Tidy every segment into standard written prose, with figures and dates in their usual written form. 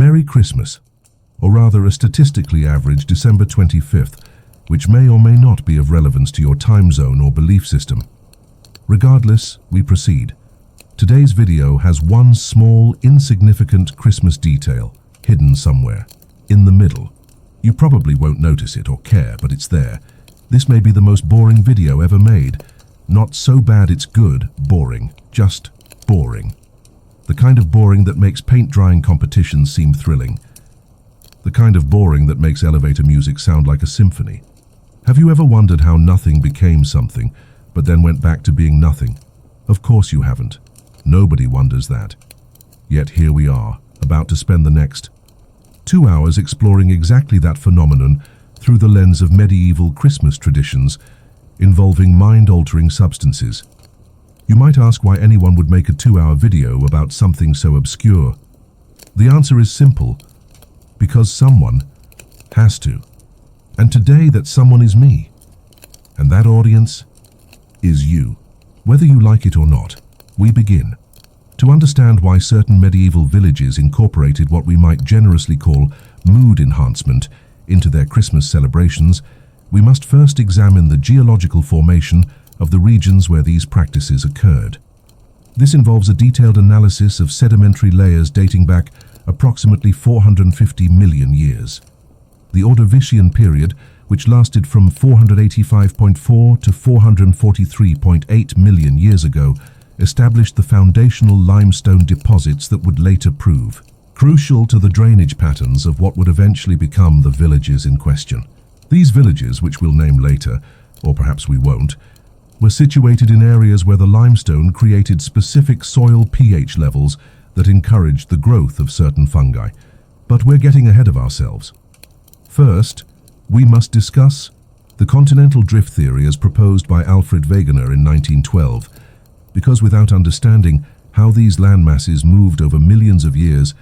Merry Christmas, or rather a statistically average December 25th, which may or may not be of relevance to your time zone or belief system. Regardless, we proceed. Today's video has one small, insignificant Christmas detail hidden somewhere, in the middle. You probably won't notice it or care, but it's there. This may be the most boring video ever made. Not so bad it's good, boring, just boring. The kind of boring that makes paint drying competitions seem thrilling. The kind of boring that makes elevator music sound like a symphony. Have you ever wondered how nothing became something, but then went back to being nothing? Of course you haven't. Nobody wonders that. Yet here we are, about to spend the next 2 hours exploring exactly that phenomenon through the lens of medieval Christmas traditions involving mind-altering substances. You might ask why anyone would make a 2-hour video about something so obscure. The answer is simple: because someone has to. And today that someone is me. And that audience is you. Whether you like it or not, we begin. To understand why certain medieval villages incorporated what we might generously call mood enhancement into their Christmas celebrations, we must first examine the geological formation of the regions where these practices occurred. This involves a detailed analysis of sedimentary layers dating back approximately 450 million years. The Ordovician period, which lasted from 485.4 to 443.8 million years ago, established the foundational limestone deposits that would later prove crucial to the drainage patterns of what would eventually become the villages in question. These villages, which we'll name later, or perhaps we won't, were situated in areas where the limestone created specific soil pH levels that encouraged the growth of certain fungi. But we're getting ahead of ourselves. First, we must discuss the continental drift theory as proposed by Alfred Wegener in 1912, because without understanding how these landmasses moved over millions of years,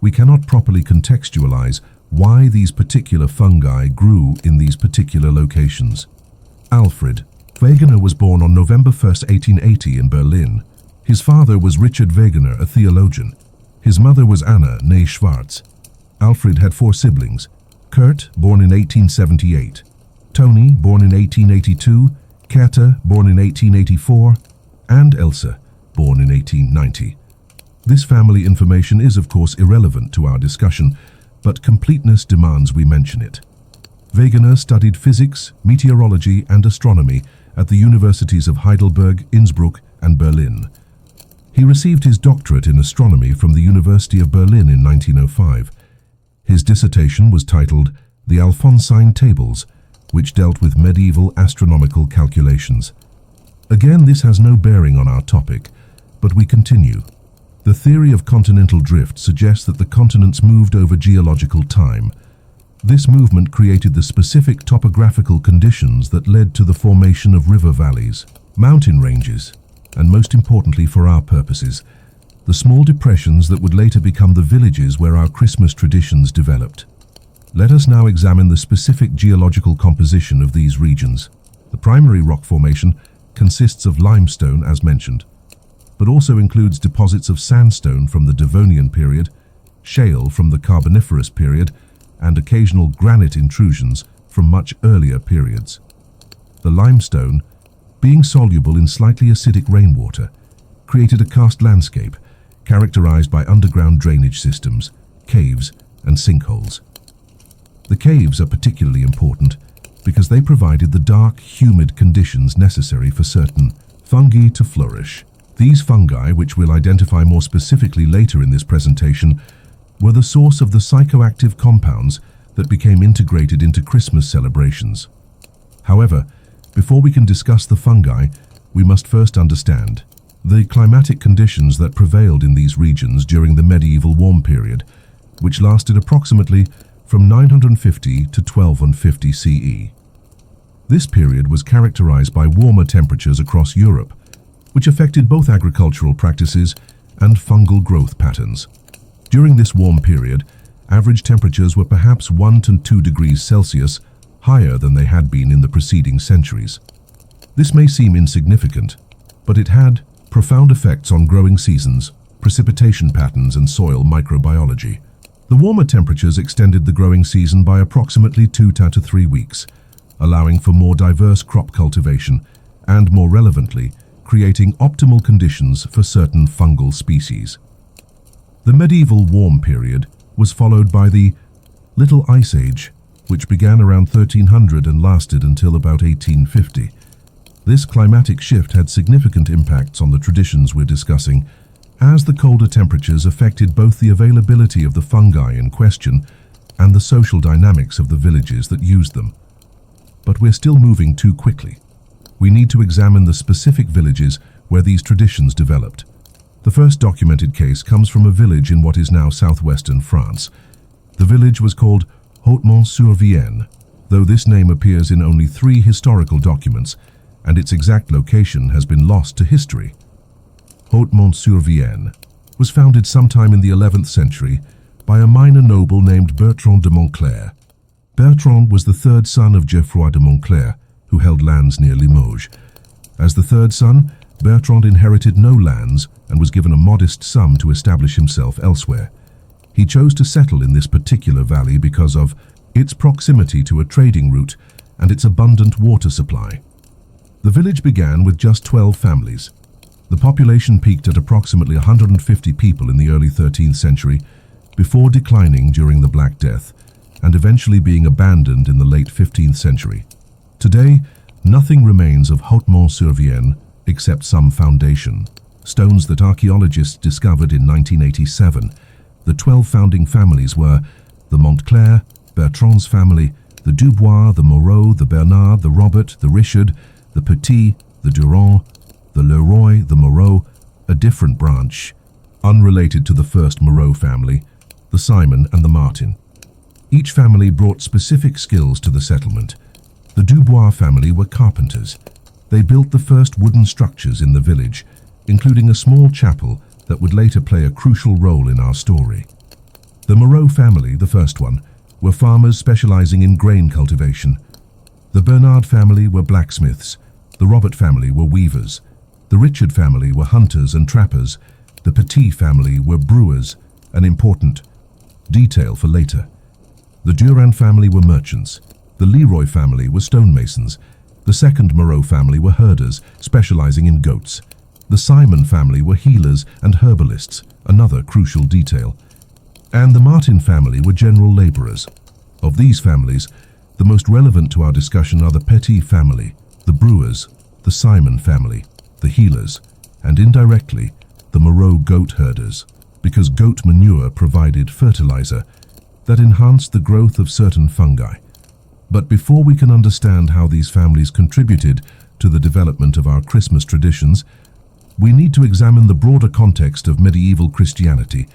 we cannot properly contextualize why these particular fungi grew in these particular locations. Alfred Wegener was born on November 1, 1880 in Berlin. His father was Richard Wegener, a theologian. His mother was Anna, née Schwarz. Alfred had 4 siblings: Kurt, born in 1878, Tony, born in 1882, Kerta, born in 1884, and Elsa, born in 1890. This family information is, of course, irrelevant to our discussion, but completeness demands we mention it. Wegener studied physics, meteorology, and astronomy at the universities of Heidelberg, Innsbruck, and Berlin. He received his doctorate in astronomy from the University of Berlin in 1905. His dissertation was titled The Alphonsine Tables, which dealt with medieval astronomical calculations. Again, this has no bearing on our topic, but we continue. The theory of continental drift suggests that the continents moved over geological time. This movement created the specific topographical conditions that led to the formation of river valleys, mountain ranges, and most importantly for our purposes, the small depressions that would later become the villages where our Christmas traditions developed. Let us now examine the specific geological composition of these regions. The primary rock formation consists of limestone, as mentioned, but also includes deposits of sandstone from the Devonian period, shale from the Carboniferous period, and occasional granite intrusions from much earlier periods. The limestone, being soluble in slightly acidic rainwater, created a karst landscape characterized by underground drainage systems, caves, and sinkholes. The caves are particularly important because they provided the dark, humid conditions necessary for certain fungi to flourish. These fungi, which we'll identify more specifically later in this presentation, were the source of the psychoactive compounds that became integrated into Christmas celebrations. However, before we can discuss the fungi, we must first understand the climatic conditions that prevailed in these regions during the medieval warm period, which lasted approximately from 950 to 1250 CE. This period was characterized by warmer temperatures across Europe, which affected both agricultural practices and fungal growth patterns. During this warm period, average temperatures were perhaps 1 to 2 degrees Celsius higher than they had been in the preceding centuries. This may seem insignificant, but it had profound effects on growing seasons, precipitation patterns, and soil microbiology. The warmer temperatures extended the growing season by approximately 2 to 3 weeks, allowing for more diverse crop cultivation and, more relevantly, creating optimal conditions for certain fungal species. The medieval warm period was followed by the Little Ice Age, which began around 1300 and lasted until about 1850. This climatic shift had significant impacts on the traditions we're discussing, as the colder temperatures affected both the availability of the fungi in question and the social dynamics of the villages that used them. But we're still moving too quickly. We need to examine the specific villages where these traditions developed. The first documented case comes from a village in what is now southwestern France. The village was called Hautmont-sur-Vienne, though this name appears in only 3 historical documents, and its exact location has been lost to history. Hautmont-sur-Vienne was founded sometime in the 11th century by a minor noble named Bertrand de Montclair. Bertrand was the 3rd son of Geoffroy de Montclair, who held lands near Limoges. As the 3rd son, Bertrand inherited no lands and was given a modest sum to establish himself elsewhere. He chose to settle in this particular valley because of its proximity to a trading route and its abundant water supply. The village began with just 12 families. The population peaked at approximately 150 people in the early 13th century, before declining during the Black Death, and eventually being abandoned in the late 15th century. Today, nothing remains of Hautmont-sur-Vienne except some foundation, stones that archaeologists discovered in 1987. The 12 founding families were the Montclair, Bertrand's family, the Dubois, the Moreau, the Bernard, the Robert, the Richard, the Petit, the Durand, the Leroy, the Moreau, a different branch, unrelated to the first Moreau family, the Simon and the Martin. Each family brought specific skills to the settlement. The Dubois family were carpenters. They built the first wooden structures in the village, including a small chapel that would later play a crucial role in our story. The Moreau family, the first one, were farmers specializing in grain cultivation. The Bernard family were blacksmiths. The Robert family were weavers. The Richard family were hunters and trappers. The Petit family were brewers, an important detail for later. The Durand family were merchants. The Leroy family were stonemasons. The second Moreau family were herders, specializing in goats. The Simon family were healers and herbalists, another crucial detail. And the Martin family were general laborers. Of these families, the most relevant to our discussion are the Petit family, the brewers, the Simon family, the healers, and indirectly, the Moreau goat herders, because goat manure provided fertilizer that enhanced the growth of certain fungi. But before we can understand how these families contributed to the development of our Christmas traditions, we need to examine the broader context of medieval Christianity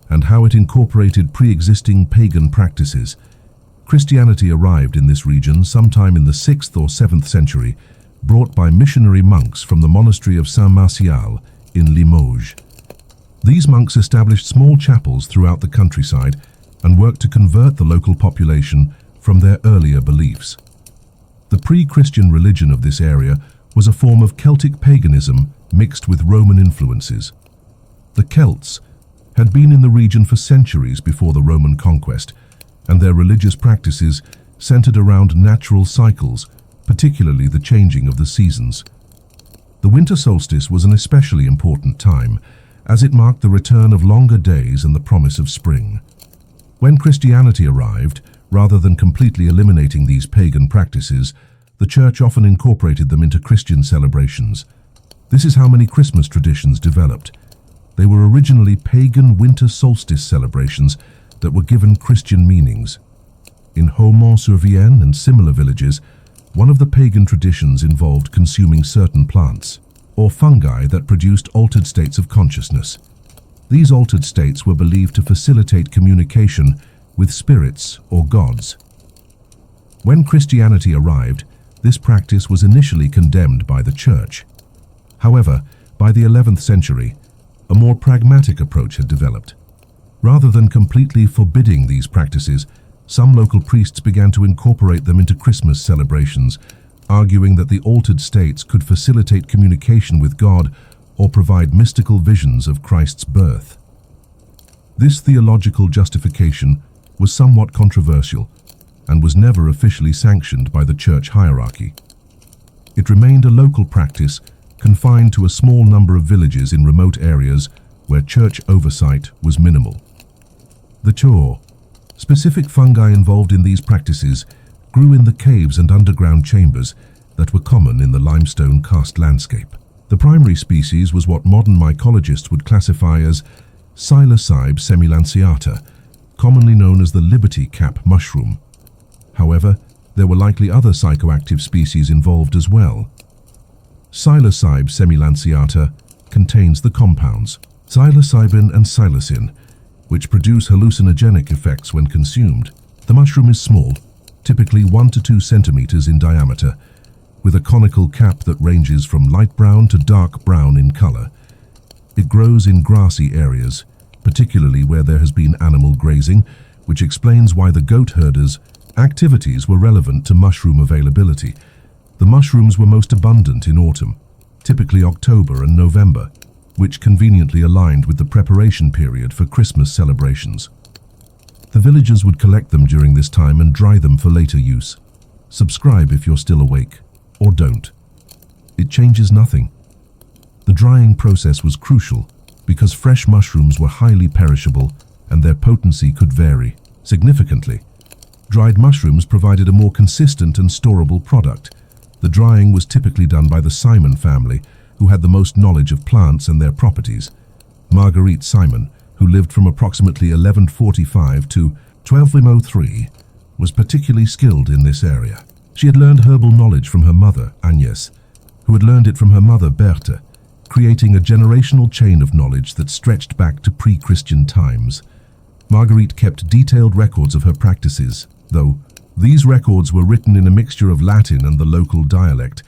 and how it incorporated pre-existing pagan practices. Christianity arrived in this region sometime in the 6th or 7th century, brought by missionary monks from the monastery of Saint-Martial in Limoges. These monks established small chapels throughout the countryside and worked to convert the local population from their earlier beliefs. The pre-Christian religion of this area was a form of Celtic paganism mixed with Roman influences. The Celts had been in the region for centuries before the Roman conquest, and their religious practices centered around natural cycles, particularly the changing of the seasons. The winter solstice was an especially important time, as it marked the return of longer days and the promise of spring. When Christianity arrived, rather than completely eliminating these pagan practices, the Church often incorporated them into Christian celebrations. This is how many Christmas traditions developed. They were originally pagan winter solstice celebrations that were given Christian meanings. In Hautmont-sur-Vienne and similar villages, one of the pagan traditions involved consuming certain plants or fungi that produced altered states of consciousness. These altered states were believed to facilitate communication with spirits or gods. When Christianity arrived, this practice was initially condemned by the Church. However, by the 11th century, a more pragmatic approach had developed. Rather than completely forbidding these practices, some local priests began to incorporate them into Christmas celebrations, arguing that the altered states could facilitate communication with God or provide mystical visions of Christ's birth. This theological justification was somewhat controversial and was never officially sanctioned by the church hierarchy. It remained a local practice confined to a small number of villages in remote areas where church oversight was minimal. The chor, specific fungi involved in these practices, grew in the caves and underground chambers that were common in the limestone karst landscape. The primary species was what modern mycologists would classify as Psilocybe semilanceata, commonly known as the liberty cap mushroom. However, there were likely other psychoactive species involved as well. Psilocybe semilanceata contains the compounds psilocybin and psilocin, which produce hallucinogenic effects when consumed. The mushroom is small, typically 1 to 2 centimeters in diameter, with a conical cap that ranges from light brown to dark brown in color. It grows in grassy areas, particularly where there has been animal grazing, which explains why the goat herders' activities were relevant to mushroom availability. The mushrooms were most abundant in autumn, typically October and November, which conveniently aligned with the preparation period for Christmas celebrations. The villagers would collect them during this time and dry them for later use. Subscribe if you're still awake, or don't. It changes nothing. The drying process was crucial because fresh mushrooms were highly perishable and their potency could vary significantly. Dried mushrooms provided a more consistent and storable product. The drying was typically done by the Simon family, who had the most knowledge of plants and their properties. Marguerite Simon, who lived from approximately 1145 to 1203, was particularly skilled in this area. She had learned herbal knowledge from her mother, Agnès, who had learned it from her mother, Berthe, creating a generational chain of knowledge that stretched back to pre-Christian times. Marguerite kept detailed records of her practices, though these records were written in a mixture of Latin and the local dialect,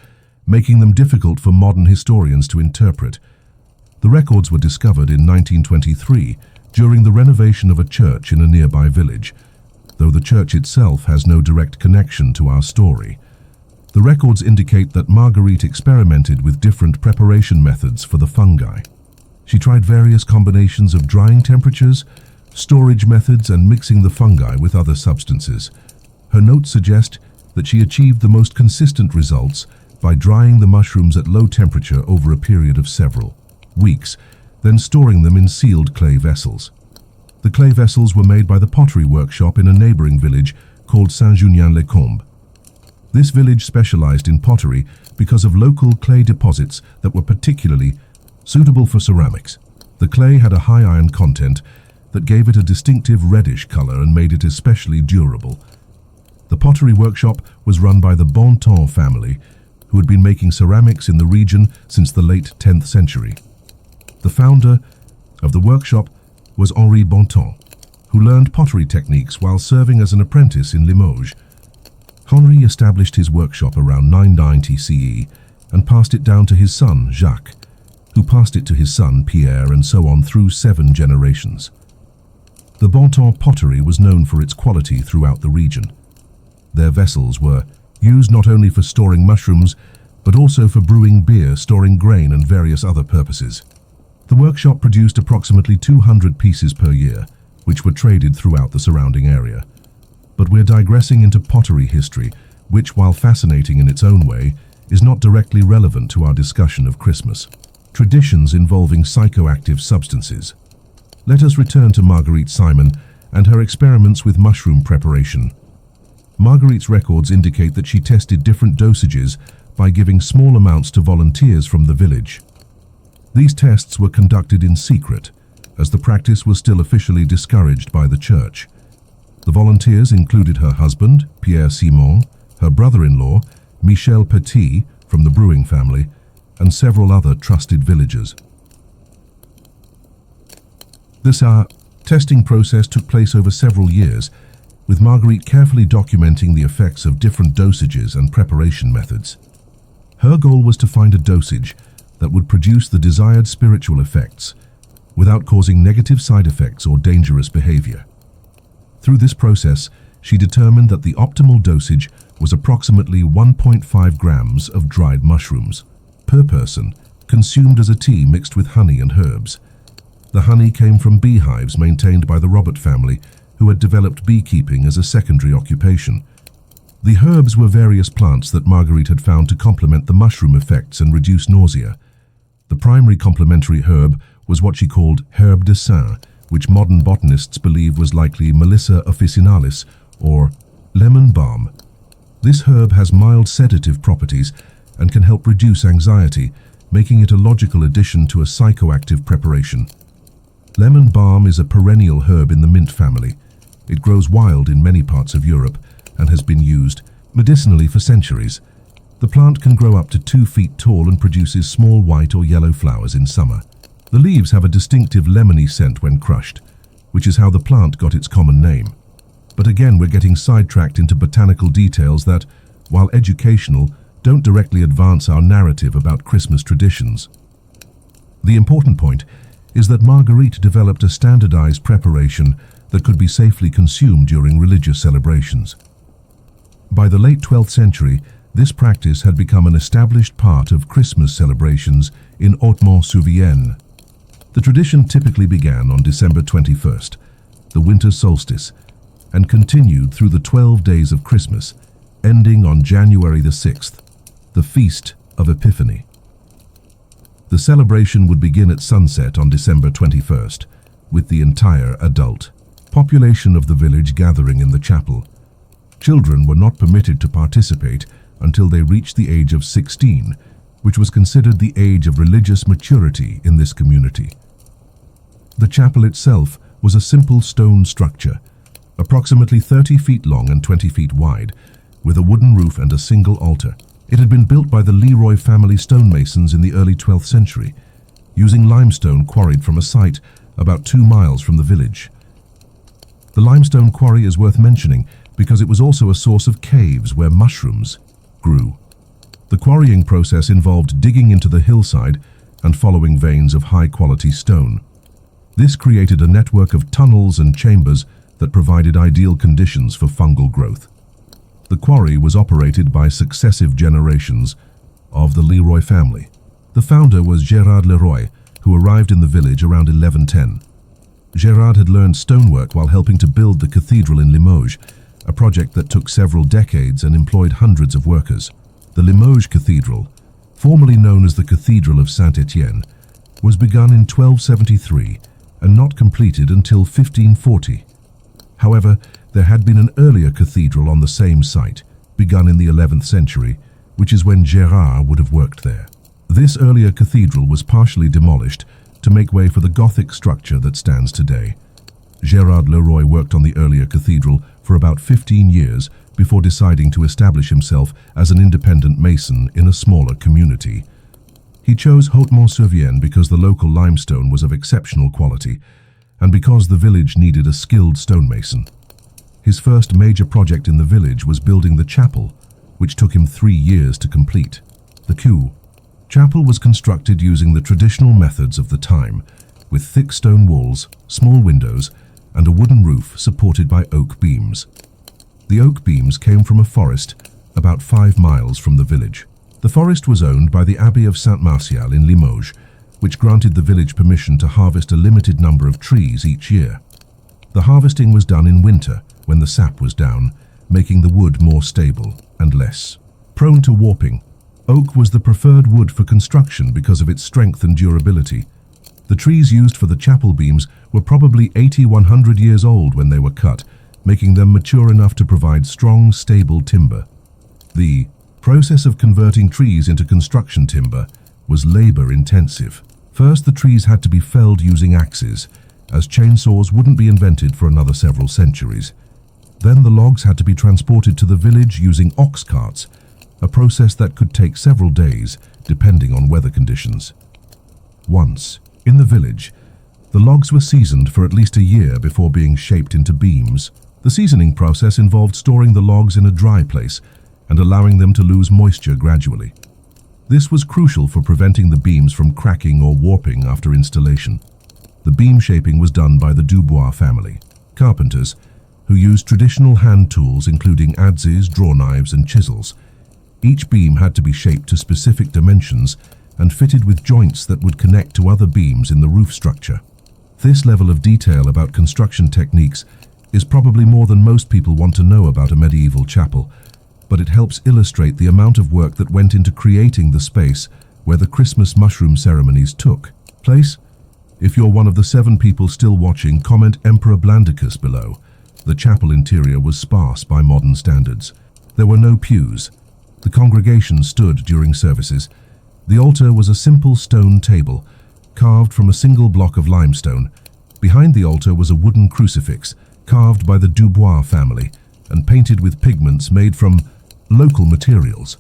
making them difficult for modern historians to interpret. The records were discovered in 1923 during the renovation of a church in a nearby village, though the church itself has no direct connection to our story. The records indicate that Marguerite experimented with different preparation methods for the fungi. She tried various combinations of drying temperatures, storage methods, and mixing the fungi with other substances. Her notes suggest that she achieved the most consistent results by drying the mushrooms at low temperature over a period of several weeks, then storing them in sealed clay vessels. The clay vessels were made by the pottery workshop in a neighboring village called Saint-Junien-les-Combes. This village specialized in pottery because of local clay deposits that were particularly suitable for ceramics. The clay had a high iron content that gave it a distinctive reddish color and made it especially durable. The pottery workshop was run by the Bontemps family, who had been making ceramics in the region since the late 10th century. The founder of the workshop was Henri Bontemps, who learned pottery techniques while serving as an apprentice in Limoges. Henri established his workshop around 990 CE and passed it down to his son, Jacques, who passed it to his son, Pierre, and so on through 7 generations. The Bontemps pottery was known for its quality throughout the region. Their vessels were used not only for storing mushrooms, but also for brewing beer, storing grain, and various other purposes. The workshop produced approximately 200 pieces per year, which were traded throughout the surrounding area. But we're digressing into pottery history, which, while fascinating in its own way, is not directly relevant to our discussion of Christmas. Traditions involving psychoactive substances. Let us return to Marguerite Simon and her experiments with mushroom preparation. Marguerite's records indicate that she tested different dosages by giving small amounts to volunteers from the village. These tests were conducted in secret, as the practice was still officially discouraged by the church. The volunteers included her husband, Pierre Simon, her brother-in-law, Michel Petit, from the brewing family, and several other trusted villagers. This testing process took place over several years, with Marguerite carefully documenting the effects of different dosages and preparation methods. Her goal was to find a dosage that would produce the desired spiritual effects without causing negative side effects or dangerous behavior. Through this process, she determined that the optimal dosage was approximately 1.5 grams of dried mushrooms per person, consumed as a tea mixed with honey and herbs. The honey came from beehives maintained by the Robert family, who had developed beekeeping as a secondary occupation. The herbs were various plants that Marguerite had found to complement the mushroom effects and reduce nausea. The primary complementary herb was what she called herbe de Sein, which modern botanists believe was likely Melissa officinalis, or lemon balm. This herb has mild sedative properties and can help reduce anxiety, making it a logical addition to a psychoactive preparation. Lemon balm is a perennial herb in the mint family. It grows wild in many parts of Europe and has been used medicinally for centuries. The plant can grow up to 2 feet tall and produces small white or yellow flowers in summer. The leaves have a distinctive lemony scent when crushed, which is how the plant got its common name. But again, we're getting sidetracked into botanical details that, while educational, don't directly advance our narrative about Christmas traditions. The important point is that Marguerite developed a standardized preparation that could be safely consumed during religious celebrations. By the late 12th century, this practice had become an established part of Christmas celebrations in Haute-Mont-sur-Vienne. The tradition typically began on December 21st, the winter solstice, and continued through the 12 days of Christmas, ending on January the 6th, the Feast of Epiphany. The celebration would begin at sunset on December 21st, with the entire adult population of the village gathering in the chapel. Children were not permitted to participate until they reached the age of 16, which was considered the age of religious maturity in this community. The chapel itself was a simple stone structure, approximately 30 feet long and 20 feet wide, with a wooden roof and a single altar. It had been built by the Leroy family stonemasons in the early 12th century, using limestone quarried from a site about 2 miles from the village. The limestone quarry is worth mentioning because it was also a source of caves where mushrooms grew. The quarrying process involved digging into the hillside and following veins of high-quality stone. This created a network of tunnels and chambers that provided ideal conditions for fungal growth. The quarry was operated by successive generations of the Leroy family. The founder was Gérard Leroy, who arrived in the village around 1110. Gérard had learned stonework while helping to build the cathedral in Limoges, a project that took several decades and employed hundreds of workers. The Limoges Cathedral, formerly known as the Cathedral of Saint-Étienne, was begun in 1273 and not completed until 1540. However, there had been an earlier cathedral on the same site, begun in the 11th century, which is when Gérard would have worked there. This earlier cathedral was partially demolished to make way for the Gothic structure that stands today. Gérard Leroy worked on the earlier cathedral for about 15 years before deciding to establish himself as an independent mason in a smaller community. He chose Haute-Mont-sur-Vienne because the local limestone was of exceptional quality and because the village needed a skilled stonemason. His first major project in the village was building the chapel, which took him 3 years to complete. The Kew chapel was constructed using the traditional methods of the time, with thick stone walls, small windows, and a wooden roof supported by oak beams. The oak beams came from a forest about 5 miles from the village. The forest was owned by the Abbey of Saint-Martial in Limoges, which granted the village permission to harvest a limited number of trees each year. The harvesting was done in winter, when the sap was down, making the wood more stable and less prone to warping. Oak was the preferred wood for construction because of its strength and durability. The trees used for the chapel beams were probably 80–100 years old when they were cut, making them mature enough to provide strong, stable timber. The process of converting trees into construction timber was labor-intensive. First, the trees had to be felled using axes, as chainsaws wouldn't be invented for another several centuries. Then the logs had to be transported to the village using ox carts, a process that could take several days, depending on weather conditions. Once, in the village, the logs were seasoned for at least a year before being shaped into beams. The seasoning process involved storing the logs in a dry place and allowing them to lose moisture gradually. This was crucial for preventing the beams from cracking or warping after installation. The beam shaping was done by the Dubois family, carpenters, who used traditional hand tools including adzes, draw knives, and chisels. Each beam had to be shaped to specific dimensions and fitted with joints that would connect to other beams in the roof structure. This level of detail about construction techniques is probably more than most people want to know about a medieval chapel, but it helps illustrate the amount of work that went into creating the space where the Christmas mushroom ceremonies took place. If you're one of the 7 people still watching, comment Emperor Blandicus below. The chapel interior was sparse by modern standards. There were no pews. The congregation stood during services. The altar was a simple stone table, carved from a single block of limestone. Behind the altar was a wooden crucifix, carved by the Dubois family, and painted with pigments made from local materials.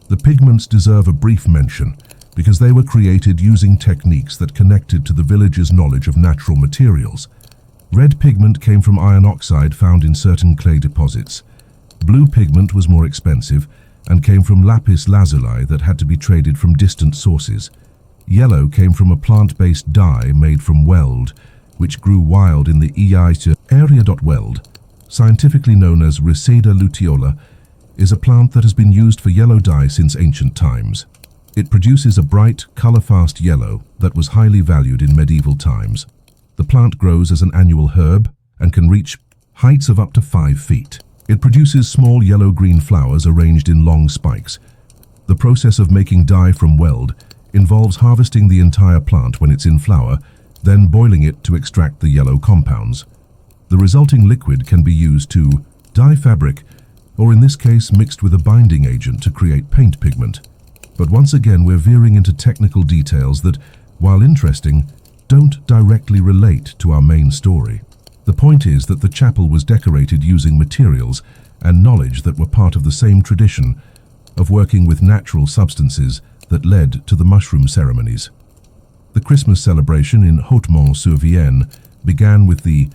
The pigments deserve a brief mention, because they were created using techniques that connected to the village's knowledge of natural materials. Red pigment came from iron oxide found in certain clay deposits. Blue pigment was more expensive and came from lapis lazuli that had to be traded from distant sources. Yellow came from a plant-based dye made from weld, which grew wild in the Eaita area. Weld, scientifically known as Reseda luteola, is a plant that has been used for yellow dye since ancient times. It produces a bright, color-fast yellow that was highly valued in medieval times. The plant grows as an annual herb and can reach heights of up to 5 feet. It produces small yellow-green flowers arranged in long spikes. The process of making dye from weld involves harvesting the entire plant when it's in flower, then boiling it to extract the yellow compounds. The resulting liquid can be used to dye fabric, or in this case mixed with a binding agent to create paint pigment. But once again, we're veering into technical details that, while interesting, don't directly relate to our main story. The point is that the chapel was decorated using materials and knowledge that were part of the same tradition of working with natural substances that led to the mushroom ceremonies. The Christmas celebration in Hautmont-sur-Vienne began with the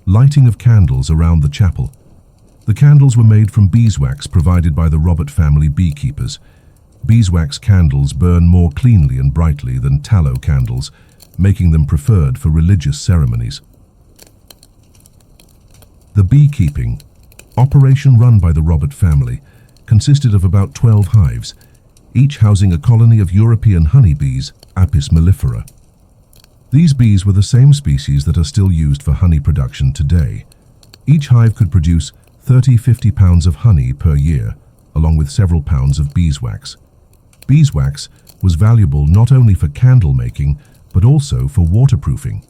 lighting of candles around the chapel. The candles were made from beeswax provided by the Robert family beekeepers. Beeswax candles burn more cleanly and brightly than tallow candles, making them preferred for religious ceremonies. The beekeeping operation run by the Robert family consisted of about 12 hives, each housing a colony of European honeybees, Apis mellifera. These bees were the same species that are still used for honey production today. Each hive could produce 30–50 pounds of honey per year, along with several pounds of beeswax. Beeswax was valuable not only for candle making, but also for waterproofing,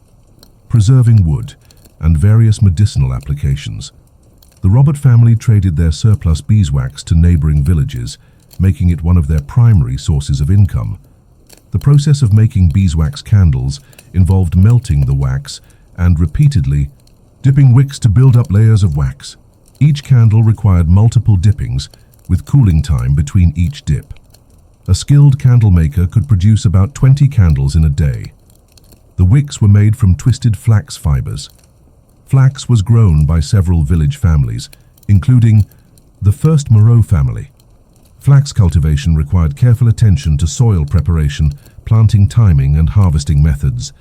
preserving wood, and various medicinal applications. The Robert family traded their surplus beeswax to neighboring villages, making it one of their primary sources of income. The process of making beeswax candles involved melting the wax and repeatedly dipping wicks to build up layers of wax. Each candle required multiple dippings, with cooling time between each dip. A skilled candle maker could produce about 20 candles in a day. The wicks were made from twisted flax fibers. Flax was grown by several village families, including the first Moreau family. Flax cultivation required careful attention to soil preparation, planting timing, and harvesting methods.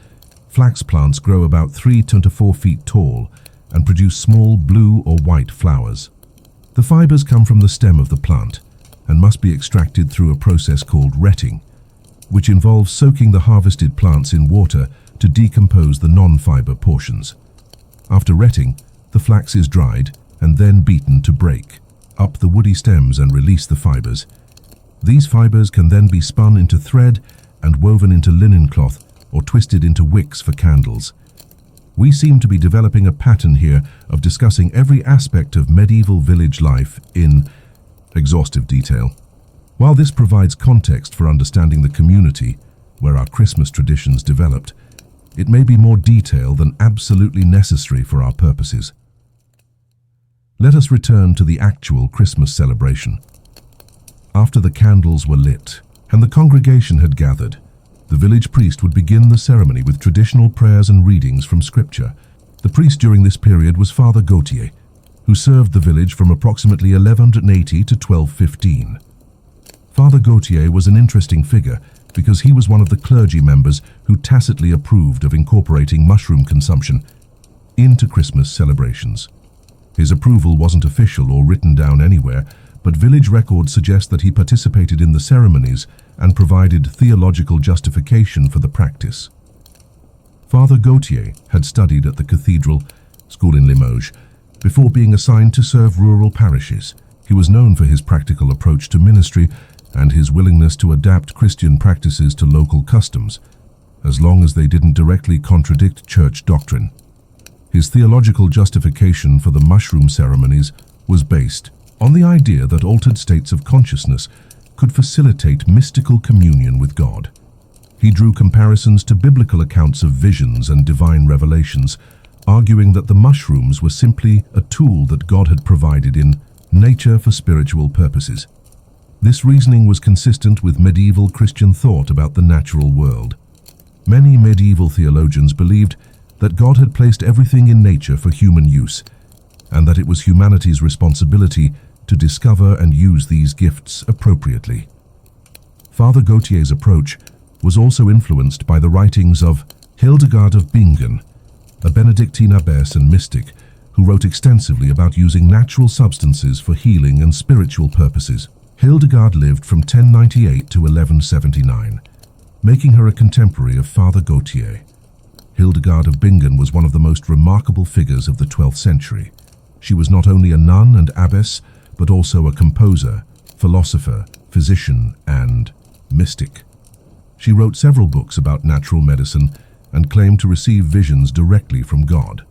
Flax plants grow about 3 to 4 feet tall and produce small blue or white flowers. The fibers come from the stem of the plant and must be extracted through a process called retting, which involves soaking the harvested plants in water to decompose the non-fiber portions. After retting, the flax is dried and then beaten to break up the woody stems and release the fibers. These fibers can then be spun into thread and woven into linen cloth or twisted into wicks for candles. We seem to be developing a pattern here of discussing every aspect of medieval village life in exhaustive detail. While this provides context for understanding the community where our Christmas traditions developed, it may be more detail than absolutely necessary for our purposes. Let us return to the actual Christmas celebration. After the candles were lit and the congregation had gathered, the village priest would begin the ceremony with traditional prayers and readings from scripture. The priest during this period was Father Gautier, who served the village from approximately 1180 to 1215. Father Gautier was an interesting figure because he was one of the clergy members who tacitly approved of incorporating mushroom consumption into Christmas celebrations. His approval wasn't official or written down anywhere, but village records suggest that he participated in the ceremonies and provided theological justification for the practice. Father Gautier had studied at the Cathedral School in Limoges before being assigned to serve rural parishes. He was known for his practical approach to ministry and his willingness to adapt Christian practices to local customs, as long as they didn't directly contradict church doctrine. His theological justification for the mushroom ceremonies was based on the idea that altered states of consciousness could facilitate mystical communion with God. He drew comparisons to biblical accounts of visions and divine revelations, arguing that the mushrooms were simply a tool that God had provided in nature for spiritual purposes. This reasoning was consistent with medieval Christian thought about the natural world. Many medieval theologians believed that God had placed everything in nature for human use, and that it was humanity's responsibility to discover and use these gifts appropriately. Father Gautier's approach was also influenced by the writings of Hildegard of Bingen, a Benedictine abbess and mystic who wrote extensively about using natural substances for healing and spiritual purposes. Hildegard lived from 1098 to 1179, making her a contemporary of Father Gautier. Hildegard of Bingen was one of the most remarkable figures of the 12th century. She was not only a nun and abbess, but also a composer, philosopher, physician, and mystic. She wrote several books about natural medicine and claimed to receive visions directly from God.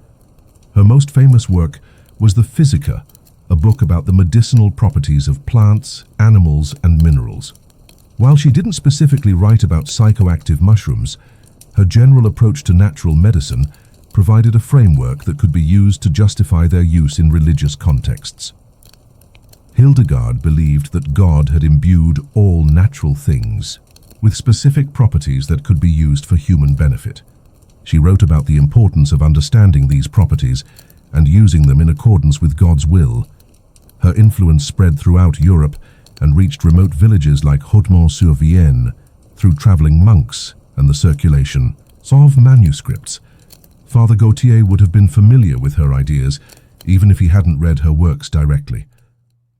Her most famous work was the Physica, a book about the medicinal properties of plants, animals, and minerals. While she didn't specifically write about psychoactive mushrooms, her general approach to natural medicine provided a framework that could be used to justify their use in religious contexts. Hildegard believed that God had imbued all natural things with specific properties that could be used for human benefit. She wrote about the importance of understanding these properties and using them in accordance with God's will. Her influence spread throughout Europe and reached remote villages like Hautmont-sur-Vienne through traveling monks and the circulation of manuscripts. Father Gautier would have been familiar with her ideas, even if he hadn't read her works directly.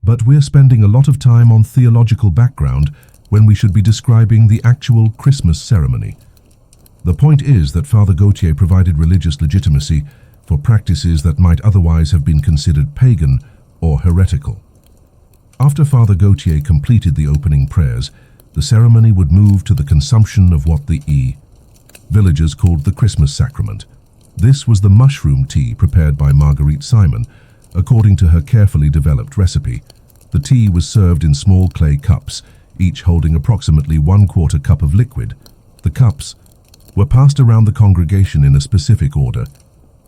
But we're spending a lot of time on theological background when we should be describing the actual Christmas ceremony. The point is that Father Gautier provided religious legitimacy for practices that might otherwise have been considered pagan or heretical. After Father Gautier completed the opening prayers, the ceremony would move to the consumption of what the villagers called the Christmas sacrament. This was the mushroom tea prepared by Marguerite Simon, according to her carefully developed recipe. The tea was served in small clay cups, each holding approximately 1/4 cup of liquid. The cups were passed around the congregation in a specific order,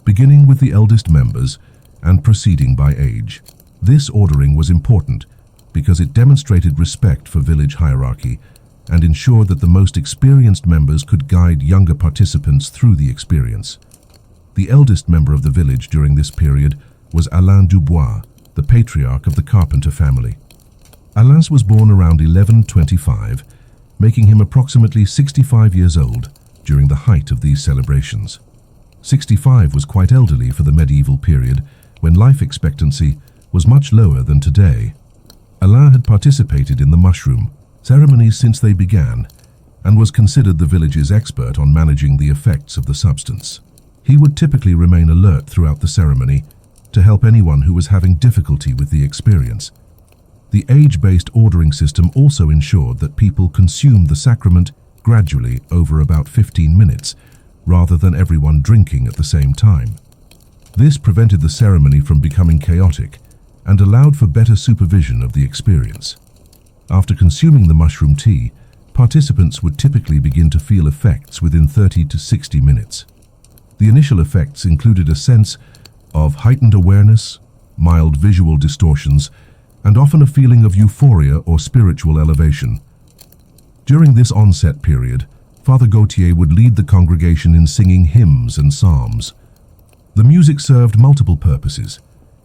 beginning with the eldest members and proceeding by age. This ordering was important because it demonstrated respect for village hierarchy and ensured that the most experienced members could guide younger participants through the experience. The eldest member of the village during this period was Alain Dubois, the patriarch of the Carpenter family. Alain was born around 1125, making him approximately 65 years old during the height of these celebrations. 65 was quite elderly for the medieval period, when life expectancy was much lower than today. Alain had participated in the mushroom ceremonies since they began and was considered the village's expert on managing the effects of the substance. He would typically remain alert throughout the ceremony to help anyone who was having difficulty with the experience. The age-based ordering system also ensured that people consumed the sacrament gradually over about 15 minutes, rather than everyone drinking at the same time. This prevented the ceremony from becoming chaotic and allowed for better supervision of the experience. After consuming the mushroom tea, participants would typically begin to feel effects within 30 to 60 minutes. The initial effects included a sense of heightened awareness, mild visual distortions, and often a feeling of euphoria or spiritual elevation. During this onset period, Father Gautier would lead the congregation in singing hymns and psalms. The music served multiple purposes.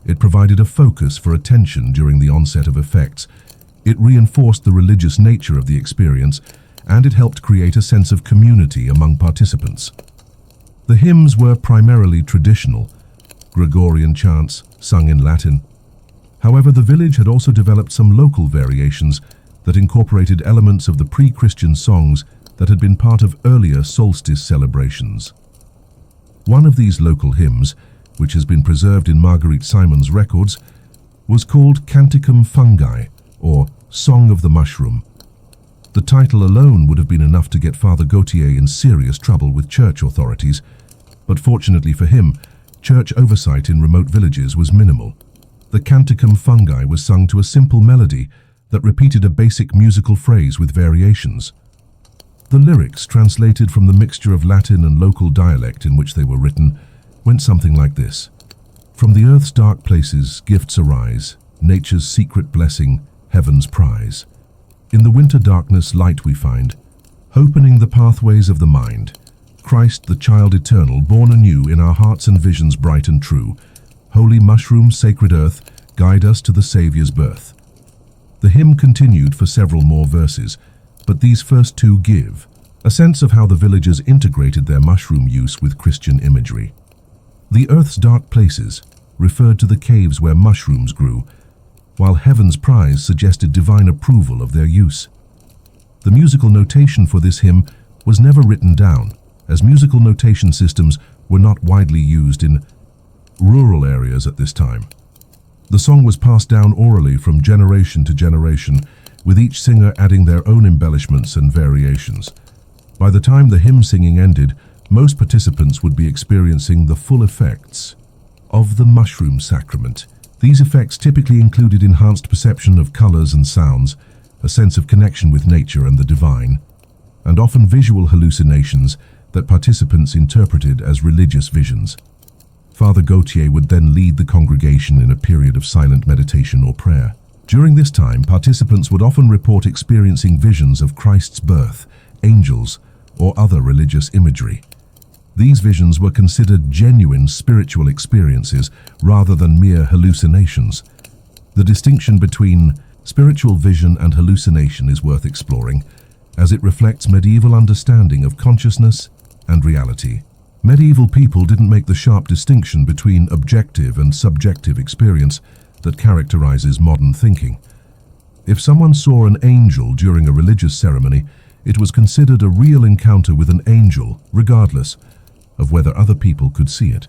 It provided a focus for attention during the onset of effects. It reinforced the religious nature of the experience, and it helped create a sense of community among participants. The hymns were primarily traditional, Gregorian chants sung in Latin. However, the village had also developed some local variations that incorporated elements of the pre-Christian songs that had been part of earlier solstice celebrations. One of these local hymns, which has been preserved in Marguerite Simon's records, was called Canticum Fungi, or Song of the Mushroom. The title alone would have been enough to get Father Gautier in serious trouble with church authorities, but fortunately for him, church oversight in remote villages was minimal. The Canticum Fungi was sung to a simple melody that repeated a basic musical phrase with variations. The lyrics, translated from the mixture of Latin and local dialect in which they were written, went something like this. From the earth's dark places, gifts arise, nature's secret blessing, heaven's prize. In the winter darkness light we find, opening the pathways of the mind. Christ, the child eternal, born anew in our hearts and visions bright and true. Holy mushroom, sacred earth, guide us to the Saviour's birth. The hymn continued for several more verses, but these first two give a sense of how the villagers integrated their mushroom use with Christian imagery. The earth's dark places referred to the caves where mushrooms grew, while heaven's prize suggested divine approval of their use. The musical notation for this hymn was never written down, as musical notation systems were not widely used in rural areas at this time. The song was passed down orally from generation to generation, with each singer adding their own embellishments and variations. By the time the hymn singing ended, most participants would be experiencing the full effects of the mushroom sacrament. These effects typically included enhanced perception of colors and sounds, a sense of connection with nature and the divine, and often visual hallucinations that participants interpreted as religious visions. Father Gautier would then lead the congregation in a period of silent meditation or prayer. During this time, participants would often report experiencing visions of Christ's birth, angels, or other religious imagery. These visions were considered genuine spiritual experiences rather than mere hallucinations. The distinction between spiritual vision and hallucination is worth exploring, as it reflects medieval understanding of consciousness and reality. Medieval people didn't make the sharp distinction between objective and subjective experience that characterizes modern thinking. If someone saw an angel during a religious ceremony, it was considered a real encounter with an angel, regardless of whether other people could see it.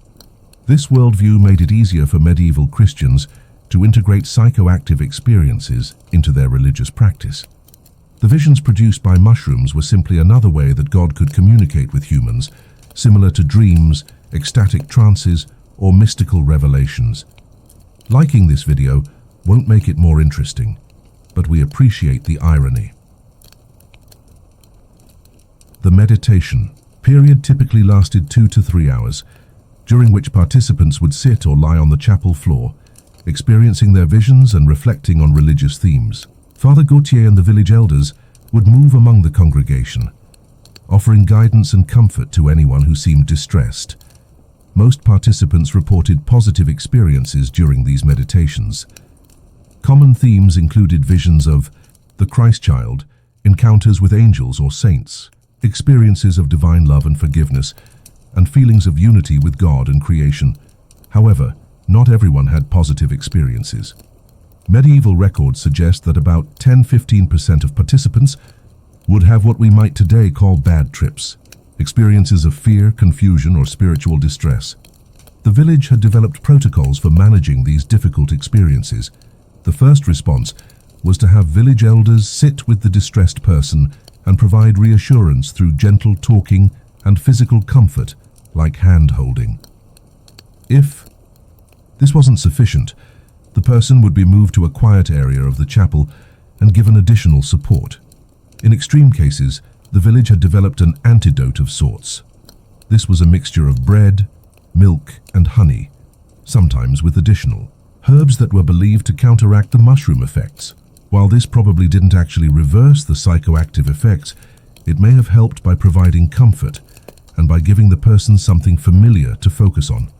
This worldview made it easier for medieval Christians to integrate psychoactive experiences into their religious practice. The visions produced by mushrooms were simply another way that God could communicate with humans, similar to dreams, ecstatic trances, or mystical revelations. Liking this video won't make it more interesting, but we appreciate the irony. The meditation period typically lasted 2 to 3 hours, during which participants would sit or lie on the chapel floor, experiencing their visions and reflecting on religious themes. Father Gautier and the village elders would move among the congregation, offering guidance and comfort to anyone who seemed distressed. Most participants reported positive experiences during these meditations. Common themes included visions of the Christ child, encounters with angels or saints, experiences of divine love and forgiveness, and feelings of unity with God and creation. However, not everyone had positive experiences. Medieval records suggest that about 10–15% of participants would have what we might today call bad trips, experiences of fear, confusion, or spiritual distress. The village had developed protocols for managing these difficult experiences. The first response was to have village elders sit with the distressed person and provide reassurance through gentle talking and physical comfort, like hand-holding. If this wasn't sufficient, the person would be moved to a quiet area of the chapel and given additional support. In extreme cases, the village had developed an antidote of sorts. This was a mixture of bread, milk, and honey, sometimes with additional herbs that were believed to counteract the mushroom effects. While this probably didn't actually reverse the psychoactive effects, it may have helped by providing comfort and by giving the person something familiar to focus on.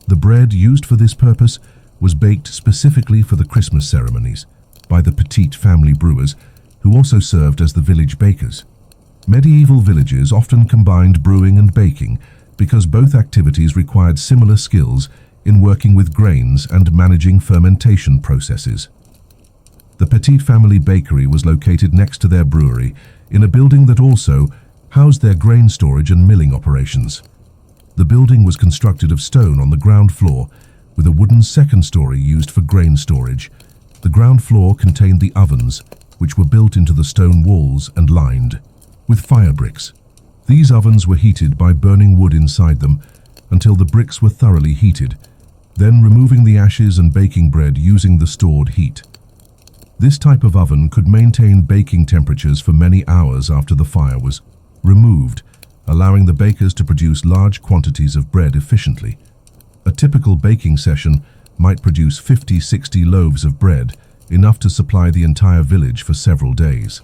The bread used for this purpose was baked specifically for the Christmas ceremonies by the Petite family brewers, who also served as the village bakers. Medieval villages often combined brewing and baking because both activities required similar skills in working with grains and managing fermentation processes. The Petite family bakery was located next to their brewery in a building that also housed their grain storage and milling operations. The building was constructed of stone on the ground floor, with a wooden second story used for grain storage. The ground floor contained the ovens, which were built into the stone walls and lined with fire bricks. These ovens were heated by burning wood inside them until the bricks were thoroughly heated, then removing the ashes and baking bread using the stored heat. This type of oven could maintain baking temperatures for many hours after the fire was removed, allowing the bakers to produce large quantities of bread efficiently. A typical baking session might produce 50-60 loaves of bread, enough to supply the entire village for several days.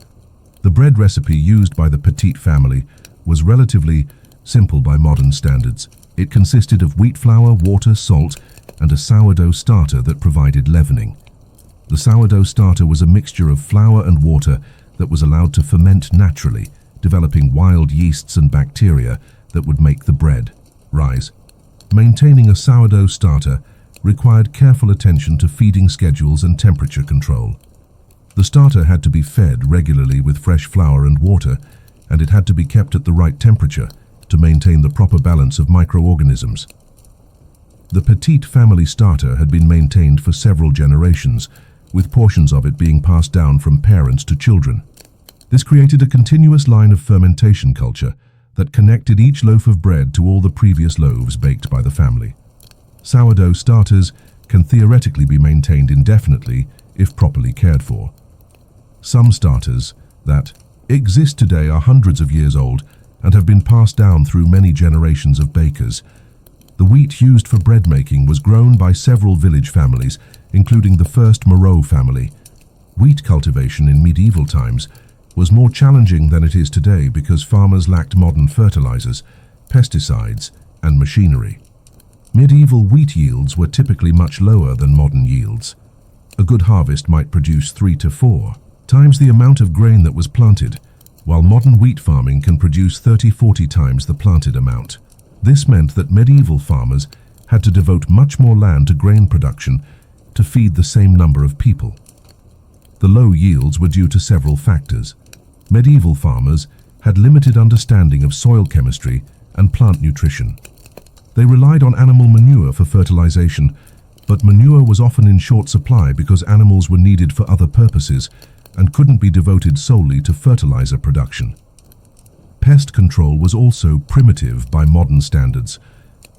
The bread recipe used by the Petit family was relatively simple by modern standards. It consisted of wheat flour, water, salt, and a sourdough starter that provided leavening. The sourdough starter was a mixture of flour and water that was allowed to ferment naturally, developing wild yeasts and bacteria that would make the bread rise. Maintaining a sourdough starter required careful attention to feeding schedules and temperature control. The starter had to be fed regularly with fresh flour and water, and it had to be kept at the right temperature to maintain the proper balance of microorganisms. The Petit family starter had been maintained for several generations, with portions of it being passed down from parents to children. This created a continuous line of fermentation culture that connected each loaf of bread to all the previous loaves baked by the family. Sourdough starters can theoretically be maintained indefinitely if properly cared for. Some starters that exist today are hundreds of years old and have been passed down through many generations of bakers. The wheat used for bread making was grown by several village families, including the first Moreau family. Wheat cultivation in medieval times was more challenging than it is today because farmers lacked modern fertilizers, pesticides, and machinery. Medieval wheat yields were typically much lower than modern yields. A good harvest might produce 3 to 4 times the amount of grain that was planted, while modern wheat farming can produce 30-40 times the planted amount. This meant that medieval farmers had to devote much more land to grain production to feed the same number of people. The low yields were due to several factors. Medieval farmers had limited understanding of soil chemistry and plant nutrition. They relied on animal manure for fertilization, but manure was often in short supply because animals were needed for other purposes and couldn't be devoted solely to fertilizer production. Pest control was also primitive by modern standards.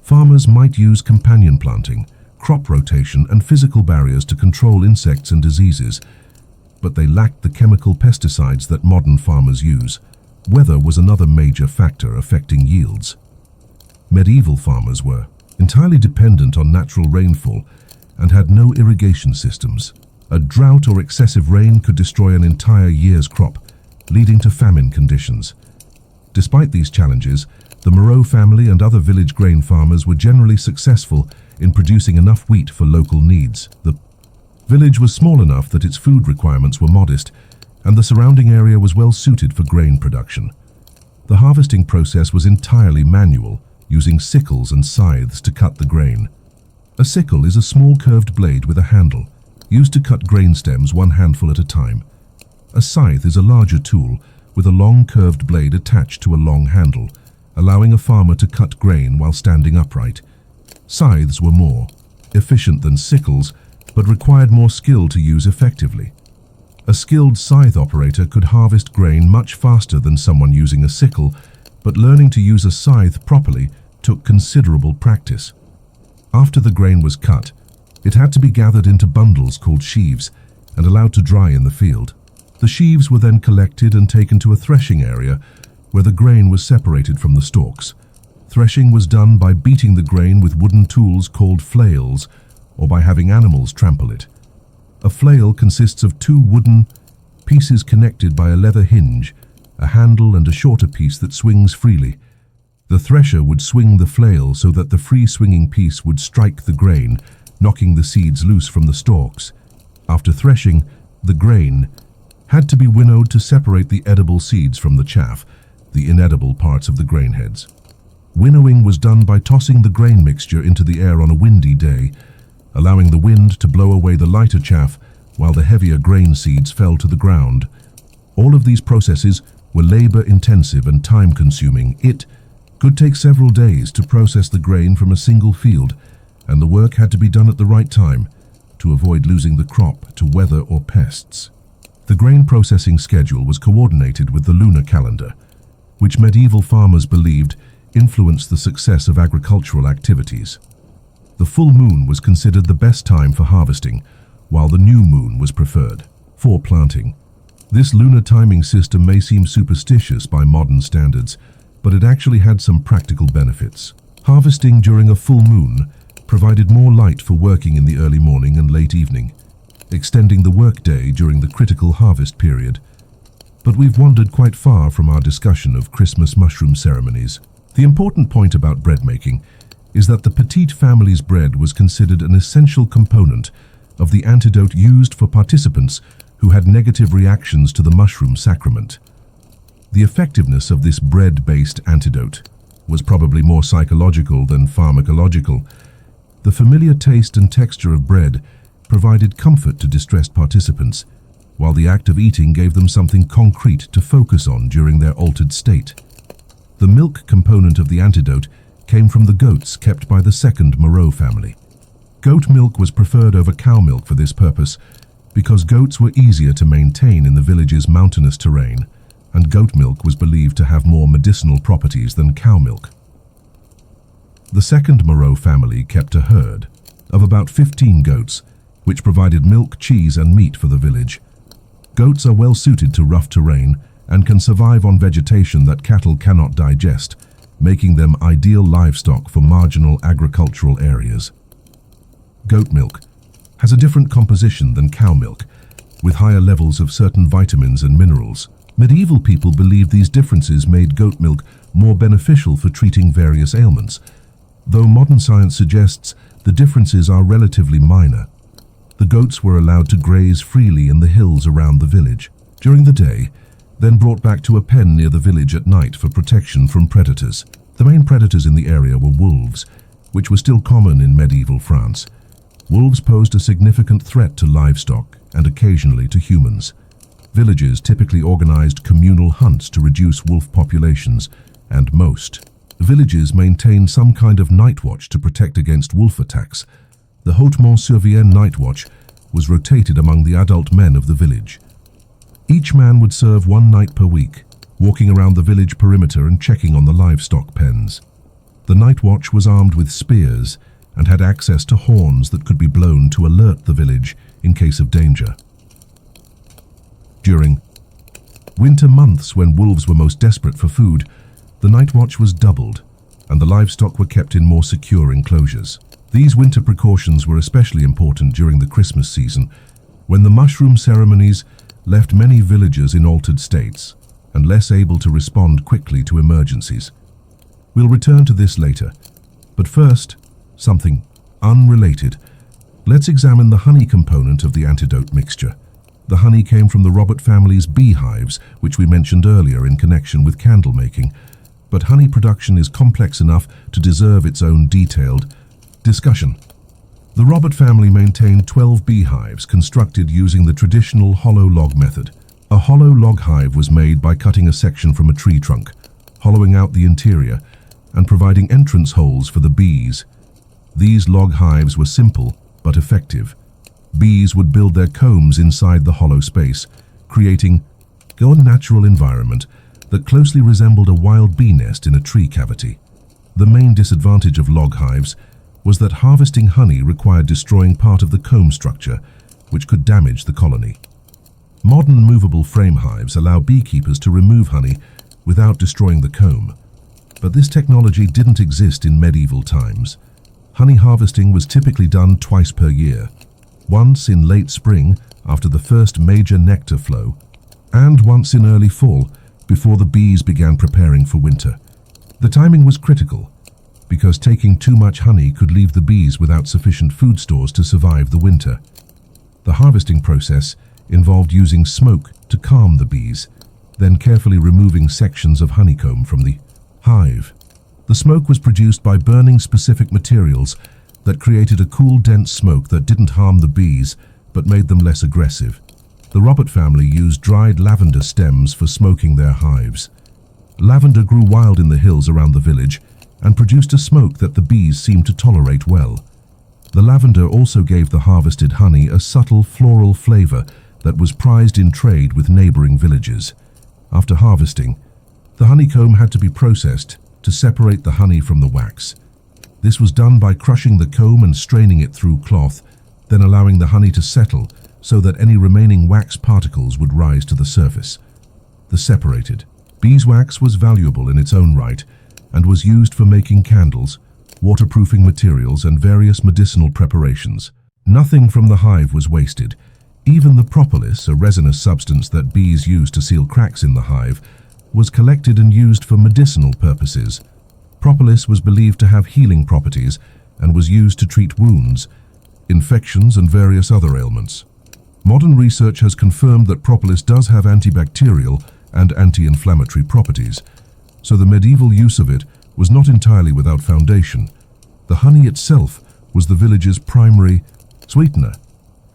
Farmers might use companion planting, crop rotation, and physical barriers to control insects and diseases, but they lacked the chemical pesticides that modern farmers use. Weather was another major factor affecting yields. Medieval farmers were entirely dependent on natural rainfall and had no irrigation systems. A drought or excessive rain could destroy an entire year's crop, leading to famine conditions. Despite these challenges, the Moreau family and other village grain farmers were generally successful in producing enough wheat for local needs. The village was small enough that its food requirements were modest, and the surrounding area was well suited for grain production. The harvesting process was entirely manual, using sickles and scythes to cut the grain. A sickle is a small curved blade with a handle, used to cut grain stems one handful at a time. A scythe is a larger tool with a long curved blade attached to a long handle, allowing a farmer to cut grain while standing upright. Scythes were more efficient than sickles, but required more skill to use effectively. A skilled scythe operator could harvest grain much faster than someone using a sickle, but learning to use a scythe properly took considerable practice. After the grain was cut, it had to be gathered into bundles called sheaves and allowed to dry in the field. The sheaves were then collected and taken to a threshing area where the grain was separated from the stalks. Threshing was done by beating the grain with wooden tools called flails, or by having animals trample it. A flail consists of 2 wooden pieces connected by a leather hinge, a handle and a shorter piece that swings freely. The thresher would swing the flail so that the free swinging piece would strike the grain, knocking the seeds loose from the stalks. After threshing, the grain had to be winnowed to separate the edible seeds from the chaff, the inedible parts of the grain heads. Winnowing was done by tossing the grain mixture into the air on a windy day, allowing the wind to blow away the lighter chaff while the heavier grain seeds fell to the ground. All of these processes were labor-intensive and time-consuming. It could take several days to process the grain from a single field, and the work had to be done at the right time to avoid losing the crop to weather or pests. The grain processing schedule was coordinated with the lunar calendar, which medieval farmers believed influenced the success of agricultural activities. The full moon was considered the best time for harvesting, while the new moon was preferred for planting. This lunar timing system may seem superstitious by modern standards, but it actually had some practical benefits. Harvesting during a full moon provided more light for working in the early morning and late evening, extending the workday during the critical harvest period. But we've wandered quite far from our discussion of Christmas mushroom ceremonies. The important point about bread making is that the Petite family's bread was considered an essential component of the antidote used for participants who had negative reactions to the mushroom sacrament. The effectiveness of this bread-based antidote was probably more psychological than pharmacological. The familiar taste and texture of bread provided comfort to distressed participants, while the act of eating gave them something concrete to focus on during their altered state. The milk component of the antidote came from the goats kept by the second Moreau family. Goat milk was preferred over cow milk for this purpose because goats were easier to maintain in the village's mountainous terrain, and goat milk was believed to have more medicinal properties than cow milk. The second Moreau family kept a herd of about 15 goats, which provided milk, cheese, and meat for the village. Goats are well suited to rough terrain and can survive on vegetation that cattle cannot digest, making them ideal livestock for marginal agricultural areas. Goat milk has a different composition than cow milk, with higher levels of certain vitamins and minerals. Medieval people believed these differences made goat milk more beneficial for treating various ailments, though modern science suggests the differences are relatively minor. The goats were allowed to graze freely in the hills around the village during the day, then brought back to a pen near the village at night for protection from predators. The main predators in the area were wolves, which were still common in medieval France. Wolves posed a significant threat to livestock and occasionally to humans. Villages typically organized communal hunts to reduce wolf populations, and most villages maintained some kind of night watch to protect against wolf attacks. The Hautemont-sur-Vienne night watch was rotated among the adult men of the village. Each man would serve one night per week, walking around the village perimeter and checking on the livestock pens. The night watch was armed with spears and had access to horns that could be blown to alert the village in case of danger. During winter months, when wolves were most desperate for food, the night watch was doubled, and the livestock were kept in more secure enclosures. These winter precautions were especially important during the Christmas season, when the mushroom ceremonies left many villagers in altered states and less able to respond quickly to emergencies. We'll return to this later, but first, something unrelated. Let's examine the honey component of the antidote mixture. The honey came from the Robert family's beehives, which we mentioned earlier in connection with candle making, but honey production is complex enough to deserve its own detailed discussion. The Robert family maintained 12 beehives constructed using the traditional hollow log method. A hollow log hive was made by cutting a section from a tree trunk, hollowing out the interior, and providing entrance holes for the bees. These log hives were simple but effective. Bees would build their combs inside the hollow space, creating a natural environment that closely resembled a wild bee nest in a tree cavity. The main disadvantage of log hives was that harvesting honey required destroying part of the comb structure, which could damage the colony. Modern movable frame hives allow beekeepers to remove honey without destroying the comb, but this technology didn't exist in medieval times. Honey harvesting was typically done twice per year, once in late spring after the first major nectar flow, and once in early fall before the bees began preparing for winter. The timing was critical, because taking too much honey could leave the bees without sufficient food stores to survive the winter. The harvesting process involved using smoke to calm the bees, then carefully removing sections of honeycomb from the hive. The smoke was produced by burning specific materials that created a cool, dense smoke that didn't harm the bees but made them less aggressive. The Robert family used dried lavender stems for smoking their hives. Lavender grew wild in the hills around the village and produced a smoke that the bees seemed to tolerate well. The lavender also gave the harvested honey a subtle floral flavor that was prized in trade with neighboring villages. After harvesting, the honeycomb had to be processed to separate the honey from the wax. This was done by crushing the comb and straining it through cloth, then allowing the honey to settle so that any remaining wax particles would rise to the surface. The separated beeswax was valuable in its own right and was used for making candles, waterproofing materials, and various medicinal preparations. Nothing from the hive was wasted. Even the propolis, a resinous substance that bees use to seal cracks in the hive, was collected and used for medicinal purposes. Propolis was believed to have healing properties and was used to treat wounds, infections, and various other ailments. Modern research has confirmed that propolis does have antibacterial and anti-inflammatory properties, so the medieval use of it was not entirely without foundation. The honey itself was the village's primary sweetener,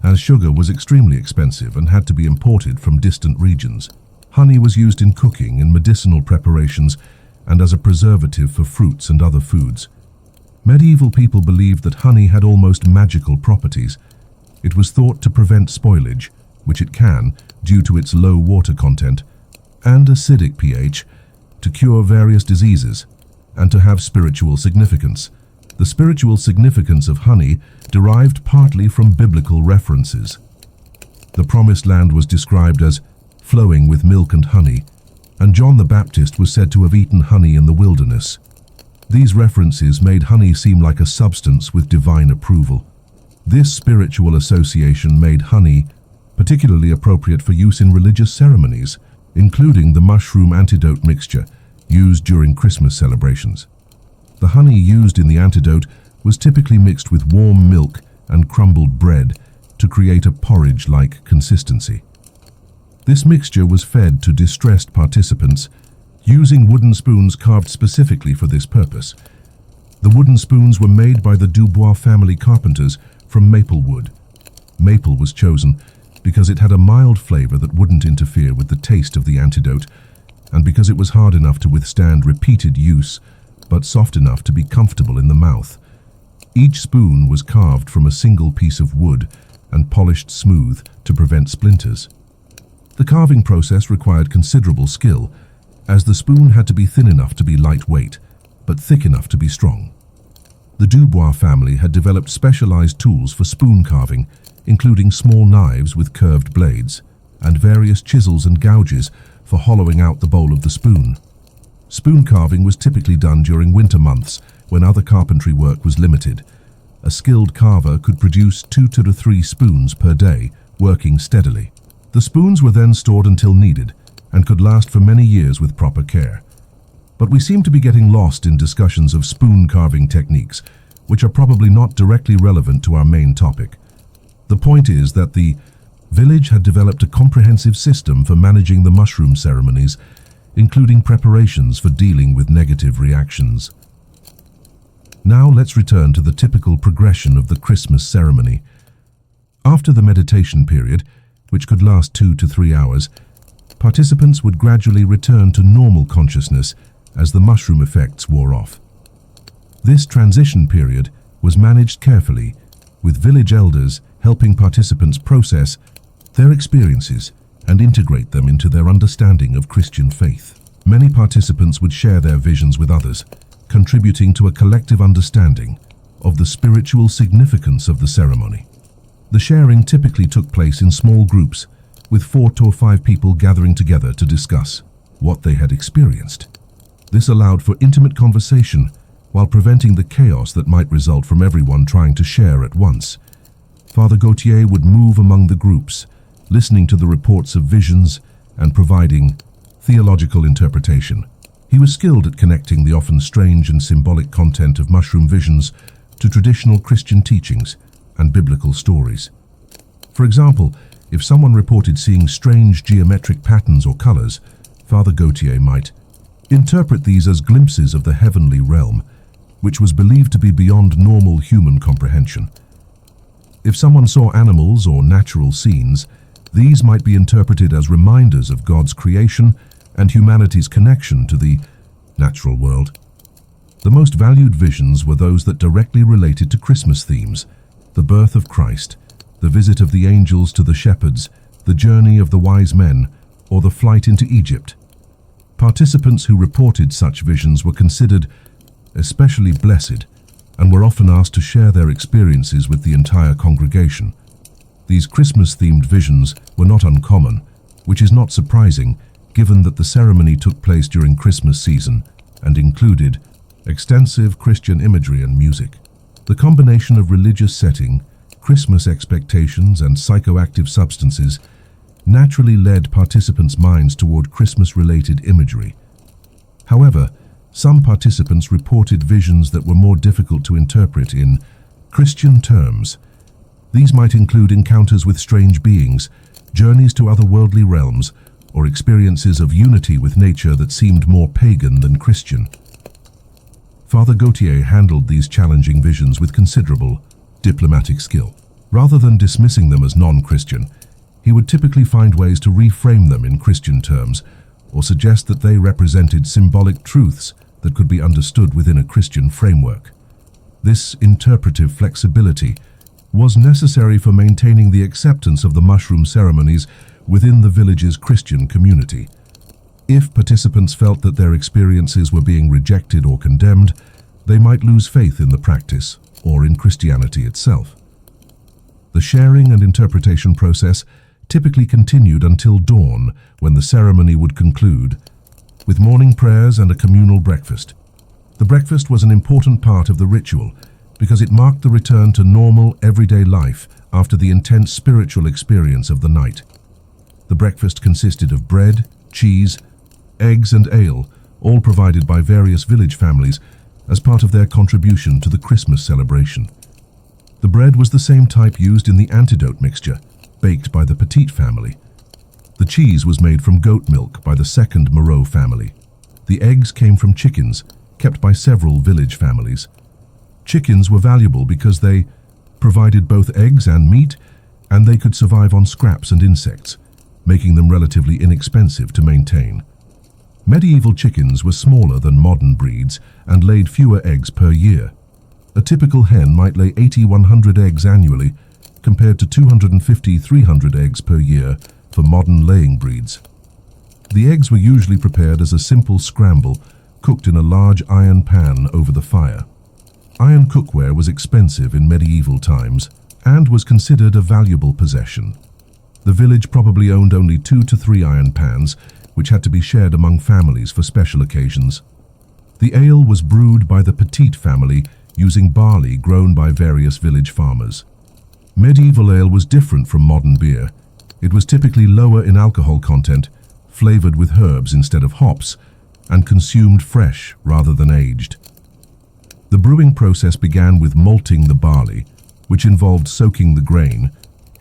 as sugar was extremely expensive and had to be imported from distant regions. Honey was used in cooking, in medicinal preparations, and as a preservative for fruits and other foods. Medieval people believed that honey had almost magical properties. It was thought to prevent spoilage, which it can due to its low water content, and acidic pH, to cure various diseases, and to have spiritual significance. The spiritual significance of honey derived partly from biblical references. The Promised Land was described as flowing with milk and honey, and John the Baptist was said to have eaten honey in the wilderness. These references made honey seem like a substance with divine approval. This spiritual association made honey particularly appropriate for use in religious ceremonies, including the mushroom antidote mixture used during Christmas celebrations. The honey used in the antidote was typically mixed with warm milk and crumbled bread to create a porridge-like consistency. This mixture was fed to distressed participants using wooden spoons carved specifically for this purpose. The wooden spoons were made by the Dubois family carpenters from maple wood. Maple was chosen because it had a mild flavor that wouldn't interfere with the taste of the antidote, and because it was hard enough to withstand repeated use, but soft enough to be comfortable in the mouth. Each spoon was carved from a single piece of wood and polished smooth to prevent splinters. The carving process required considerable skill, as the spoon had to be thin enough to be lightweight, but thick enough to be strong. The Dubois family had developed specialized tools for spoon carving, including small knives with curved blades, and various chisels and gouges for hollowing out the bowl of the spoon. Spoon carving was typically done during winter months when other carpentry work was limited. A skilled carver could produce 2 to 3 spoons per day, working steadily. The spoons were then stored until needed and could last for many years with proper care. But we seem to be getting lost in discussions of spoon carving techniques, which are probably not directly relevant to our main topic. The point is that the village had developed a comprehensive system for managing the mushroom ceremonies, including preparations for dealing with negative reactions. Now let's return to the typical progression of the Christmas ceremony. After the meditation period, which could last 2 to 3 hours, participants would gradually return to normal consciousness as the mushroom effects wore off. This transition period was managed carefully, with village elders helping participants process their experiences and integrate them into their understanding of Christian faith. Many participants would share their visions with others, contributing to a collective understanding of the spiritual significance of the ceremony. The sharing typically took place in small groups, with 4 to 5 people gathering together to discuss what they had experienced. This allowed for intimate conversation while preventing the chaos that might result from everyone trying to share at once. Father Gautier would move among the groups, listening to the reports of visions and providing theological interpretation. He was skilled at connecting the often strange and symbolic content of mushroom visions to traditional Christian teachings and biblical stories. For example, if someone reported seeing strange geometric patterns or colors, Father Gautier might interpret these as glimpses of the heavenly realm, which was believed to be beyond normal human comprehension. If someone saw animals or natural scenes, these might be interpreted as reminders of God's creation and humanity's connection to the natural world. The most valued visions were those that directly related to Christmas themes: the birth of Christ, the visit of the angels to the shepherds, the journey of the wise men, or the flight into Egypt. Participants who reported such visions were considered especially blessed and were often asked to share their experiences with the entire congregation. These Christmas-themed visions were not uncommon, which is not surprising given that the ceremony took place during Christmas season and included extensive Christian imagery and music. The combination of religious setting, Christmas expectations, and psychoactive substances naturally led participants' minds toward Christmas-related imagery. However, some participants reported visions that were more difficult to interpret in Christian terms. These might include encounters with strange beings, journeys to otherworldly realms, or experiences of unity with nature that seemed more pagan than Christian. Father Gautier handled these challenging visions with considerable diplomatic skill. Rather than dismissing them as non-Christian, he would typically find ways to reframe them in Christian terms or suggest that they represented symbolic truths that could be understood within a Christian framework. This interpretive flexibility was necessary for maintaining the acceptance of the mushroom ceremonies within the village's Christian community. If participants felt that their experiences were being rejected or condemned, they might lose faith in the practice or in Christianity itself. The sharing and interpretation process typically continued until dawn, when the ceremony would conclude with morning prayers and a communal breakfast. The breakfast was an important part of the ritual because it marked the return to normal, everyday life after the intense spiritual experience of the night. The breakfast consisted of bread, cheese, eggs, and ale, all provided by various village families as part of their contribution to the Christmas celebration. The bread was the same type used in the antidote mixture, baked by the Petit family. The cheese was made from goat milk by the second Moreau family. The eggs came from chickens, kept by several village families. Chickens were valuable because they provided both eggs and meat, and they could survive on scraps and insects, making them relatively inexpensive to maintain. Medieval chickens were smaller than modern breeds and laid fewer eggs per year. A typical hen might lay 80-100 eggs annually, compared to 250-300 eggs per year for modern laying breeds. The eggs were usually prepared as a simple scramble, cooked in a large iron pan over the fire. Iron cookware was expensive in medieval times and was considered a valuable possession. The village probably owned only 2 to 3 iron pans, which had to be shared among families for special occasions. The ale was brewed by the Petit family using barley grown by various village farmers. Medieval ale was different from modern beer. It was typically lower in alcohol content, flavored with herbs instead of hops, and consumed fresh rather than aged. The brewing process began with malting the barley, which involved soaking the grain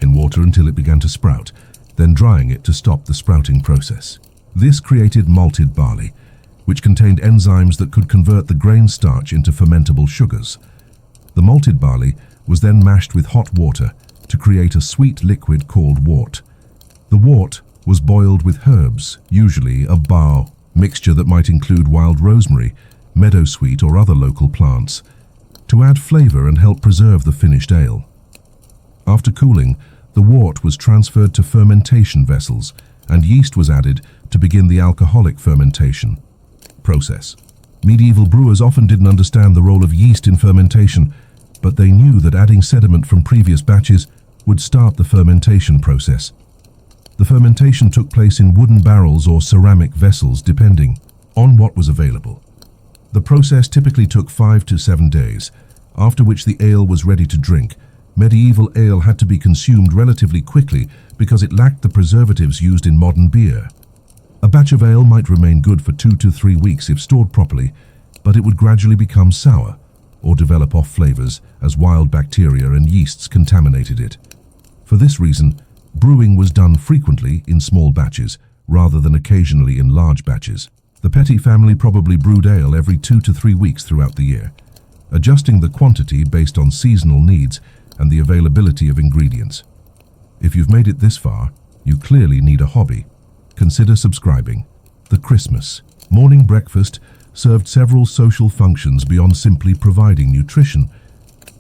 in water until it began to sprout, then drying it to stop the sprouting process. This created malted barley, which contained enzymes that could convert the grain starch into fermentable sugars. The malted barley was then mashed with hot water to create a sweet liquid called wort. The wort was boiled with herbs, usually a bao mixture that might include wild rosemary, meadowsweet, or other local plants, to add flavor and help preserve the finished ale. After cooling, the wort was transferred to fermentation vessels, and yeast was added to begin the alcoholic fermentation process. Medieval brewers often didn't understand the role of yeast in fermentation, but they knew that adding sediment from previous batches would start the fermentation process. The fermentation took place in wooden barrels or ceramic vessels, depending on what was available. The process typically took 5 to 7 days, after which the ale was ready to drink. Medieval ale had to be consumed relatively quickly because it lacked the preservatives used in modern beer. A batch of ale might remain good for 2 to 3 weeks if stored properly, but it would gradually become sour or develop off flavors as wild bacteria and yeasts contaminated it. For this reason, brewing was done frequently in small batches rather than occasionally in large batches. The Petit family probably brewed ale every 2 to 3 weeks throughout the year, adjusting the quantity based on seasonal needs and the availability of ingredients. If you've made it this far, you clearly need a hobby. Consider subscribing. The Christmas morning breakfast served several social functions beyond simply providing nutrition.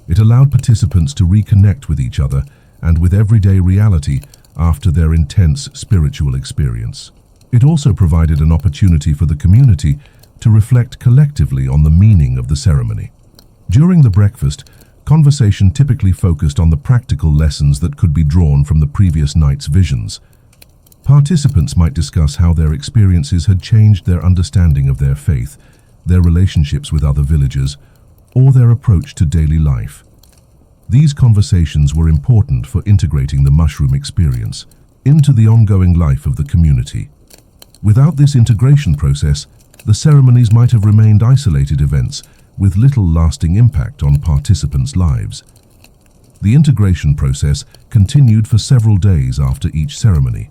It allowed participants to reconnect with each other and with everyday reality after their intense spiritual experience. It also provided an opportunity for the community to reflect collectively on the meaning of the ceremony. During the breakfast, conversation typically focused on the practical lessons that could be drawn from the previous night's visions. Participants might discuss how their experiences had changed their understanding of their faith, their relationships with other villagers, or their approach to daily life. These conversations were important for integrating the mushroom experience into the ongoing life of the community. Without this integration process, the ceremonies might have remained isolated events with little lasting impact on participants' lives. The integration process continued for several days after each ceremony.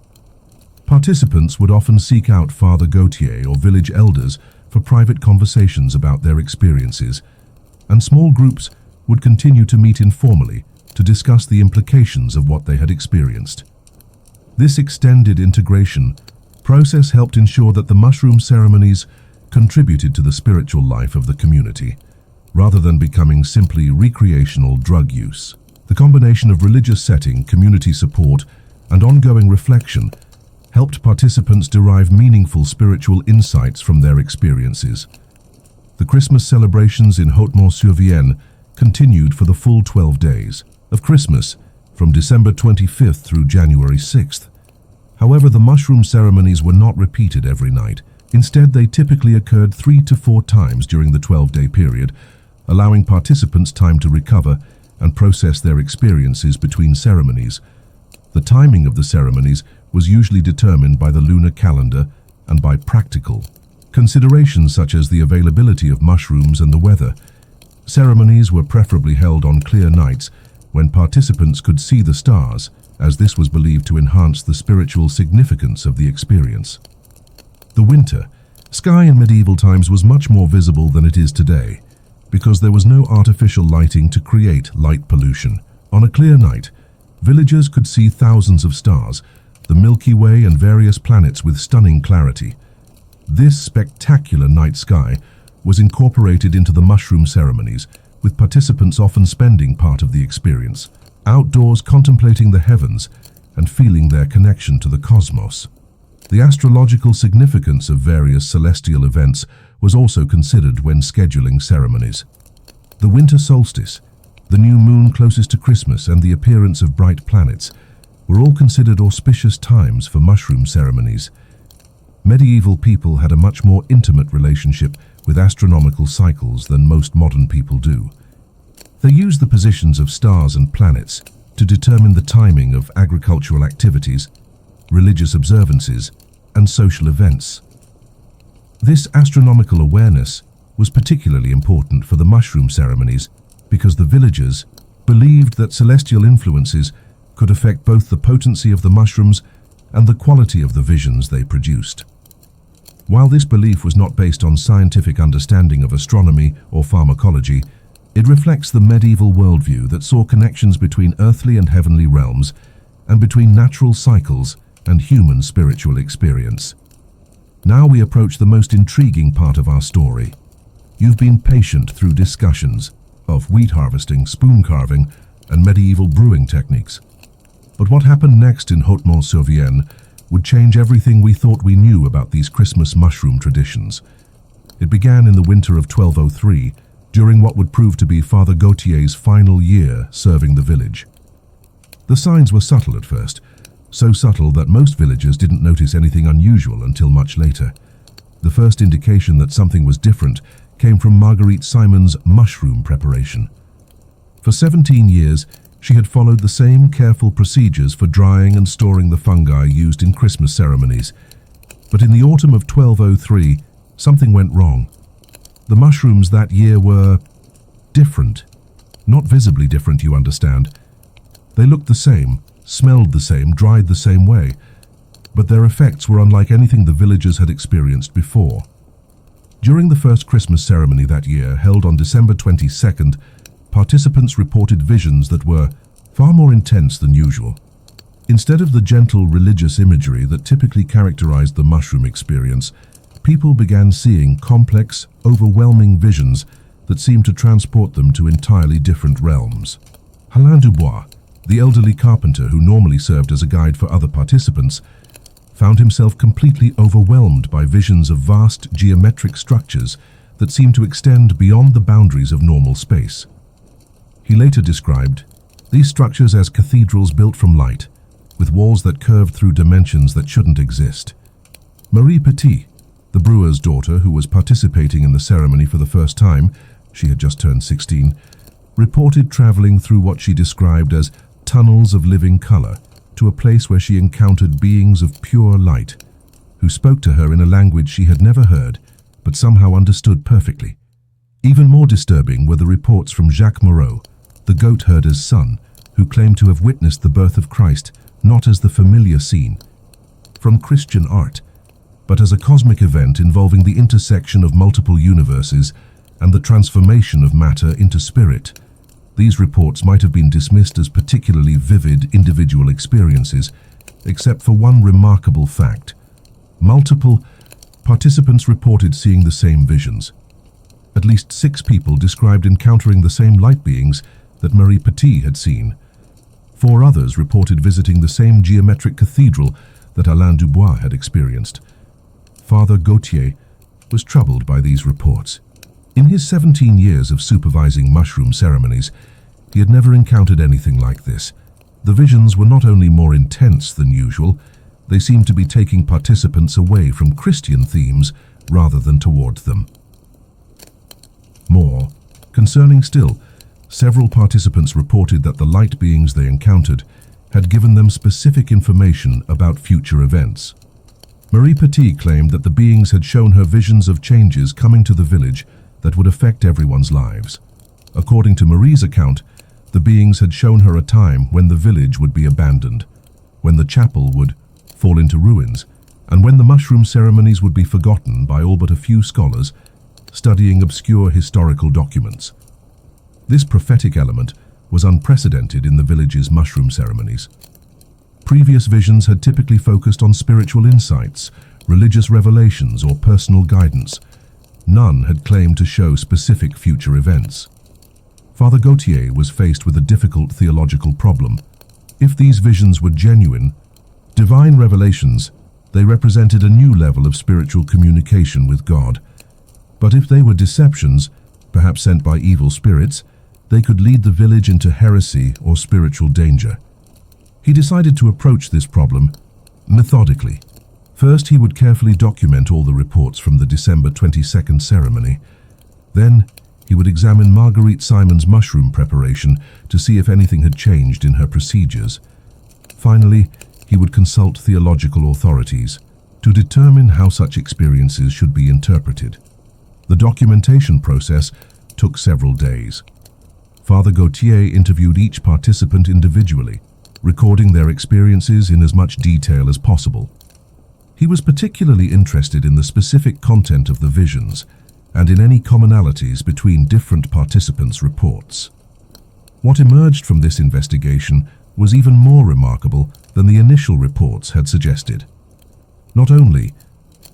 Participants would often seek out Father Gautier or village elders for private conversations about their experiences, and small groups would continue to meet informally to discuss the implications of what they had experienced. This extended integration process helped ensure that the mushroom ceremonies contributed to the spiritual life of the community, rather than becoming simply recreational drug use. The combination of religious setting, community support, and ongoing reflection helped participants derive meaningful spiritual insights from their experiences. The Christmas celebrations in Hautmont-sur-Vienne continued for the full 12 days of Christmas, from December 25th through January 6th. However, the mushroom ceremonies were not repeated every night. Instead, they typically occurred 3 to 4 times during the 12-day period, allowing participants time to recover and process their experiences between ceremonies. The timing of the ceremonies was usually determined by the lunar calendar and by practical considerations such as the availability of mushrooms and the weather. Ceremonies were preferably held on clear nights when participants could see the stars, as this was believed to enhance the spiritual significance of the experience. The winter sky in medieval times was much more visible than it is today, because there was no artificial lighting to create light pollution. On a clear night, villagers could see thousands of stars, the Milky Way and various planets with stunning clarity. This spectacular night sky was incorporated into the mushroom ceremonies, with participants often spending part of the experience outdoors contemplating the heavens and feeling their connection to the cosmos. The astrological significance of various celestial events was also considered when scheduling ceremonies. The winter solstice, the new moon closest to Christmas, and the appearance of bright planets were all considered auspicious times for mushroom ceremonies. Medieval people had a much more intimate relationship with astronomical cycles than most modern people do. They used the positions of stars and planets to determine the timing of agricultural activities, religious observances, and social events. This astronomical awareness was particularly important for the mushroom ceremonies because the villagers believed that celestial influences could affect both the potency of the mushrooms and the quality of the visions they produced. While this belief was not based on scientific understanding of astronomy or pharmacology, it reflects the medieval worldview that saw connections between earthly and heavenly realms and between natural cycles and human spiritual experience. Now we approach the most intriguing part of our story. You've been patient through discussions of wheat harvesting, spoon carving, and medieval brewing techniques. But what happened next in Hautmont-sur-Vienne would change everything we thought we knew about these Christmas mushroom traditions. It began in the winter of 1203, during what would prove to be Father Gautier's final year serving the village. The signs were subtle at first, so subtle that most villagers didn't notice anything unusual until much later. The first indication that something was different came from Marguerite Simon's mushroom preparation. For 17 years, she had followed the same careful procedures for drying and storing the fungi used in Christmas ceremonies. But in the autumn of 1203, something went wrong. The mushrooms that year were different. Not visibly different, you understand. They looked the same, smelled the same, dried the same way, but their effects were unlike anything the villagers had experienced before. During the first Christmas ceremony that year, held on December 22nd, participants reported visions that were far more intense than usual. Instead of the gentle religious imagery that typically characterized the mushroom experience, people began seeing complex, overwhelming visions that seemed to transport them to entirely different realms. Alain Dubois, the elderly carpenter who normally served as a guide for other participants, found himself completely overwhelmed by visions of vast geometric structures that seemed to extend beyond the boundaries of normal space. He later described these structures as cathedrals built from light, with walls that curved through dimensions that shouldn't exist. Marie Petit, the brewer's daughter who was participating in the ceremony for the first time, she had just turned 16, reported traveling through what she described as tunnels of living color to a place where she encountered beings of pure light, who spoke to her in a language she had never heard, but somehow understood perfectly. Even more disturbing were the reports from Jacques Moreau, the goat herder's son, who claimed to have witnessed the birth of Christ not as the familiar scene from Christian art, but as a cosmic event involving the intersection of multiple universes and the transformation of matter into spirit. These reports might have been dismissed as particularly vivid individual experiences, except for one remarkable fact. Multiple participants reported seeing the same visions. At least 6 people described encountering the same light beings that Marie Petit had seen. 4 others reported visiting the same geometric cathedral that Alain Dubois had experienced. Father Gautier was troubled by these reports. In his 17 years of supervising mushroom ceremonies, he had never encountered anything like this. The visions were not only more intense than usual, they seemed to be taking participants away from Christian themes rather than towards them. More concerning still, several participants reported that the light beings they encountered had given them specific information about future events. Marie Petit claimed that the beings had shown her visions of changes coming to the village that would affect everyone's lives. According to Marie's account, the beings had shown her a time when the village would be abandoned, when the chapel would fall into ruins, and when the mushroom ceremonies would be forgotten by all but a few scholars studying obscure historical documents. This prophetic element was unprecedented in the village's mushroom ceremonies. Previous visions had typically focused on spiritual insights, religious revelations, or personal guidance. None had claimed to show specific future events. Father Gautier was faced with a difficult theological problem. If these visions were genuine, divine revelations, they represented a new level of spiritual communication with God. But if they were deceptions, perhaps sent by evil spirits, they could lead the village into heresy or spiritual danger. He decided to approach this problem methodically. First, he would carefully document all the reports from the December 22nd ceremony. Then, he would examine Marguerite Simon's mushroom preparation to see if anything had changed in her procedures. Finally, he would consult theological authorities to determine how such experiences should be interpreted. The documentation process took several days. Father Gautier interviewed each participant individually, recording their experiences in as much detail as possible. He was particularly interested in the specific content of the visions and in any commonalities between different participants' reports. What emerged from this investigation was even more remarkable than the initial reports had suggested. Not only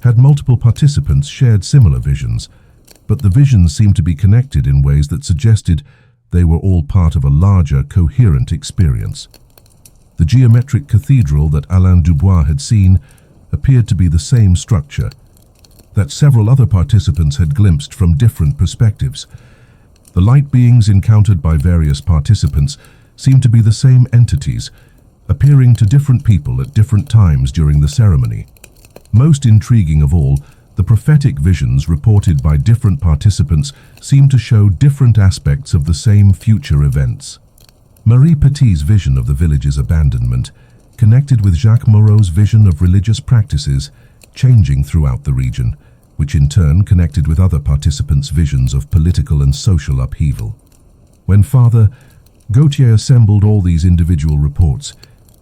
had multiple participants shared similar visions, but the visions seemed to be connected in ways that suggested they were all part of a larger, coherent experience. The geometric cathedral that Alain Dubois had seen appeared to be the same structure that several other participants had glimpsed from different perspectives. The light beings encountered by various participants seemed to be the same entities, appearing to different people at different times during the ceremony. Most intriguing of all, the prophetic visions reported by different participants seemed to show different aspects of the same future events. Marie Petit's vision of the village's abandonment connected with Jacques Moreau's vision of religious practices changing throughout the region, which in turn connected with other participants' visions of political and social upheaval. When Father Gautier assembled all these individual reports,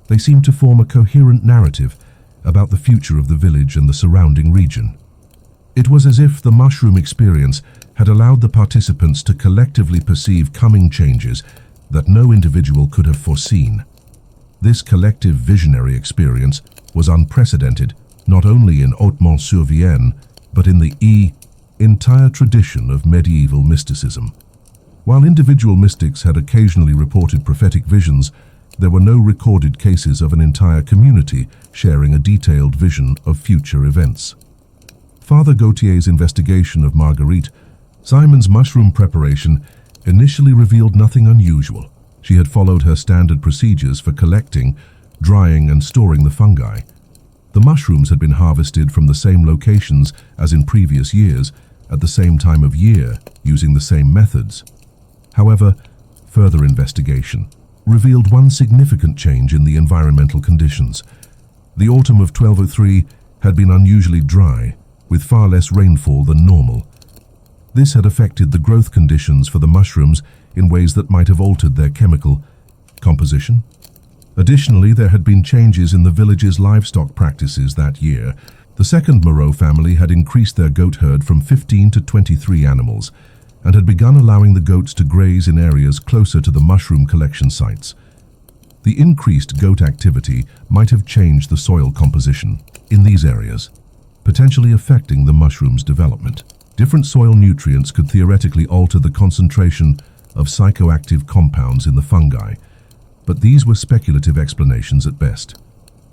they seemed to form a coherent narrative about the future of the village and the surrounding region. It was as if the mushroom experience had allowed the participants to collectively perceive coming changes that no individual could have foreseen. This collective visionary experience was unprecedented not only in Hautmont-sur-Vienne, but in the entire tradition of medieval mysticism. While individual mystics had occasionally reported prophetic visions, there were no recorded cases of an entire community sharing a detailed vision of future events. Father Gautier's investigation of Marguerite, Simon's mushroom preparation, initially revealed nothing unusual. She had followed her standard procedures for collecting, drying, and storing the fungi. The mushrooms had been harvested from the same locations as in previous years, at the same time of year, using the same methods. However, further investigation revealed one significant change in the environmental conditions. The autumn of 1203 had been unusually dry, with far less rainfall than normal. This had affected the growth conditions for the mushrooms in ways that might have altered their chemical composition. Additionally, there had been changes in the village's livestock practices that year. The second Moreau family had increased their goat herd from 15 to 23 animals, and had begun allowing the goats to graze in areas closer to the mushroom collection sites. The increased goat activity might have changed the soil composition in these areas, potentially affecting the mushroom's development. Different soil nutrients could theoretically alter the concentration of psychoactive compounds in the fungi, but these were speculative explanations at best.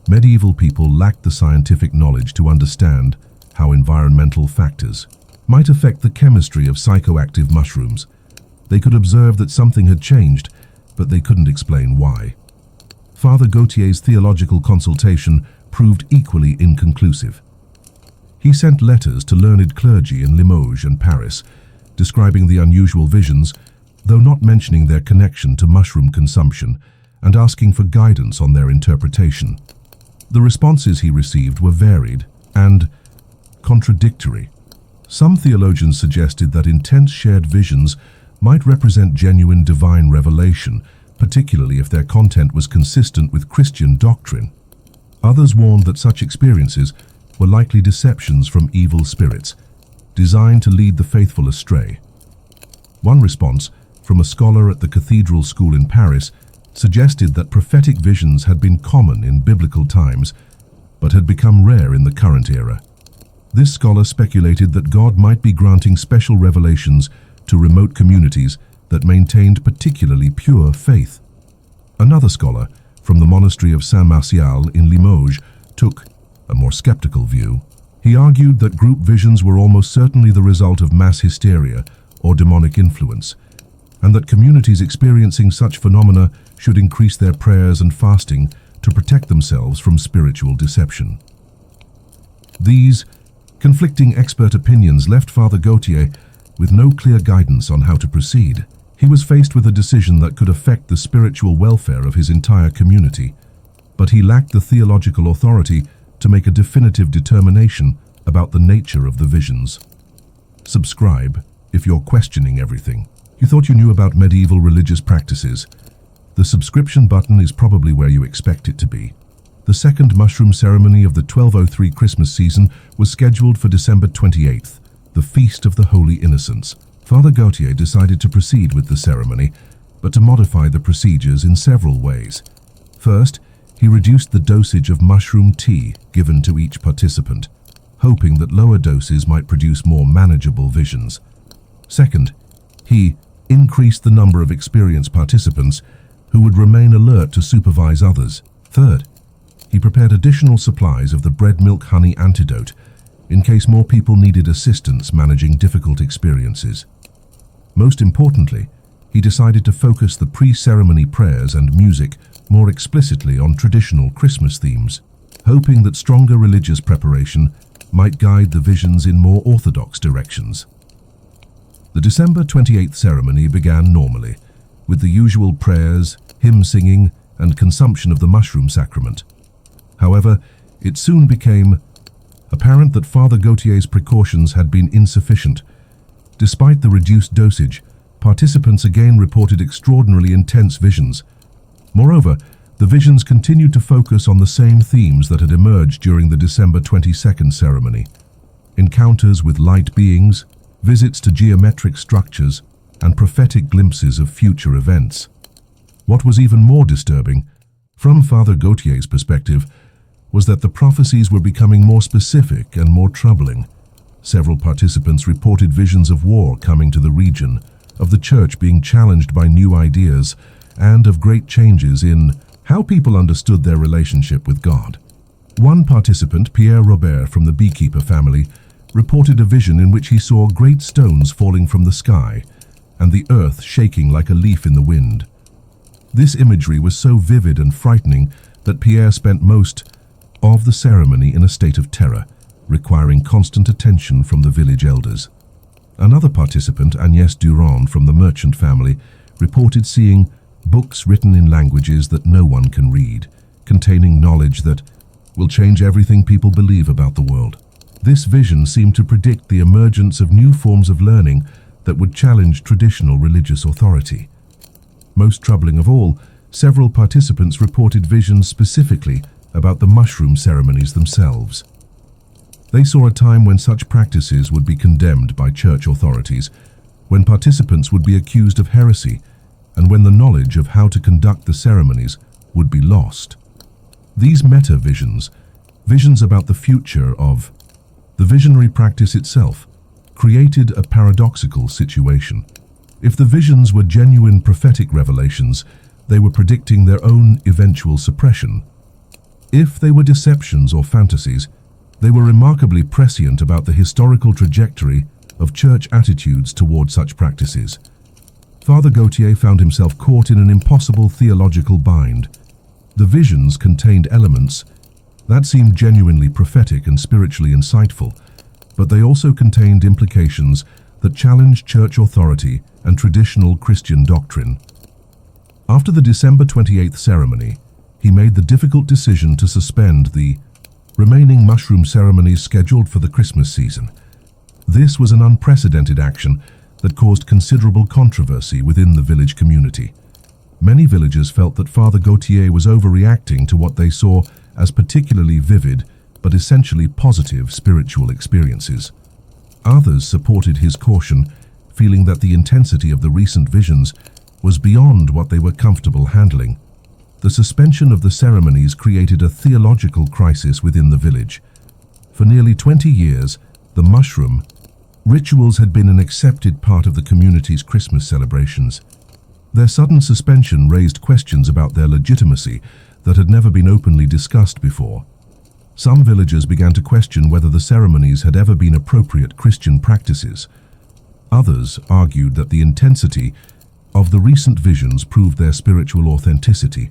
Medieval people lacked the scientific knowledge to understand how environmental factors might affect the chemistry of psychoactive mushrooms. They could observe that something had changed, but they couldn't explain why. Father Gautier's theological consultation proved equally inconclusive. He sent letters to learned clergy in Limoges and Paris, describing the unusual visions, though not mentioning their connection to mushroom consumption, and asking for guidance on their interpretation. The responses he received were varied and contradictory. Some theologians suggested that intense shared visions might represent genuine divine revelation, particularly if their content was consistent with Christian doctrine. Others warned that such experiences were likely deceptions from evil spirits, designed to lead the faithful astray. One response, from a scholar at the Cathedral School in Paris, suggested that prophetic visions had been common in biblical times, but had become rare in the current era. This scholar speculated that God might be granting special revelations to remote communities that maintained particularly pure faith. Another scholar, from the monastery of Saint-Martial in Limoges, took a more skeptical view. He argued that group visions were almost certainly the result of mass hysteria or demonic influence, and that communities experiencing such phenomena should increase their prayers and fasting to protect themselves from spiritual deception. These conflicting expert opinions left Father Gautier with no clear guidance on how to proceed. He was faced with a decision that could affect the spiritual welfare of his entire community, but he lacked the theological authority to make a definitive determination about the nature of the visions. Subscribe if you're questioning everything. You thought you knew about medieval religious practices. The subscription button is probably where you expect it to be. The second mushroom ceremony of the 1203 Christmas season was scheduled for December 28th, the Feast of the Holy Innocents. Father Gautier decided to proceed with the ceremony, but to modify the procedures in several ways. First, he reduced the dosage of mushroom tea given to each participant, hoping that lower doses might produce more manageable visions. Second, he increased the number of experienced participants who would remain alert to supervise others. Third, he prepared additional supplies of the bread milk honey antidote in case more people needed assistance managing difficult experiences. Most importantly, he decided to focus the pre-ceremony prayers and music more explicitly on traditional Christmas themes, hoping that stronger religious preparation might guide the visions in more orthodox directions. The December 28th ceremony began normally, with the usual prayers, hymn singing, and consumption of the mushroom sacrament. However, it soon became apparent that Father Gautier's precautions had been insufficient. Despite the reduced dosage, participants again reported extraordinarily intense visions. Moreover, the visions continued to focus on the same themes that had emerged during the December 22nd ceremony: encounters with light beings, visits to geometric structures, and prophetic glimpses of future events. What was even more disturbing, from Father Gautier's perspective, was that the prophecies were becoming more specific and more troubling. Several participants reported visions of war coming to the region, of the church being challenged by new ideas, and of great changes in how people understood their relationship with God. One participant, Pierre Robert from the beekeeper family, reported a vision in which he saw great stones falling from the sky and the earth shaking like a leaf in the wind. This imagery was so vivid and frightening that Pierre spent most of the ceremony in a state of terror, requiring constant attention from the village elders. Another participant, Agnès Durand from the merchant family, reported seeing books written in languages that no one can read, containing knowledge that will change everything people believe about the world. This vision seemed to predict the emergence of new forms of learning that would challenge traditional religious authority. Most troubling of all, several participants reported visions specifically about the mushroom ceremonies themselves. They saw a time when such practices would be condemned by church authorities, when participants would be accused of heresy, and when the knowledge of how to conduct the ceremonies would be lost. These meta-visions, visions about the future of the visionary practice itself, created a paradoxical situation. If the visions were genuine prophetic revelations, they were predicting their own eventual suppression. If they were deceptions or fantasies, they were remarkably prescient about the historical trajectory of church attitudes toward such practices. Father Gautier found himself caught in an impossible theological bind. The visions contained elements that seemed genuinely prophetic and spiritually insightful, but they also contained implications that challenged church authority and traditional Christian doctrine. After the December 28th ceremony, he made the difficult decision to suspend the remaining mushroom ceremonies scheduled for the Christmas season. This was an unprecedented action that caused considerable controversy within the village community. Many villagers felt that Father Gautier was overreacting to what they saw as particularly vivid but essentially positive spiritual experiences. Others supported his caution, feeling that the intensity of the recent visions was beyond what they were comfortable handling. The suspension of the ceremonies created a theological crisis within the village. For nearly 20 years, the mushroom rituals had been an accepted part of the community's Christmas celebrations. Their sudden suspension raised questions about their legitimacy that had never been openly discussed before. Some villagers began to question whether the ceremonies had ever been appropriate Christian practices. Others argued that the intensity of the recent visions proved their spiritual authenticity,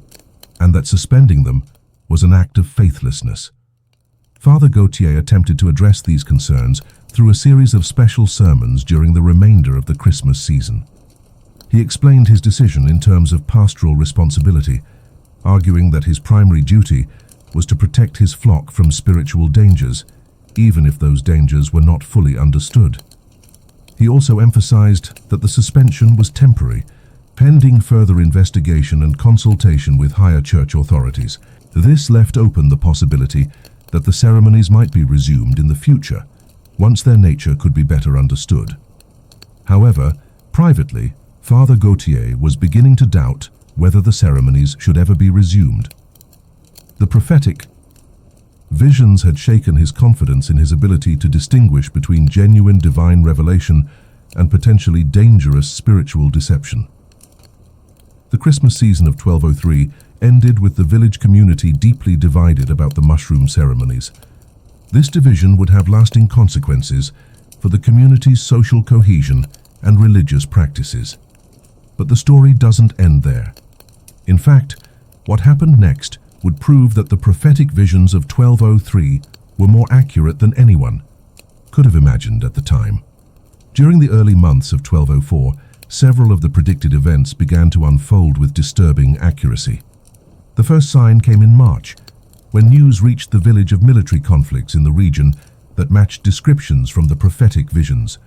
and that suspending them was an act of faithlessness. Father Gautier attempted to address these concerns through a series of special sermons during the remainder of the Christmas season. He explained his decision in terms of pastoral responsibility, arguing that his primary duty was to protect his flock from spiritual dangers, even if those dangers were not fully understood. He also emphasized that the suspension was temporary, pending further investigation and consultation with higher church authorities. This left open the possibility that the ceremonies might be resumed in the future, once their nature could be better understood. However, privately, Father Gautier was beginning to doubt whether the ceremonies should ever be resumed. The prophetic visions had shaken his confidence in his ability to distinguish between genuine divine revelation and potentially dangerous spiritual deception. The Christmas season of 1203 ended with the village community deeply divided about the mushroom ceremonies. This division would have lasting consequences for the community's social cohesion and religious practices. But the story doesn't end there. In fact, what happened next would prove that the prophetic visions of 1203 were more accurate than anyone could have imagined at the time. During the early months of 1204, several of the predicted events began to unfold with disturbing accuracy. The first sign came in March, when news reached the village of military conflicts in the region that matched descriptions from the prophetic visions.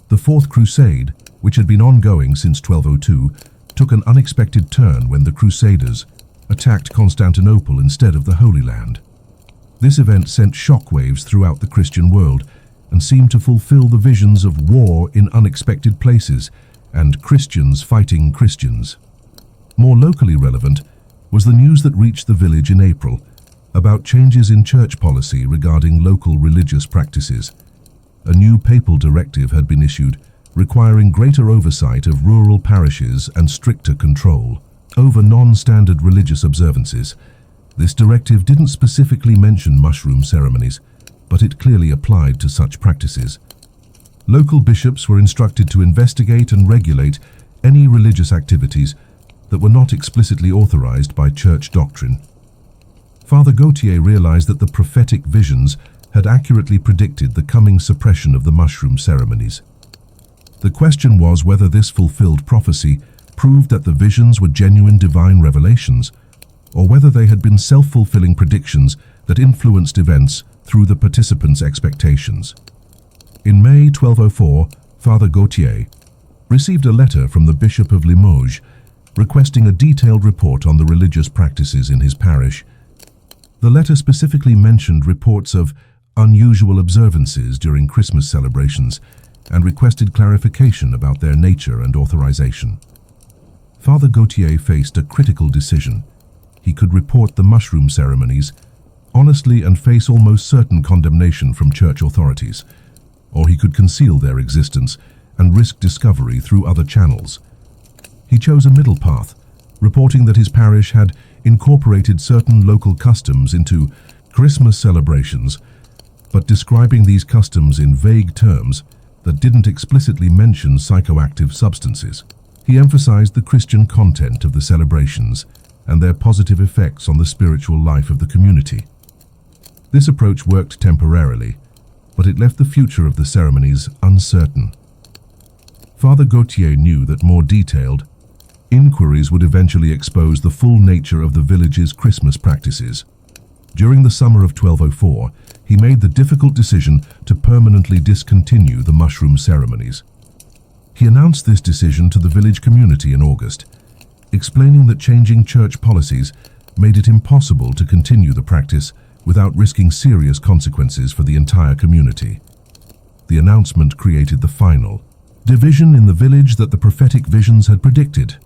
The Fourth Crusade, which had been ongoing since 1202, took an unexpected turn when the Crusaders attacked Constantinople instead of the Holy Land. This event sent shockwaves throughout the Christian world and seemed to fulfill the visions of war in unexpected places and Christians fighting Christians. More locally relevant was the news that reached the village in April about changes in church policy regarding local religious practices. a new papal directive had been issued requiring greater oversight of rural parishes and stricter control over non-standard religious observances. This directive didn't specifically mention mushroom ceremonies, but it clearly applied to such practices. Local bishops were instructed to investigate and regulate any religious activities that were not explicitly authorized by church doctrine. Father Gautier realized that the prophetic visions had accurately predicted the coming suppression of the mushroom ceremonies. The question was whether this fulfilled prophecy proved that the visions were genuine divine revelations, or whether they had been self-fulfilling predictions that influenced events through the participants' expectations. In May 1204, Father Gautier received a letter from the Bishop of Limoges requesting a detailed report on the religious practices in his parish. The letter specifically mentioned reports of unusual observances during Christmas celebrations and requested clarification about their nature and authorization. Father Gautier faced a critical decision. He could report the mushroom ceremonies honestly and face almost certain condemnation from church authorities, or he could conceal their existence and risk discovery through other channels. He chose a middle path, reporting that his parish had incorporated certain local customs into Christmas celebrations, but describing these customs in vague terms that didn't explicitly mention psychoactive substances. He emphasized the Christian content of the celebrations and their positive effects on the spiritual life of the community. This approach worked temporarily, but it left the future of the ceremonies uncertain. Father Gautier knew that more detailed inquiries would eventually expose the full nature of the village's Christmas practices. During the summer of 1204, he made the difficult decision to permanently discontinue the mushroom ceremonies. He announced this decision to the village community in August, explaining that changing church policies made it impossible to continue the practice without risking serious consequences for the entire community. The announcement created the final division in the village that the prophetic visions had predicted.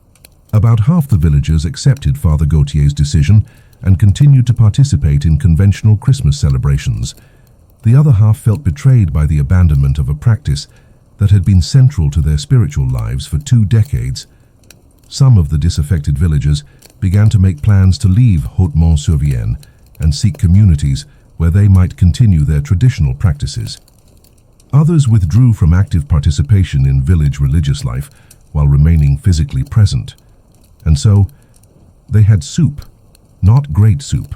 About half the villagers accepted Father Gautier's decision and continued to participate in conventional Christmas celebrations. The other half felt betrayed by the abandonment of a practice that had been central to their spiritual lives for 2 decades. Some of the disaffected villagers began to make plans to leave Hautmont-sur-Vienne and seek communities where they might continue their traditional practices. Others withdrew from active participation in village religious life while remaining physically present. And so, they had soup. Not great soup,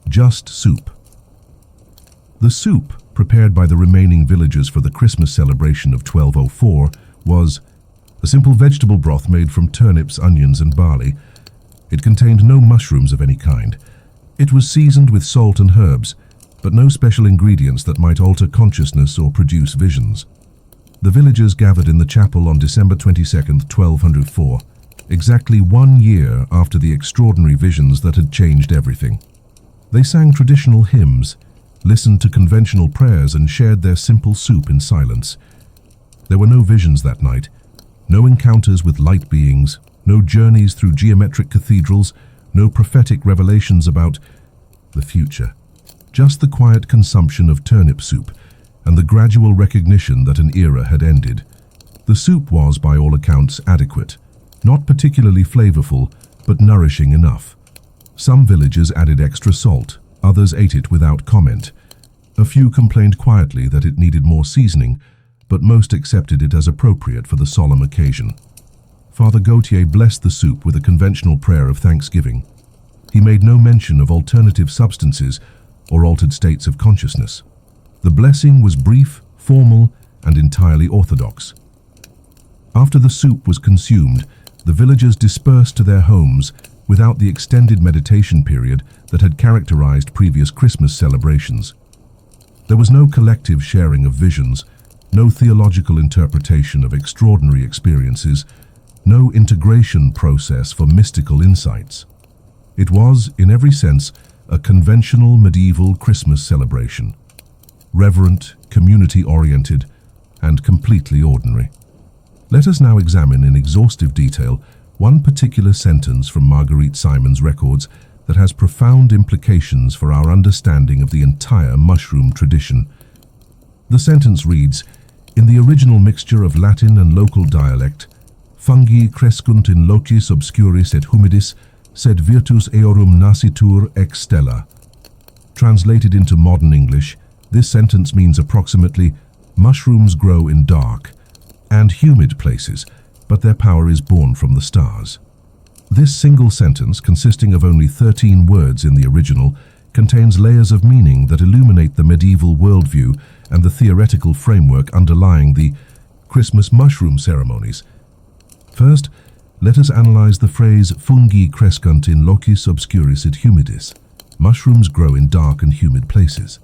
just soup. The soup, prepared by the remaining villagers for the Christmas celebration of 1204, was a simple vegetable broth made from turnips, onions, and barley. It contained no mushrooms of any kind. It was seasoned with salt and herbs, but no special ingredients that might alter consciousness or produce visions. The villagers gathered in the chapel on December 22nd, 1204, exactly 1 year after the extraordinary visions that had changed everything. They sang traditional hymns, listened to conventional prayers, and shared their simple soup in silence. There were no visions that night, no encounters with light beings, no journeys through geometric cathedrals, no prophetic revelations about the future. Just the quiet consumption of turnip soup and the gradual recognition that an era had ended. The soup was, by all accounts, adequate. Not particularly flavorful, but nourishing enough. Some villagers added extra salt, others ate it without comment. A few complained quietly that it needed more seasoning, but most accepted it as appropriate for the solemn occasion. Father Gautier blessed the soup with a conventional prayer of thanksgiving. He made no mention of alternative substances or altered states of consciousness. The blessing was brief, formal, and entirely orthodox. After the soup was consumed, the villagers dispersed to their homes without the extended meditation period that had characterized previous Christmas celebrations. There was no collective sharing of visions, no theological interpretation of extraordinary experiences, no integration process for mystical insights. It was, in every sense, a conventional medieval Christmas celebration, reverent, community-oriented, and completely ordinary. Let us now examine in exhaustive detail one particular sentence from Marguerite Simon's records that has profound implications for our understanding of the entire mushroom tradition. The sentence reads, in the original mixture of Latin and local dialect, fungi crescunt in locis obscuris et humidis, sed virtus eorum nascitur ex stella. Translated into modern English, this sentence means approximately, mushrooms grow in dark and humid places, but their power is born from the stars. This single sentence, consisting of only 13 words in the original, contains layers of meaning that illuminate the medieval worldview and the theoretical framework underlying the Christmas mushroom ceremonies. First, let us analyze the phrase fungi crescunt in locis obscuris et humidis. Mushrooms grow in dark and humid places.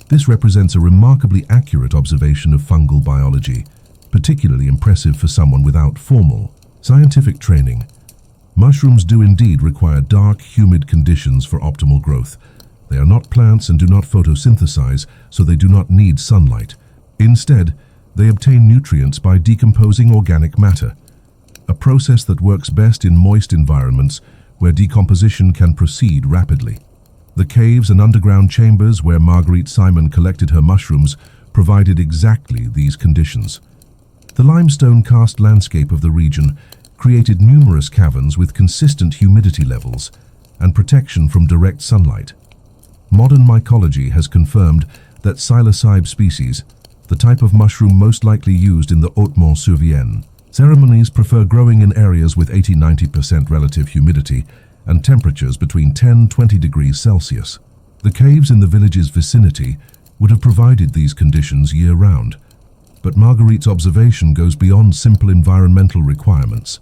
This represents a remarkably accurate observation of fungal biology, particularly impressive for someone without formal scientific training. Mushrooms do indeed require dark, humid conditions for optimal growth. They are not plants and do not photosynthesize, so they do not need sunlight. Instead, they obtain nutrients by decomposing organic matter, a process that works best in moist environments where decomposition can proceed rapidly. The caves and underground chambers where Marguerite Simon collected her mushrooms provided exactly these conditions. The limestone karst landscape of the region created numerous caverns with consistent humidity levels and protection from direct sunlight. Modern mycology has confirmed that psilocybe species, the type of mushroom most likely used in the Haute-Mont-sur-Vienne, ceremonies prefer growing in areas with 80–90% relative humidity and temperatures between 10–20 degrees Celsius. The caves in the village's vicinity would have provided these conditions year-round, but Marguerite's observation goes beyond simple environmental requirements.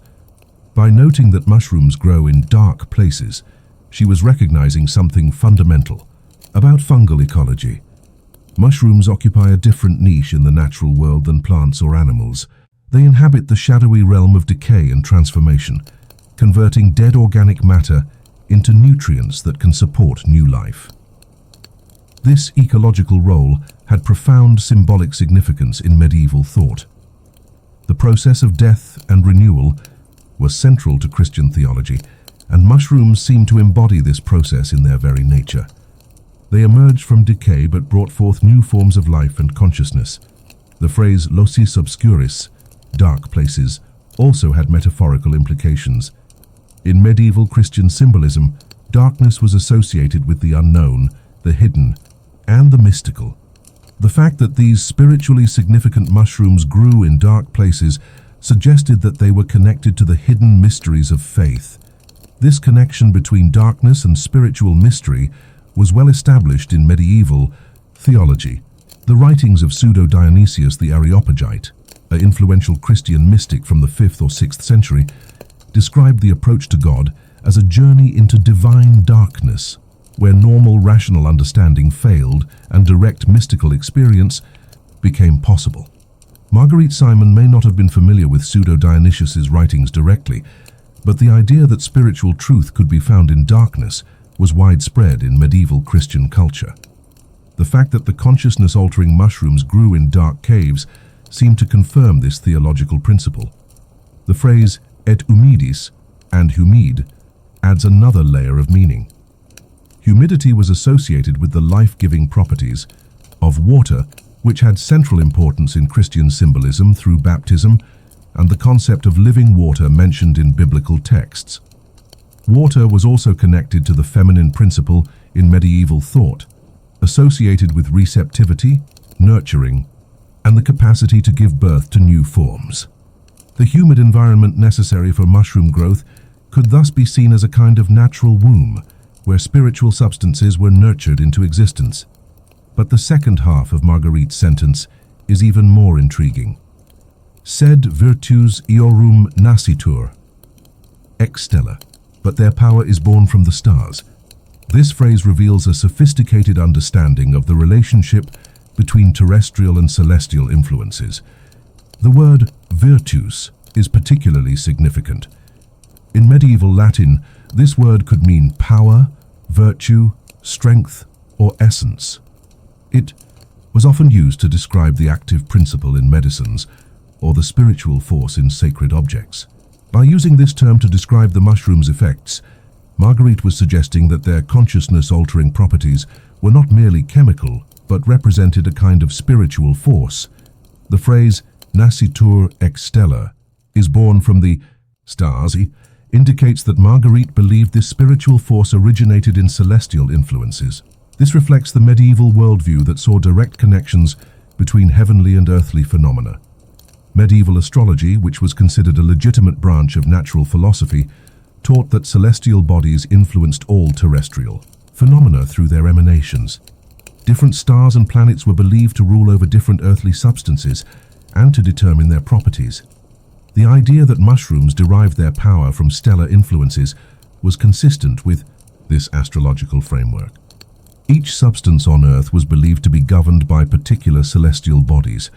By noting that mushrooms grow in dark places, she was recognizing something fundamental about fungal ecology. Mushrooms occupy a different niche in the natural world than plants or animals. They inhabit the shadowy realm of decay and transformation, converting dead organic matter into nutrients that can support new life. This ecological role had profound symbolic significance in medieval thought. The process of death and renewal was central to Christian theology, and mushrooms seem to embody this process in their very nature. They emerged from decay but brought forth new forms of life and consciousness. The phrase locis obscuris, dark places, also had metaphorical implications. In medieval Christian symbolism, darkness was associated with the unknown, the hidden, and the mystical. The fact that these spiritually significant mushrooms grew in dark places suggested that they were connected to the hidden mysteries of faith. This connection between darkness and spiritual mystery was well established in medieval theology. The writings of Pseudo-Dionysius the Areopagite, an influential Christian mystic from the 5th or 6th century, described the approach to God as a journey into divine darkness, where normal rational understanding failed and direct mystical experience became possible. Marguerite Simon may not have been familiar with Pseudo-Dionysius's writings directly, but the idea that spiritual truth could be found in darkness was widespread in medieval Christian culture. The fact that the consciousness-altering mushrooms grew in dark caves seemed to confirm this theological principle. The phrase et humidis and humide adds another layer of meaning. Humidity was associated with the life-giving properties of water, which had central importance in Christian symbolism through baptism and the concept of living water mentioned in biblical texts. Water was also connected to the feminine principle in medieval thought, associated with receptivity, nurturing, and the capacity to give birth to new forms. The humid environment necessary for mushroom growth could thus be seen as a kind of natural womb, where spiritual substances were nurtured into existence. But the second half of Marguerite's sentence is even more intriguing. Sed virtus eorum nascitur ex stella, but their power is born from the stars. This phrase reveals a sophisticated understanding of the relationship between terrestrial and celestial influences. The word virtus is particularly significant. In medieval Latin, this word could mean power, virtue, strength, or essence. It was often used to describe the active principle in medicines or the spiritual force in sacred objects. By using this term to describe the mushroom's effects, Marguerite was suggesting that their consciousness-altering properties were not merely chemical but represented a kind of spiritual force. The phrase nascitur ex stella is born from the stars, indicates that Marguerite believed this spiritual force originated in celestial influences. This reflects the medieval worldview that saw direct connections between heavenly and earthly phenomena. Medieval astrology, which was considered a legitimate branch of natural philosophy, taught that celestial bodies influenced all terrestrial phenomena through their emanations. Different stars and planets were believed to rule over different earthly substances and to determine their properties. The idea that mushrooms derived their power from stellar influences was consistent with this astrological framework. Each substance on Earth was believed to be governed by particular celestial bodies,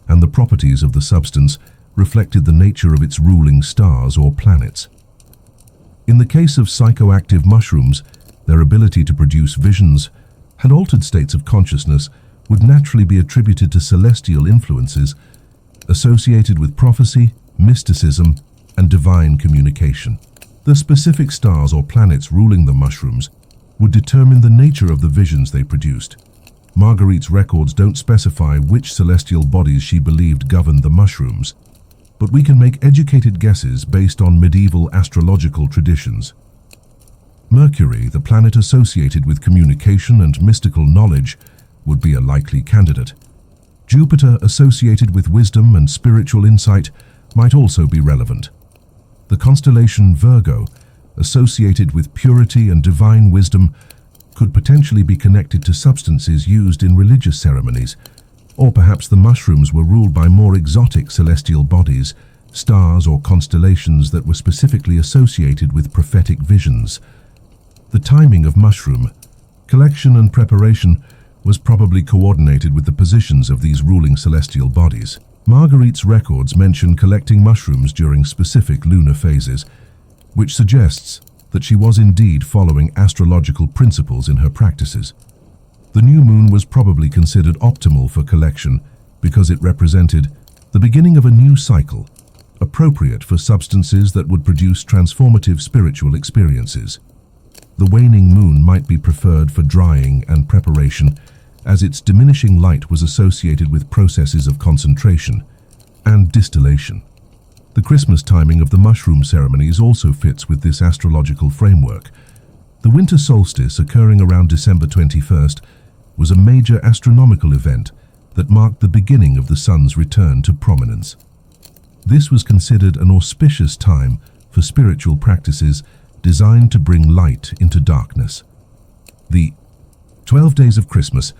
and the properties of the substance reflected the nature of its ruling stars or planets. In the case of psychoactive mushrooms, their ability to produce visions and altered states of consciousness would naturally be attributed to celestial influences associated with prophecy, mysticism, and divine communication. The specific stars or planets ruling the mushrooms would determine the nature of the visions they produced. Marguerite's records don't specify which celestial bodies she believed governed the mushrooms, but we can make educated guesses based on medieval astrological traditions. Mercury, the planet associated with communication and mystical knowledge, would be a likely candidate. Jupiter, associated with wisdom and spiritual insight, might also be relevant. The constellation Virgo, associated with purity and divine wisdom, could potentially be connected to substances used in religious ceremonies, or perhaps the mushrooms were ruled by more exotic celestial bodies, stars or constellations that were specifically associated with prophetic visions. The timing of mushroom collection and preparation was probably coordinated with the positions of these ruling celestial bodies. Marguerite's records mention collecting mushrooms during specific lunar phases, which suggests that she was indeed following astrological principles in her practices. The new moon was probably considered optimal for collection because it represented the beginning of a new cycle, appropriate for substances that would produce transformative spiritual experiences. The waning moon might be preferred for drying and preparation, as its diminishing light was associated with processes of concentration and distillation. The Christmas timing of the mushroom ceremonies also fits with this astrological framework. The winter solstice, occurring around December 21st, was a major astronomical event that marked the beginning of the sun's return to prominence. This was considered an auspicious time for spiritual practices designed to bring light into darkness. The 12 days of Christmas,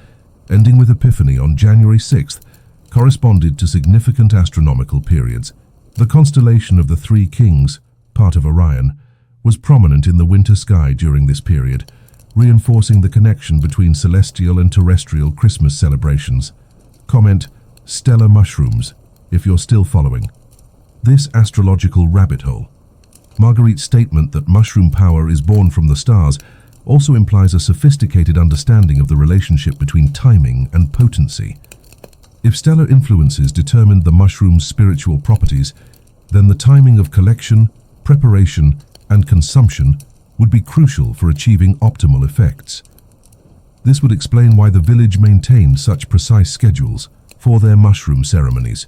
ending with Epiphany on January 6th, corresponded to significant astronomical periods. The constellation of the Three Kings, part of Orion, was prominent in the winter sky during this period, reinforcing the connection between celestial and terrestrial Christmas celebrations. Comment, stellar mushrooms, if you're still following this astrological rabbit hole. Marguerite's statement that mushroom power is born from the stars also implies a sophisticated understanding of the relationship between timing and potency. If stellar influences determined the mushroom's spiritual properties, then the timing of collection, preparation, and consumption would be crucial for achieving optimal effects. This would explain why the village maintained such precise schedules for their mushroom ceremonies.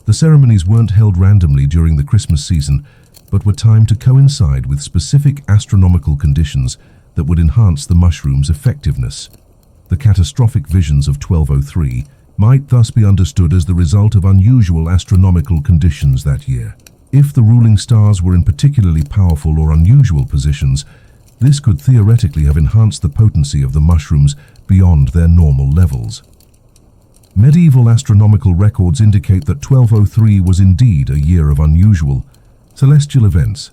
The ceremonies weren't held randomly during the Christmas season, but were timed to coincide with specific astronomical conditions that would enhance the mushroom's effectiveness. The catastrophic visions of 1203 might thus be understood as the result of unusual astronomical conditions that year. If the ruling stars were in particularly powerful or unusual positions, this could theoretically have enhanced the potency of the mushrooms beyond their normal levels. Medieval astronomical records indicate that 1203 was indeed a year of unusual celestial events.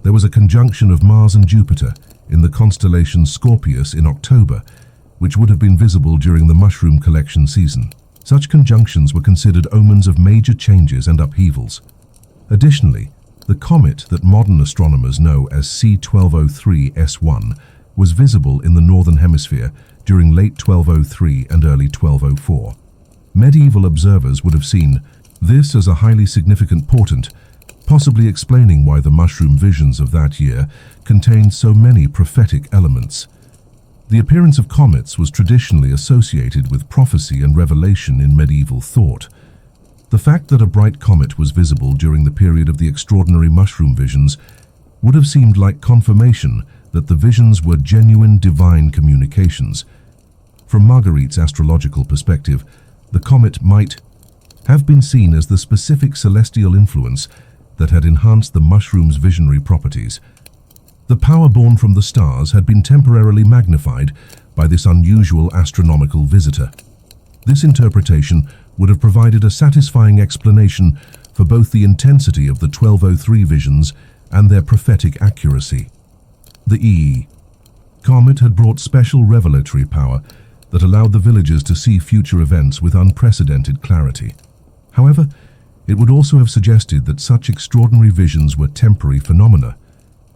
There was a conjunction of Mars and Jupiter in the constellation Scorpius in October, which would have been visible during the mushroom collection season. Such conjunctions were considered omens of major changes and upheavals. Additionally, the comet that modern astronomers know as C1203S1 was visible in the northern hemisphere during late 1203 and early 1204. Medieval observers would have seen this as a highly significant portent, possibly explaining why the mushroom visions of that year contained so many prophetic elements. The appearance of comets was traditionally associated with prophecy and revelation in medieval thought. The fact that a bright comet was visible during the period of the extraordinary mushroom visions would have seemed like confirmation that the visions were genuine divine communications. From Marguerite's astrological perspective, the comet might have been seen as the specific celestial influence that had enhanced the mushroom's visionary properties. The power born from the stars had been temporarily magnified by this unusual astronomical visitor. This interpretation would have provided a satisfying explanation for both the intensity of the 1203 visions and their prophetic accuracy. The comet had brought special revelatory power that allowed the villagers to see future events with unprecedented clarity. However, it would also have suggested that such extraordinary visions were temporary phenomena,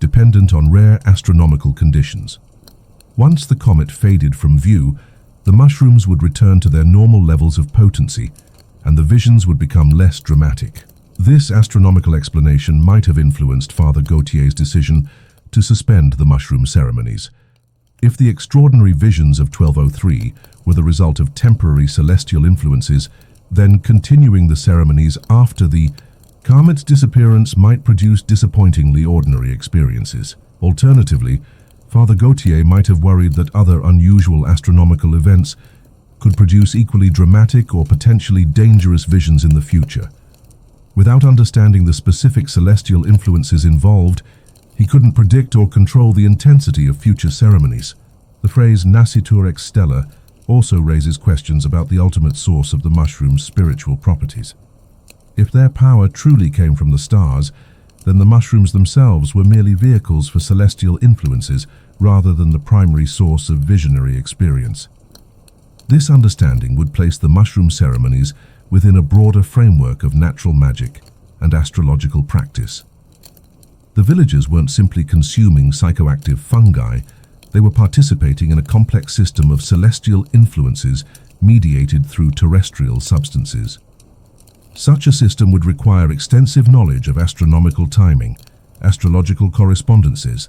dependent on rare astronomical conditions. Once the comet faded from view, the mushrooms would return to their normal levels of potency, and the visions would become less dramatic. This astronomical explanation might have influenced Father Gautier's decision to suspend the mushroom ceremonies. If the extraordinary visions of 1203 were the result of temporary celestial influences, then continuing the ceremonies after the comet's disappearance might produce disappointingly ordinary experiences. Alternatively, Father Gautier might have worried that other unusual astronomical events could produce equally dramatic or potentially dangerous visions in the future. Without understanding the specific celestial influences involved, he couldn't predict or control the intensity of future ceremonies. The phrase nascitur ex stella also raises questions about the ultimate source of the mushroom's spiritual properties. If their power truly came from the stars, then the mushrooms themselves were merely vehicles for celestial influences rather than the primary source of visionary experience. This understanding would place the mushroom ceremonies within a broader framework of natural magic and astrological practice. The villagers weren't simply consuming psychoactive fungi, they were participating in a complex system of celestial influences mediated through terrestrial substances. Such a system would require extensive knowledge of astronomical timing, astrological correspondences,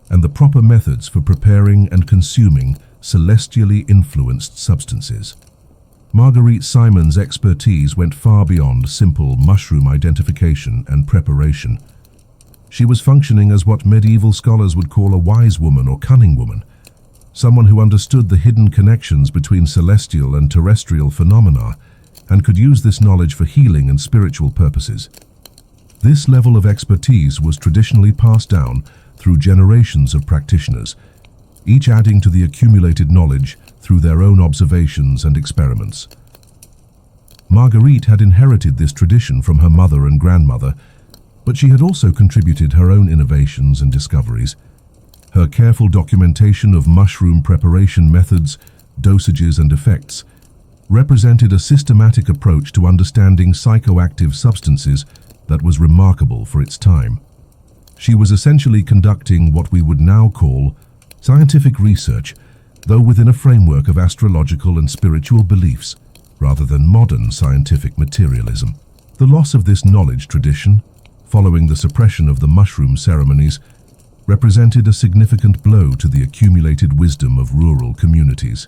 and the proper methods for preparing and consuming celestially influenced substances. Marguerite Simon's expertise went far beyond simple mushroom identification and preparation. She was functioning as what medieval scholars would call a wise woman or cunning woman, someone who understood the hidden connections between celestial and terrestrial phenomena and could use this knowledge for healing and spiritual purposes. This level of expertise was traditionally passed down through generations of practitioners, each adding to the accumulated knowledge through their own observations and experiments. Marguerite had inherited this tradition from her mother and grandmother, but she had also contributed her own innovations and discoveries. Her careful documentation of mushroom preparation methods, dosages, and effects represented a systematic approach to understanding psychoactive substances that was remarkable for its time. She was essentially conducting what we would now call scientific research, though within a framework of astrological and spiritual beliefs, rather than modern scientific materialism. The loss of this knowledge tradition, following the suppression of the mushroom ceremonies, represented a significant blow to the accumulated wisdom of rural communities.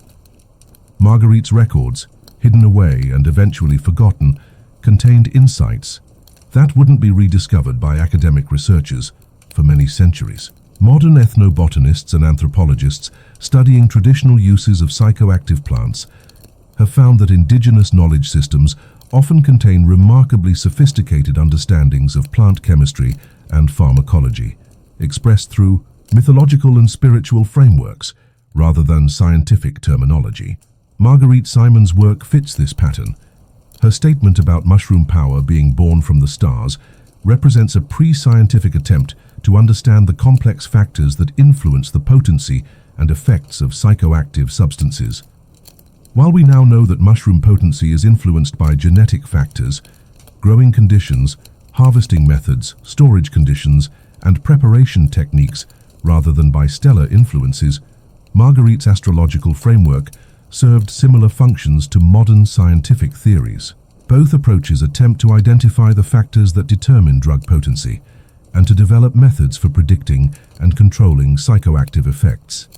Marguerite's records, hidden away and eventually forgotten, contained insights that wouldn't be rediscovered by academic researchers for many centuries. Modern ethnobotanists and anthropologists studying traditional uses of psychoactive plants have found that indigenous knowledge systems often contain remarkably sophisticated understandings of plant chemistry and pharmacology, expressed through mythological and spiritual frameworks rather than scientific terminology. Marguerite Simon's work fits this pattern. Her statement about mushroom power being born from the stars represents a pre-scientific attempt to understand the complex factors that influence the potency and effects of psychoactive substances. While we now know that mushroom potency is influenced by genetic factors, growing conditions, harvesting methods, storage conditions, and preparation techniques rather than by stellar influences, Marguerite's astrological framework served similar functions to modern scientific theories. Both approaches attempt to identify the factors that determine drug potency and to develop methods for predicting and controlling psychoactive effects.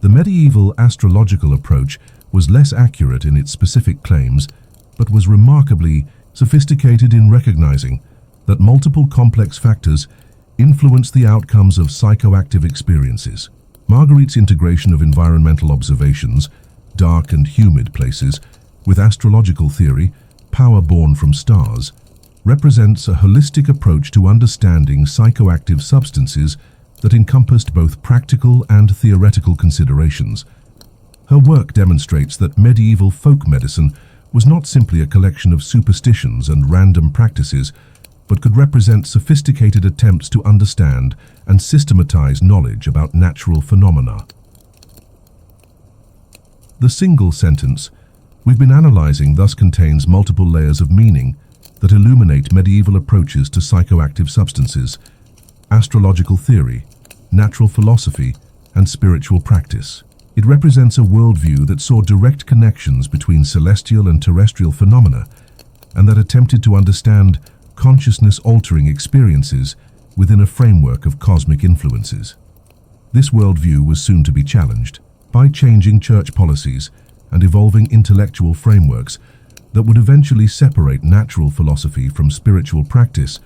The medieval astrological approach was less accurate in its specific claims, but was remarkably sophisticated in recognizing that multiple complex factors influence the outcomes of psychoactive experiences. Marguerite's integration of environmental observations, dark and humid places, with astrological theory, power born from stars, represents a holistic approach to understanding psychoactive substances that encompassed both practical and theoretical considerations. Her work demonstrates that medieval folk medicine was not simply a collection of superstitions and random practices, but could represent sophisticated attempts to understand and systematize knowledge about natural phenomena. The single sentence we've been analyzing thus contains multiple layers of meaning that illuminate medieval approaches to psychoactive substances, astrological theory, natural philosophy, and spiritual practice. It represents a worldview that saw direct connections between celestial and terrestrial phenomena, and that attempted to understand consciousness-altering experiences within a framework of cosmic influences. This worldview was soon to be challenged by changing church policies and evolving intellectual frameworks that would eventually separate natural philosophy from spiritual practice,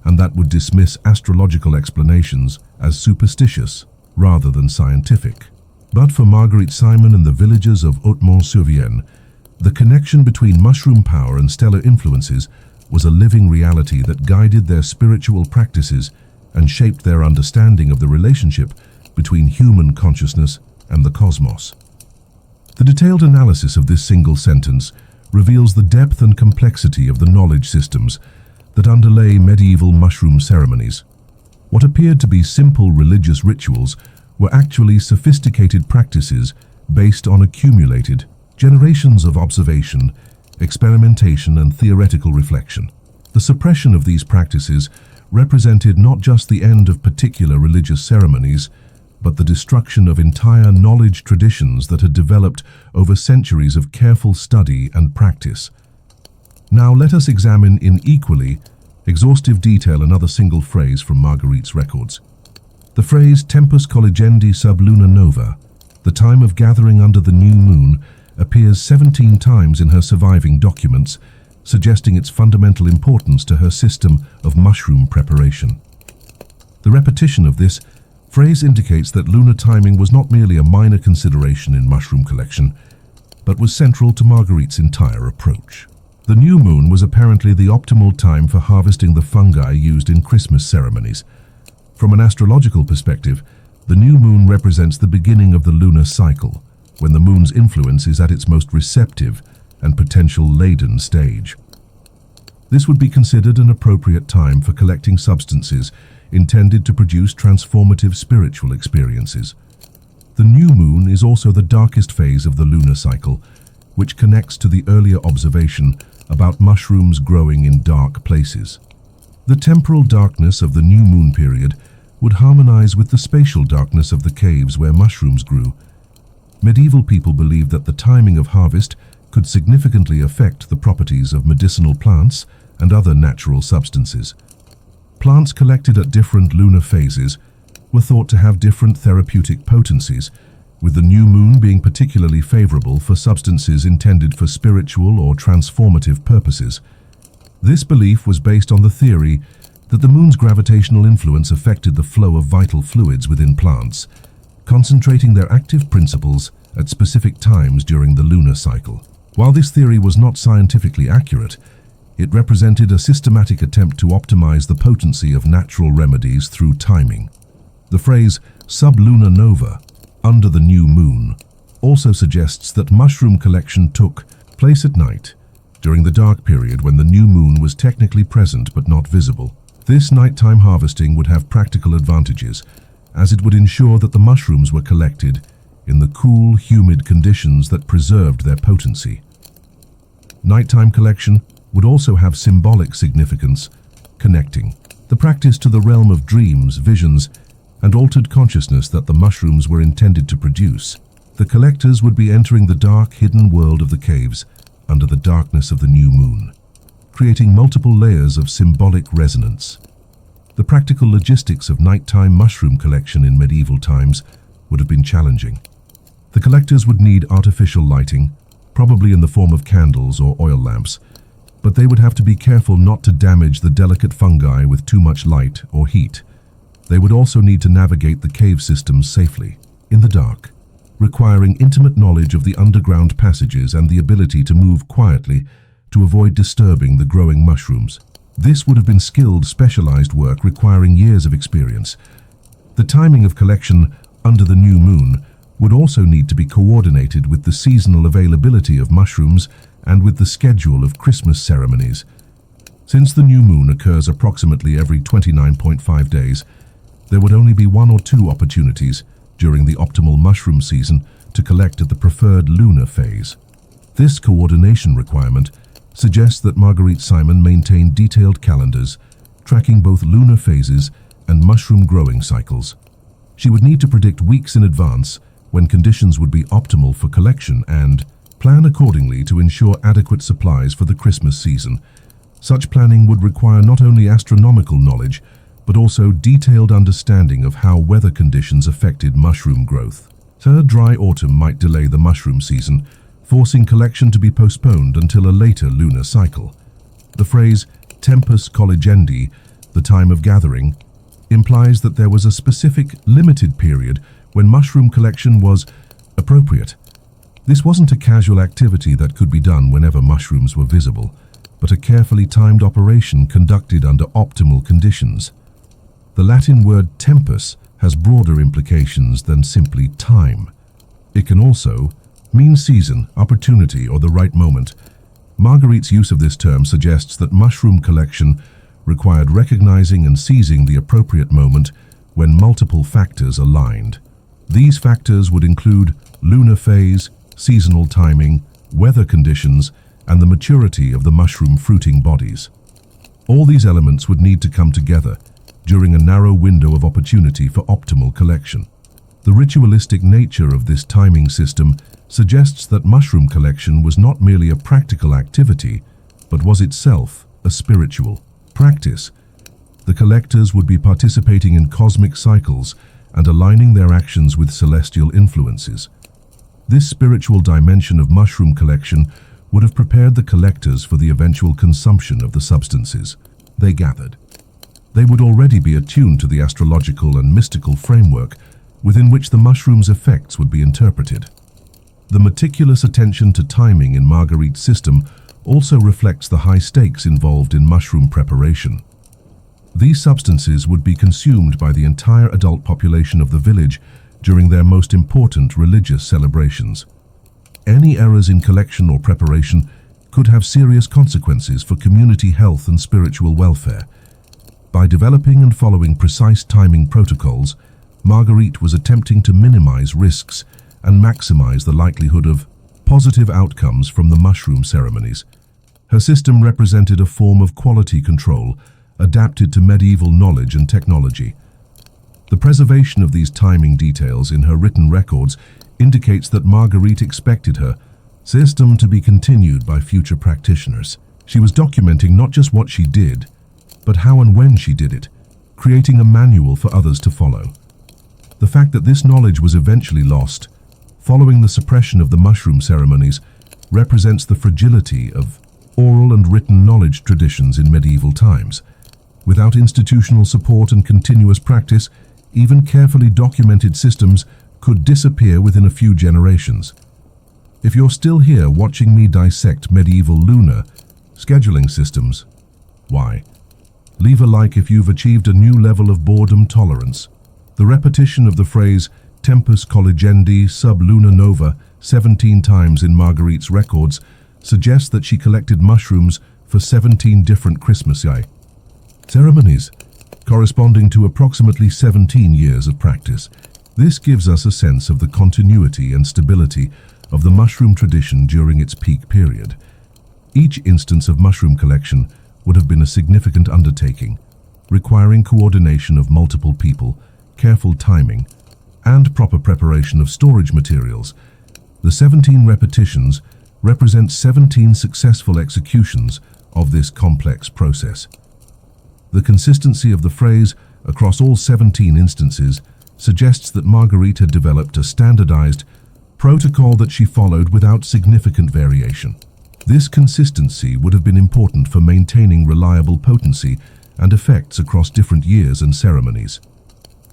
and that would dismiss astrological explanations as superstitious rather than scientific. But for Marguerite Simon and the villagers of Hautmont-sur-Vienne, the connection between mushroom power and stellar influences was a living reality that guided their spiritual practices and shaped their understanding of the relationship between human consciousness and the cosmos. The detailed analysis of this single sentence reveals the depth and complexity of the knowledge systems that underlay medieval mushroom ceremonies. What appeared to be simple religious rituals were actually sophisticated practices based on accumulated generations of observation, experimentation, and theoretical reflection. The suppression of these practices represented not just the end of particular religious ceremonies, but the destruction of entire knowledge traditions that had developed over centuries of careful study and practice. Now let us examine in equally exhaustive detail another single phrase from Marguerite's records. The phrase tempus colligendi sub luna nova, the time of gathering under the new moon, appears 17 times in her surviving documents, suggesting its fundamental importance to her system of mushroom preparation. The repetition of this phrase indicates that lunar timing was not merely a minor consideration in mushroom collection, but was central to Marguerite's entire approach. The new moon was apparently the optimal time for harvesting the fungi used in Christmas ceremonies. From an astrological perspective, the new moon represents the beginning of the lunar cycle, when the moon's influence is at its most receptive and potential-laden stage. This would be considered an appropriate time for collecting substances intended to produce transformative spiritual experiences. The new moon is also the darkest phase of the lunar cycle, which connects to the earlier observation about mushrooms growing in dark places. The temporal darkness of the new moon period would harmonize with the spatial darkness of the caves where mushrooms grew. Medieval people believed that the timing of harvest could significantly affect the properties of medicinal plants and other natural substances. Plants collected at different lunar phases were thought to have different therapeutic potencies, with the new moon being particularly favorable for substances intended for spiritual or transformative purposes. This belief was based on the theory that the moon's gravitational influence affected the flow of vital fluids within plants, concentrating their active principles at specific times during the lunar cycle. While this theory was not scientifically accurate, it represented a systematic attempt to optimize the potency of natural remedies through timing. The phrase sub-luna nova, under the new moon, also suggests that mushroom collection took place at night, during the dark period when the new moon was technically present but not visible. This nighttime harvesting would have practical advantages, as it would ensure that the mushrooms were collected in the cool, humid conditions that preserved their potency. Nighttime collection would also have symbolic significance, connecting the practice to the realm of dreams, visions, and altered consciousness that the mushrooms were intended to produce. The collectors would be entering the dark, hidden world of the caves under the darkness of the new moon, creating multiple layers of symbolic resonance. The practical logistics of nighttime mushroom collection in medieval times would have been challenging. The collectors would need artificial lighting, probably in the form of candles or oil lamps, but they would have to be careful not to damage the delicate fungi with too much light or heat. They would also need to navigate the cave systems safely, in the dark, requiring intimate knowledge of the underground passages and the ability to move quietly to avoid disturbing the growing mushrooms. This would have been skilled, specialized work requiring years of experience. The timing of collection under the new moon would also need to be coordinated with the seasonal availability of mushrooms and with the schedule of Christmas ceremonies. Since the new moon occurs approximately every 29.5 days, there would only be 1 or 2 opportunities during the optimal mushroom season to collect at the preferred lunar phase. This coordination requirement suggests that Marguerite Simon maintained detailed calendars, tracking both lunar phases and mushroom growing cycles. She would need to predict weeks in advance when conditions would be optimal for collection and plan accordingly to ensure adequate supplies for the Christmas season. Such planning would require not only astronomical knowledge, but also detailed understanding of how weather conditions affected mushroom growth. Her dry autumn might delay the mushroom season, forcing collection to be postponed until a later lunar cycle. The phrase tempus colligendi, the time of gathering, implies that there was a specific, limited period when mushroom collection was appropriate. This wasn't a casual activity that could be done whenever mushrooms were visible, but a carefully timed operation conducted under optimal conditions. The Latin word tempus has broader implications than simply time. It can also mean season, opportunity, or the right moment. Marguerite's use of this term suggests that mushroom collection required recognizing and seizing the appropriate moment when multiple factors aligned. These factors would include lunar phase, seasonal timing, weather conditions, and the maturity of the mushroom fruiting bodies. All these elements would need to come together during a narrow window of opportunity for optimal collection. The ritualistic nature of this timing system suggests that mushroom collection was not merely a practical activity, but was itself a spiritual practice. The collectors would be participating in cosmic cycles and aligning their actions with celestial influences. This spiritual dimension of mushroom collection would have prepared the collectors for the eventual consumption of the substances they gathered. They would already be attuned to the astrological and mystical framework within which the mushroom's effects would be interpreted. The meticulous attention to timing in Marguerite's system also reflects the high stakes involved in mushroom preparation. These substances would be consumed by the entire adult population of the village during their most important religious celebrations. Any errors in collection or preparation could have serious consequences for community health and spiritual welfare. By developing and following precise timing protocols, Marguerite was attempting to minimize risks and maximize the likelihood of positive outcomes from the mushroom ceremonies. Her system represented a form of quality control adapted to medieval knowledge and technology. The preservation of these timing details in her written records indicates that Marguerite expected her system to be continued by future practitioners. She was documenting not just what she did, but how and when she did it, creating a manual for others to follow. The fact that this knowledge was eventually lost, following the suppression of the mushroom ceremonies, represents the fragility of oral and written knowledge traditions in medieval times. Without institutional support and continuous practice, even carefully documented systems could disappear within a few generations. If you're still here watching me dissect medieval lunar scheduling systems, why? Leave a like if you've achieved a new level of boredom tolerance. The repetition of the phrase tempus colligendi sub luna nova 17 times in Marguerite's records suggests that she collected mushrooms for 17 different Christmas ceremonies, corresponding to approximately 17 years of practice. This gives us a sense of the continuity and stability of the mushroom tradition during its peak period. Each instance of mushroom collection would have been a significant undertaking, requiring coordination of multiple people, careful timing, and proper preparation of storage materials. The 17 repetitions represent 17 successful executions of this complex process. The consistency of the phrase across all 17 instances suggests that Marguerite had developed a standardized, protocol that she followed without significant variation. This consistency would have been important for maintaining reliable potency and effects across different years and ceremonies.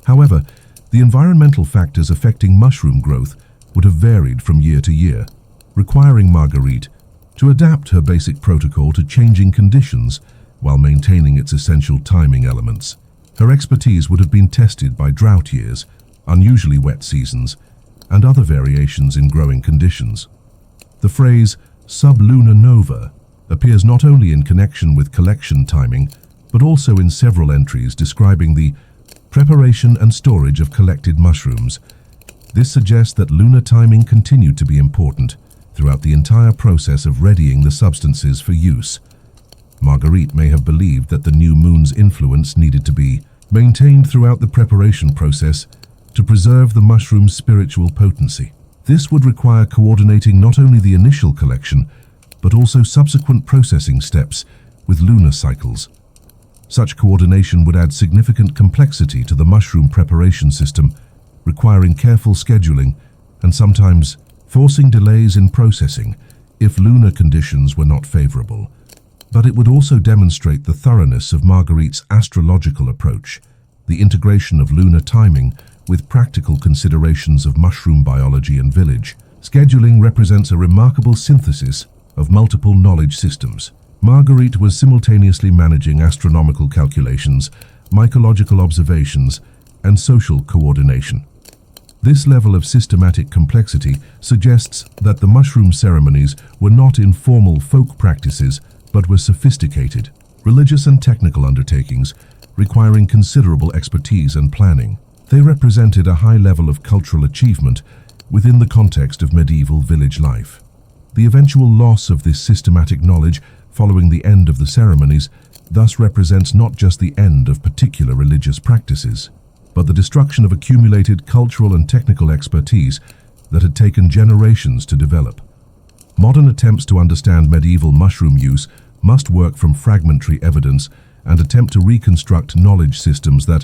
However, the environmental factors affecting mushroom growth would have varied from year to year, requiring Marguerite to adapt her basic protocol to changing conditions while maintaining its essential timing elements. Her expertise would have been tested by drought years, unusually wet seasons, and other variations in growing conditions. The phrase sublunar nova appears not only in connection with collection timing, but also in several entries describing the preparation and storage of collected mushrooms. This suggests that lunar timing continued to be important throughout the entire process of readying the substances for use. Marguerite may have believed that the new moon's influence needed to be maintained throughout the preparation process to preserve the mushroom's spiritual potency. This would require coordinating not only the initial collection, but also subsequent processing steps with lunar cycles. Such coordination would add significant complexity to the mushroom preparation system, requiring careful scheduling and sometimes forcing delays in processing if lunar conditions were not favorable. But it would also demonstrate the thoroughness of Marguerite's astrological approach, the integration of lunar timing with practical considerations of mushroom biology and village. Scheduling represents a remarkable synthesis of multiple knowledge systems. Marguerite was simultaneously managing astronomical calculations, mycological observations, and social coordination. This level of systematic complexity suggests that the mushroom ceremonies were not informal folk practices, but were sophisticated, religious and technical undertakings, requiring considerable expertise and planning. They represented a high level of cultural achievement within the context of medieval village life. The eventual loss of this systematic knowledge following the end of the ceremonies thus represents not just the end of particular religious practices, but the destruction of accumulated cultural and technical expertise that had taken generations to develop. Modern attempts to understand medieval mushroom use must work from fragmentary evidence and attempt to reconstruct knowledge systems that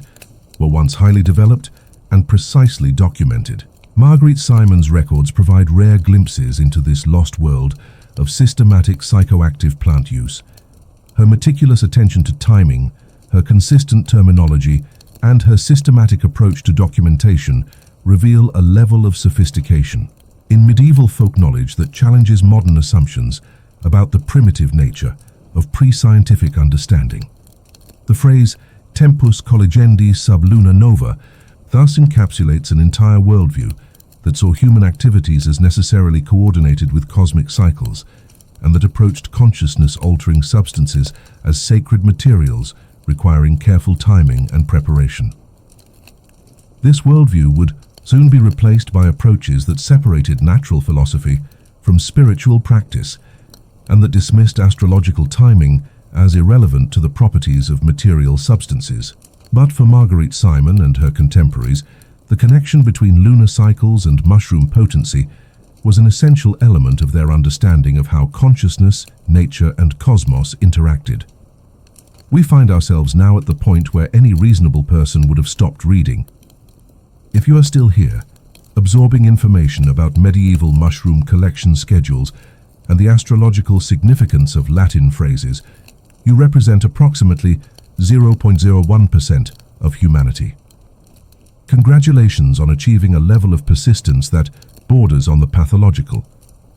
were once highly developed and precisely documented. Marguerite Simon's records provide rare glimpses into this lost world of systematic psychoactive plant use. Her meticulous attention to timing, her consistent terminology, and her systematic approach to documentation reveal a level of sophistication in medieval folk knowledge that challenges modern assumptions about the primitive nature of pre-scientific understanding. The phrase tempus colligendi sub luna nova thus encapsulates an entire worldview that saw human activities as necessarily coordinated with cosmic cycles, and that approached consciousness-altering substances as sacred materials requiring careful timing and preparation. This worldview would soon be replaced by approaches that separated natural philosophy from spiritual practice, and that dismissed astrological timing as irrelevant to the properties of material substances. But for Marguerite Simon and her contemporaries, the connection between lunar cycles and mushroom potency was an essential element of their understanding of how consciousness, nature, and cosmos interacted. We find ourselves now at the point where any reasonable person would have stopped reading. If you are still here, absorbing information about medieval mushroom collection schedules and the astrological significance of Latin phrases, you represent approximately 0.01% of humanity. Congratulations on achieving a level of persistence that borders on the pathological.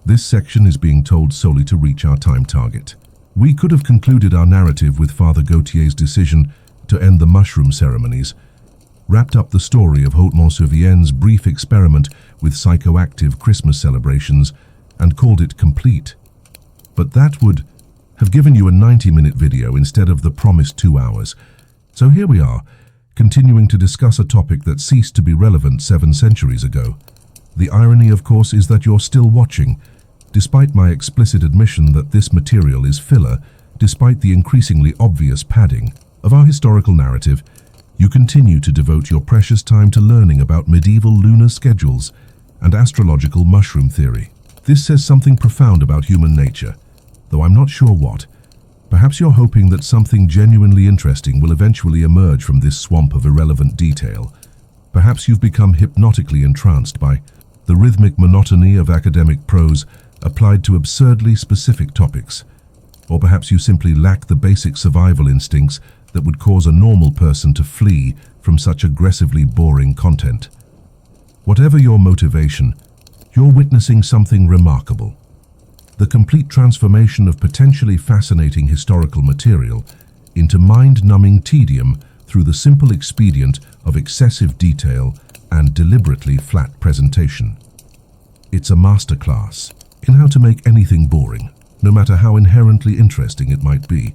This section is being told solely to reach our time target. We could have concluded our narrative with Father Gautier's decision to end the mushroom ceremonies, wrapped up the story of Haute-Mont-sur-Vienne's brief experiment with psychoactive Christmas celebrations, and called it complete. But that would have given you a 90-minute video instead of the promised 2 hours. So here we are, continuing to discuss a topic that ceased to be relevant 7 centuries ago. The irony, of course, is that you're still watching, despite my explicit admission that this material is filler. Despite the increasingly obvious padding of our historical narrative, you continue to devote your precious time to learning about medieval lunar schedules and astrological mushroom theory. This says something profound about human nature, though I'm not sure what. Perhaps you're hoping that something genuinely interesting will eventually emerge from this swamp of irrelevant detail. Perhaps you've become hypnotically entranced by the rhythmic monotony of academic prose applied to absurdly specific topics. Or perhaps you simply lack the basic survival instincts that would cause a normal person to flee from such aggressively boring content. Whatever your motivation, you're witnessing something remarkable. The complete transformation of potentially fascinating historical material into mind-numbing tedium through the simple expedient of excessive detail and deliberately flat presentation. It's a masterclass in how to make anything boring, no matter how inherently interesting it might be.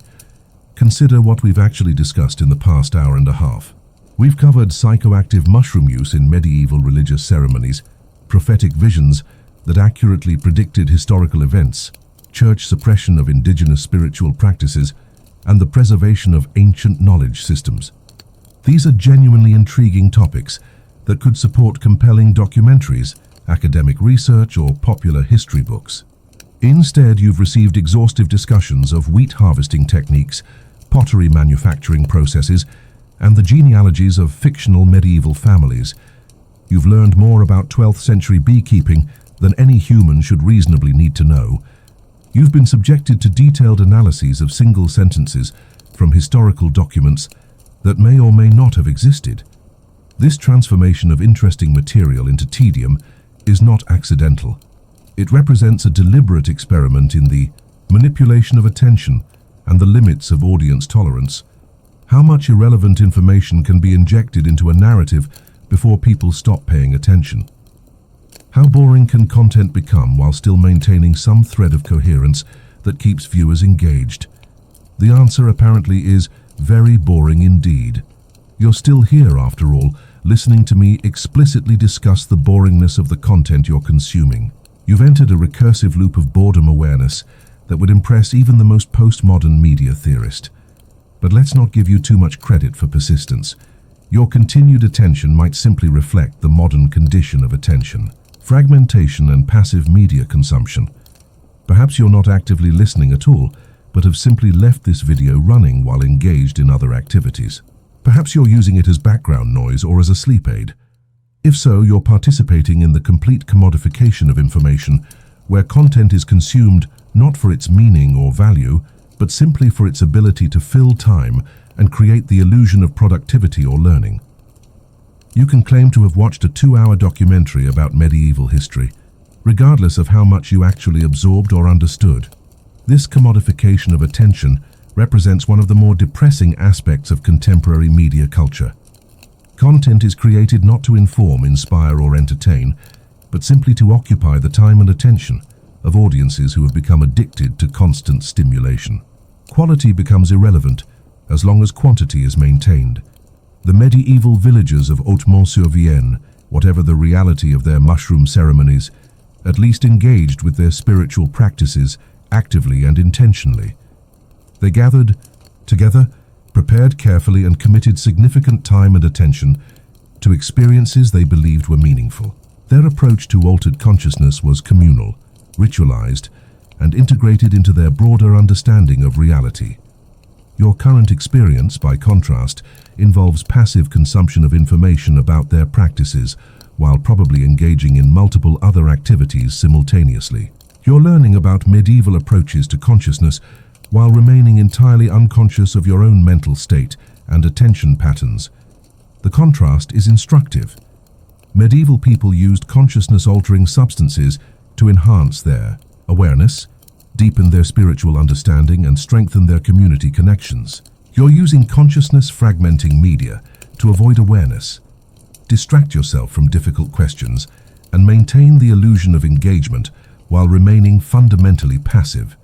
Consider what we've actually discussed in the past hour and a half. We've covered psychoactive mushroom use in medieval religious ceremonies, prophetic visions that accurately predicted historical events, church suppression of indigenous spiritual practices, and the preservation of ancient knowledge systems. These are genuinely intriguing topics that could support compelling documentaries, academic research, or popular history books. Instead, you've received exhaustive discussions of wheat harvesting techniques, pottery manufacturing processes, and the genealogies of fictional medieval families. You've learned more about 12th century beekeeping than any human should reasonably need to know. You've been subjected to detailed analyses of single sentences from historical documents that may or may not have existed. This transformation of interesting material into tedium is not accidental. It represents a deliberate experiment in the manipulation of attention and the limits of audience tolerance. How much irrelevant information can be injected into a narrative before people stop paying attention? How boring can content become while still maintaining some thread of coherence that keeps viewers engaged? The answer apparently is very boring indeed. You're still here, after all, listening to me explicitly discuss the boringness of the content you're consuming. You've entered a recursive loop of boredom awareness that would impress even the most postmodern media theorist. But let's not give you too much credit for persistence. Your continued attention might simply reflect the modern condition of attention, fragmentation, and passive media consumption. Perhaps you're not actively listening at all, but have simply left this video running while engaged in other activities. Perhaps you're using it as background noise or as a sleep aid. If so, you're participating in the complete commodification of information, where content is consumed not for its meaning or value, but simply for its ability to fill time and create the illusion of productivity or learning. You can claim to have watched a 2-hour documentary about medieval history, regardless of how much you actually absorbed or understood. This commodification of attention represents one of the more depressing aspects of contemporary media culture. Content is created not to inform, inspire, or entertain, but simply to occupy the time and attention of audiences who have become addicted to constant stimulation. Quality becomes irrelevant as long as quantity is maintained. The medieval villagers of Haute-Mont-sur-Vienne, whatever the reality of their mushroom ceremonies, at least engaged with their spiritual practices actively and intentionally. They gathered together, prepared carefully, and committed significant time and attention to experiences they believed were meaningful. Their approach to altered consciousness was communal, ritualized, and integrated into their broader understanding of reality. Your current experience, by contrast, involves passive consumption of information about their practices, while probably engaging in multiple other activities simultaneously. You're learning about medieval approaches to consciousness while remaining entirely unconscious of your own mental state and attention patterns. The contrast is instructive. Medieval people used consciousness-altering substances to enhance their awareness, deepen their spiritual understanding, and strengthen their community connections. You're using consciousness-fragmenting media to avoid awareness, distract yourself from difficult questions, and maintain the illusion of engagement while remaining fundamentally passive.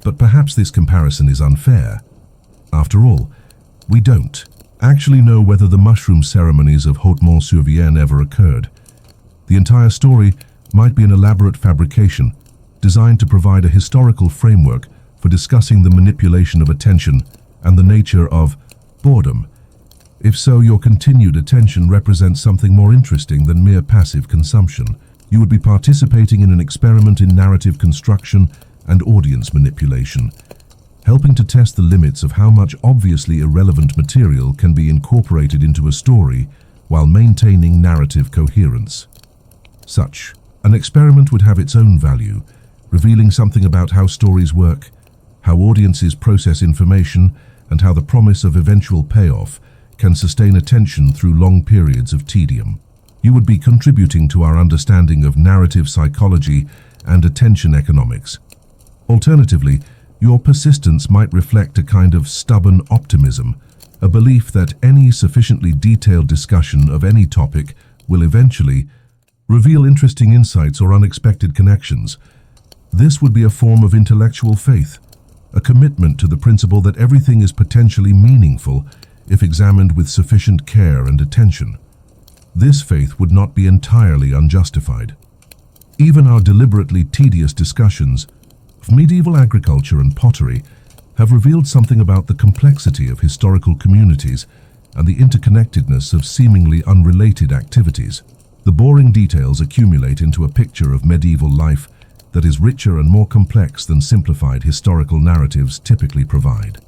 But perhaps this comparison is unfair. After all, we don't actually know whether the mushroom ceremonies of Haute-Mont-sur-Vienne ever occurred. The entire story might be an elaborate fabrication designed to provide a historical framework for discussing the manipulation of attention and the nature of boredom. If so, your continued attention represents something more interesting than mere passive consumption. You would be participating in an experiment in narrative construction and audience manipulation, helping to test the limits of how much obviously irrelevant material can be incorporated into a story while maintaining narrative coherence. An experiment would have its own value, revealing something about how stories work, how audiences process information, and how the promise of eventual payoff can sustain attention through long periods of tedium. You would be contributing to our understanding of narrative psychology and attention economics. Alternatively, your persistence might reflect a kind of stubborn optimism, a belief that any sufficiently detailed discussion of any topic will eventually reveal interesting insights or unexpected connections. This would be a form of intellectual faith, a commitment to the principle that everything is potentially meaningful if examined with sufficient care and attention. This faith would not be entirely unjustified. Even our deliberately tedious discussions of medieval agriculture and pottery have revealed something about the complexity of historical communities and the interconnectedness of seemingly unrelated activities. The boring details accumulate into a picture of medieval life that is richer and more complex than simplified historical narratives typically provide.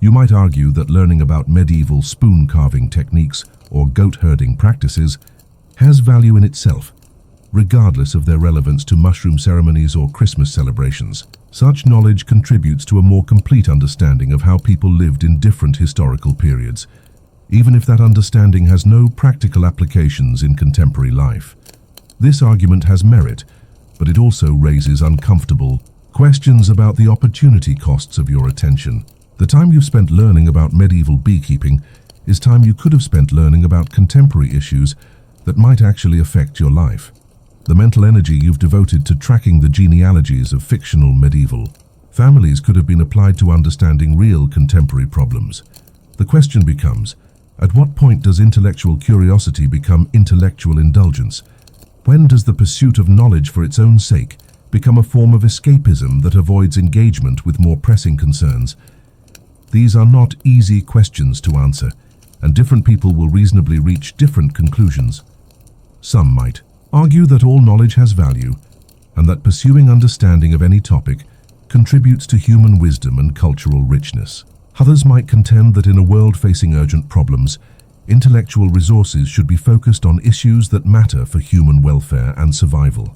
You might argue that learning about medieval spoon carving techniques or goat herding practices has value in itself, regardless of their relevance to mushroom ceremonies or Christmas celebrations. Such knowledge contributes to a more complete understanding of how people lived in different historical periods, even if that understanding has no practical applications in contemporary life. This argument has merit, but it also raises uncomfortable questions about the opportunity costs of your attention. The time you've spent learning about medieval beekeeping is time you could have spent learning about contemporary issues that might actually affect your life. The mental energy you've devoted to tracking the genealogies of fictional medieval families could have been applied to understanding real contemporary problems. The question becomes, at what point does intellectual curiosity become intellectual indulgence? When does the pursuit of knowledge for its own sake become a form of escapism that avoids engagement with more pressing concerns? These are not easy questions to answer, and different people will reasonably reach different conclusions. Some might argue that all knowledge has value, and that pursuing understanding of any topic contributes to human wisdom and cultural richness. Others might contend that in a world facing urgent problems, intellectual resources should be focused on issues that matter for human welfare and survival.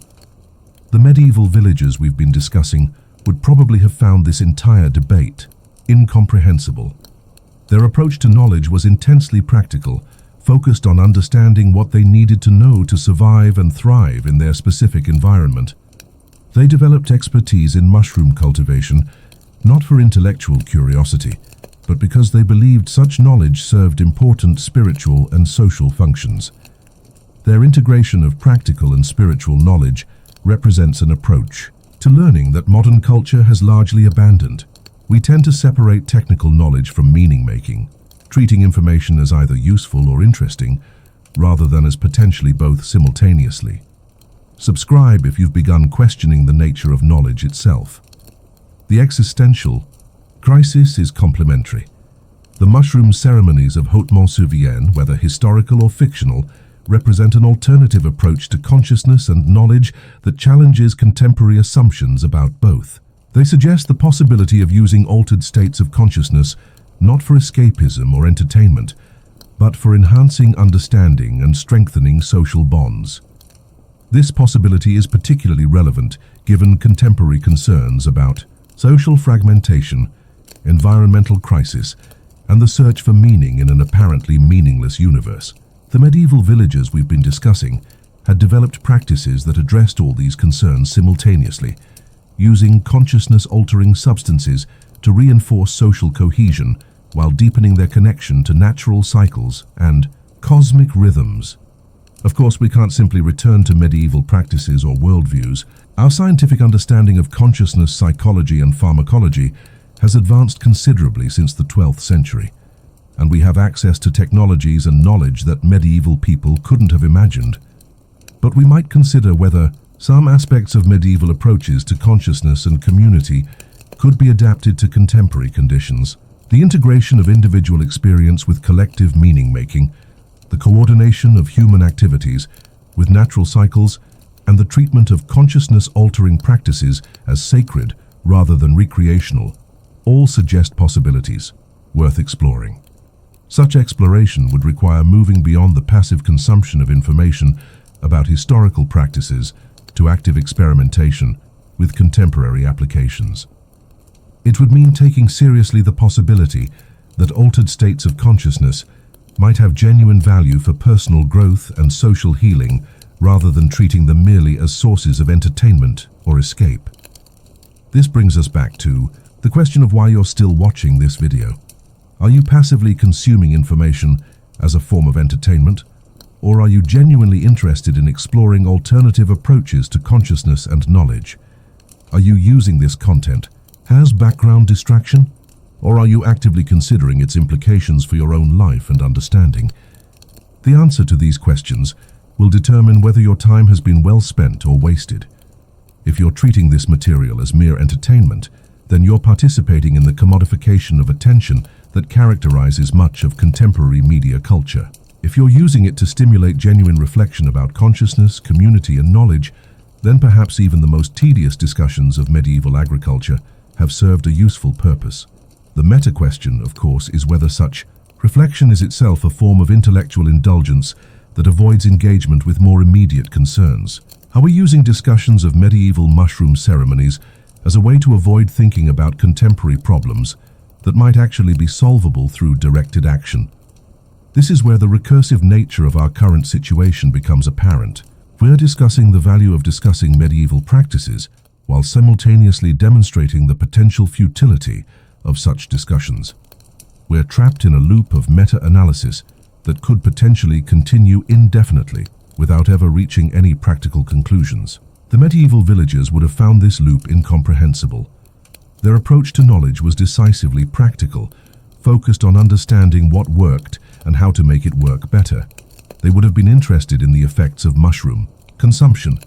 The medieval villagers we've been discussing would probably have found this entire debate incomprehensible. Their approach to knowledge was intensely practical, focused on understanding what they needed to know to survive and thrive in their specific environment. They developed expertise in mushroom cultivation, not for intellectual curiosity, but because they believed such knowledge served important spiritual and social functions. Their integration of practical and spiritual knowledge represents an approach to learning that modern culture has largely abandoned. We tend to separate technical knowledge from meaning-making, treating information as either useful or interesting, rather than as potentially both simultaneously. Subscribe if you've begun questioning the nature of knowledge itself. The existential crisis is complementary. The mushroom ceremonies of Haute-Mont-sur-Vienne, whether historical or fictional, represent an alternative approach to consciousness and knowledge that challenges contemporary assumptions about both. They suggest the possibility of using altered states of consciousness not for escapism or entertainment, but for enhancing understanding and strengthening social bonds. This possibility is particularly relevant given contemporary concerns about social fragmentation, environmental crisis, and the search for meaning in an apparently meaningless universe. The medieval villagers we've been discussing had developed practices that addressed all these concerns simultaneously, using consciousness-altering substances to reinforce social cohesion while deepening their connection to natural cycles and cosmic rhythms. Of course, we can't simply return to medieval practices or worldviews. Our scientific understanding of consciousness, psychology, and pharmacology has advanced considerably since the 12th century, and we have access to technologies and knowledge that medieval people couldn't have imagined. But we might consider whether some aspects of medieval approaches to consciousness and community could be adapted to contemporary conditions. The integration of individual experience with collective meaning-making, the coordination of human activities with natural cycles, and the treatment of consciousness-altering practices as sacred rather than recreational, all suggest possibilities worth exploring. Such exploration would require moving beyond the passive consumption of information about historical practices to active experimentation with contemporary applications. It would mean taking seriously the possibility that altered states of consciousness might have genuine value for personal growth and social healing rather than treating them merely as sources of entertainment or escape. This brings us back to the question of why you're still watching this video. Are you passively consuming information as a form of entertainment, or are you genuinely interested in exploring alternative approaches to consciousness and knowledge? Are you using this content as background distraction, or are you actively considering its implications for your own life and understanding? The answer to these questions will determine whether your time has been well spent or wasted. If you're treating this material as mere entertainment, then you're participating in the commodification of attention that characterizes much of contemporary media culture. If you're using it to stimulate genuine reflection about consciousness, community, and knowledge, then perhaps even the most tedious discussions of medieval agriculture have served a useful purpose. The meta-question, of course, is whether such reflection is itself a form of intellectual indulgence that avoids engagement with more immediate concerns. Are we using discussions of medieval mushroom ceremonies as a way to avoid thinking about contemporary problems that might actually be solvable through directed action? This is where the recursive nature of our current situation becomes apparent. We're discussing the value of discussing medieval practices while simultaneously demonstrating the potential futility of such discussions. We're trapped in a loop of meta-analysis that could potentially continue indefinitely without ever reaching any practical conclusions. The medieval villagers would have found this loop incomprehensible. Their approach to knowledge was decisively practical, focused on understanding what worked and how to make it work better. They would have been interested in the effects of mushroom consumption,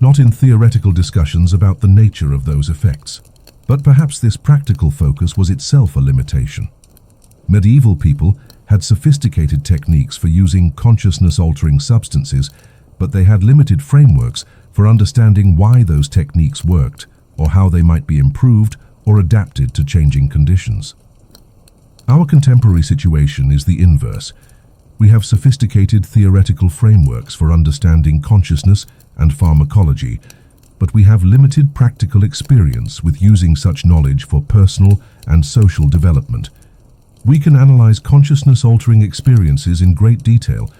not in theoretical discussions about the nature of those effects. But perhaps this practical focus was itself a limitation. Medieval people had sophisticated techniques for using consciousness-altering substances, but they had limited frameworks for understanding why those techniques worked, or how they might be improved or adapted to changing conditions. Our contemporary situation is the inverse. We have sophisticated theoretical frameworks for understanding consciousness and pharmacology, but we have limited practical experience with using such knowledge for personal and social development. We can analyze consciousness-altering experiences in great detail,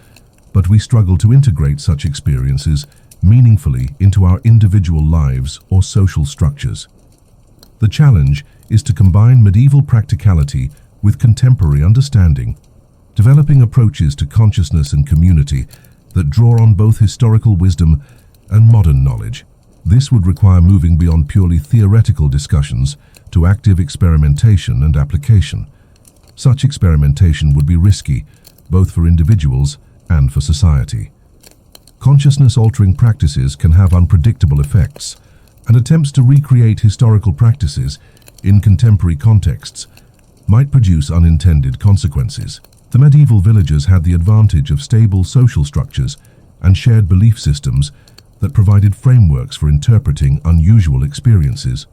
but we struggle to integrate such experiences meaningfully into our individual lives or social structures. The challenge is to combine medieval practicality with contemporary understanding, developing approaches to consciousness and community that draw on both historical wisdom and modern knowledge. This would require moving beyond purely theoretical discussions to active experimentation and application. Such experimentation would be risky, both for individuals and for society. Consciousness-altering practices can have unpredictable effects, and attempts to recreate historical practices in contemporary contexts might produce unintended consequences. The medieval villagers had the advantage of stable social structures and shared belief systems that provided frameworks for interpreting unusual experiences.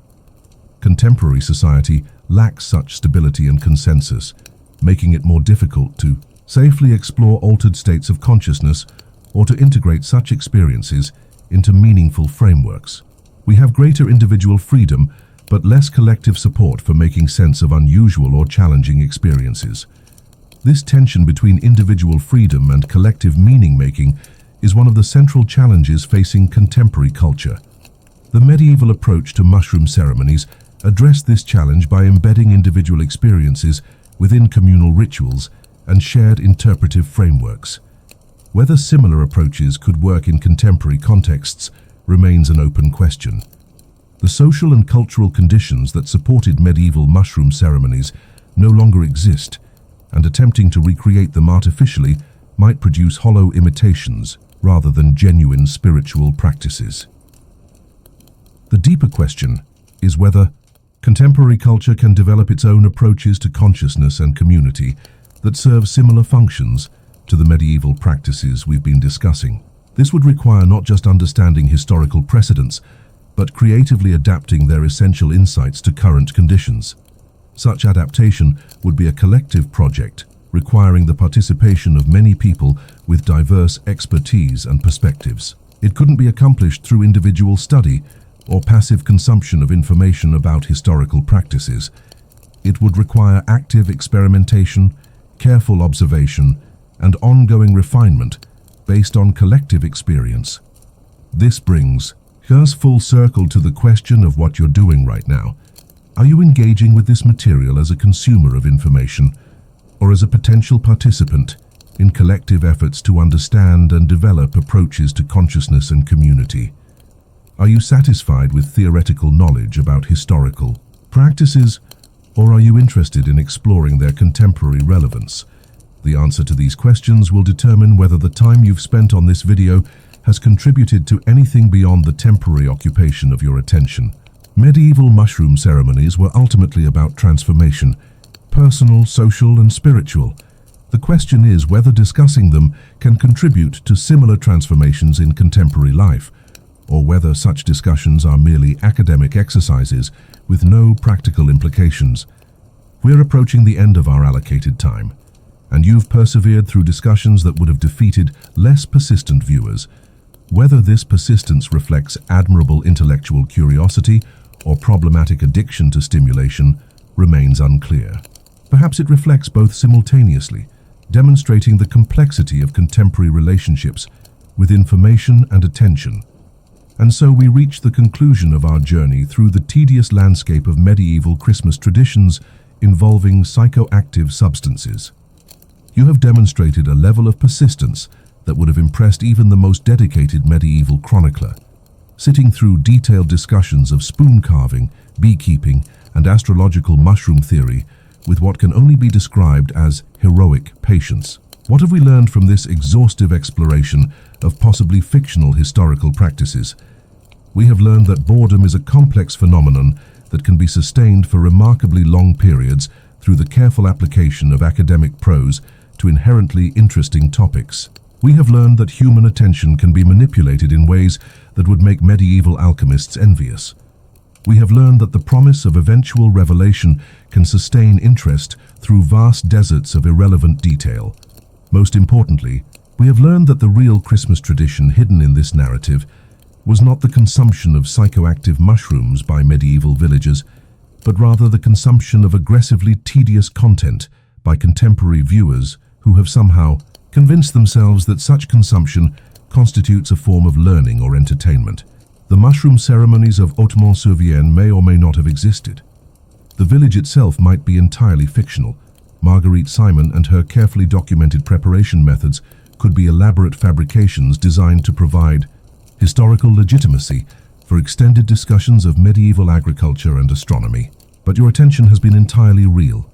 Contemporary society lacks such stability and consensus, making it more difficult to safely explore altered states of consciousness or to integrate such experiences into meaningful frameworks. We have greater individual freedom, but less collective support for making sense of unusual or challenging experiences. This tension between individual freedom and collective meaning-making is one of the central challenges facing contemporary culture. The medieval approach to mushroom ceremonies addressed this challenge by embedding individual experiences within communal rituals and shared interpretive frameworks. Whether similar approaches could work in contemporary contexts remains an open question. The social and cultural conditions that supported medieval mushroom ceremonies no longer exist, and attempting to recreate them artificially might produce hollow imitations rather than genuine spiritual practices. The deeper question is whether contemporary culture can develop its own approaches to consciousness and community that serve similar functions to the medieval practices we've been discussing. This would require not just understanding historical precedents, but creatively adapting their essential insights to current conditions. Such adaptation would be a collective project, requiring the participation of many people with diverse expertise and perspectives. It couldn't be accomplished through individual study or passive consumption of information about historical practices. It would require active experimentation, careful observation, and ongoing refinement based on collective experience. This brings us full circle to the question of what you're doing right now. Are you engaging with this material as a consumer of information, or as a potential participant in collective efforts to understand and develop approaches to consciousness and community? Are you satisfied with theoretical knowledge about historical practices, or are you interested in exploring their contemporary relevance? The answer to these questions will determine whether the time you've spent on this video has contributed to anything beyond the temporary occupation of your attention. Medieval mushroom ceremonies were ultimately about transformation, personal, social, and spiritual. The question is whether discussing them can contribute to similar transformations in contemporary life, or whether such discussions are merely academic exercises with no practical implications. We're approaching the end of our allocated time, and you've persevered through discussions that would have defeated less persistent viewers. Whether this persistence reflects admirable intellectual curiosity or problematic addiction to stimulation remains unclear. Perhaps it reflects both simultaneously, demonstrating the complexity of contemporary relationships with information and attention. And so we reach the conclusion of our journey through the tedious landscape of medieval Christmas traditions involving psychoactive substances. You have demonstrated a level of persistence that would have impressed even the most dedicated medieval chronicler. Sitting through detailed discussions of spoon carving, beekeeping, and astrological mushroom theory with what can only be described as heroic patience. What have we learned from this exhaustive exploration of possibly fictional historical practices? We have learned that boredom is a complex phenomenon that can be sustained for remarkably long periods through the careful application of academic prose to inherently interesting topics. We have learned that human attention can be manipulated in ways that would make medieval alchemists envious. We have learned that the promise of eventual revelation can sustain interest through vast deserts of irrelevant detail. Most importantly, we have learned that the real Christmas tradition hidden in this narrative was not the consumption of psychoactive mushrooms by medieval villagers, but rather the consumption of aggressively tedious content by contemporary viewers who have somehow convinced themselves that such consumption constitutes a form of learning or entertainment. The mushroom ceremonies of Hautmont-sur-Vienne may or may not have existed. The village itself might be entirely fictional. Marguerite Simon and her carefully documented preparation methods could be elaborate fabrications designed to provide historical legitimacy for extended discussions of medieval agriculture and astronomy. But your attention has been entirely real.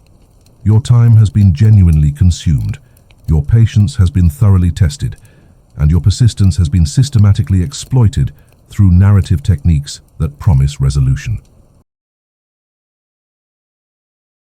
Your time has been genuinely consumed. Your patience has been thoroughly tested, and your persistence has been systematically exploited through narrative techniques that promise resolution.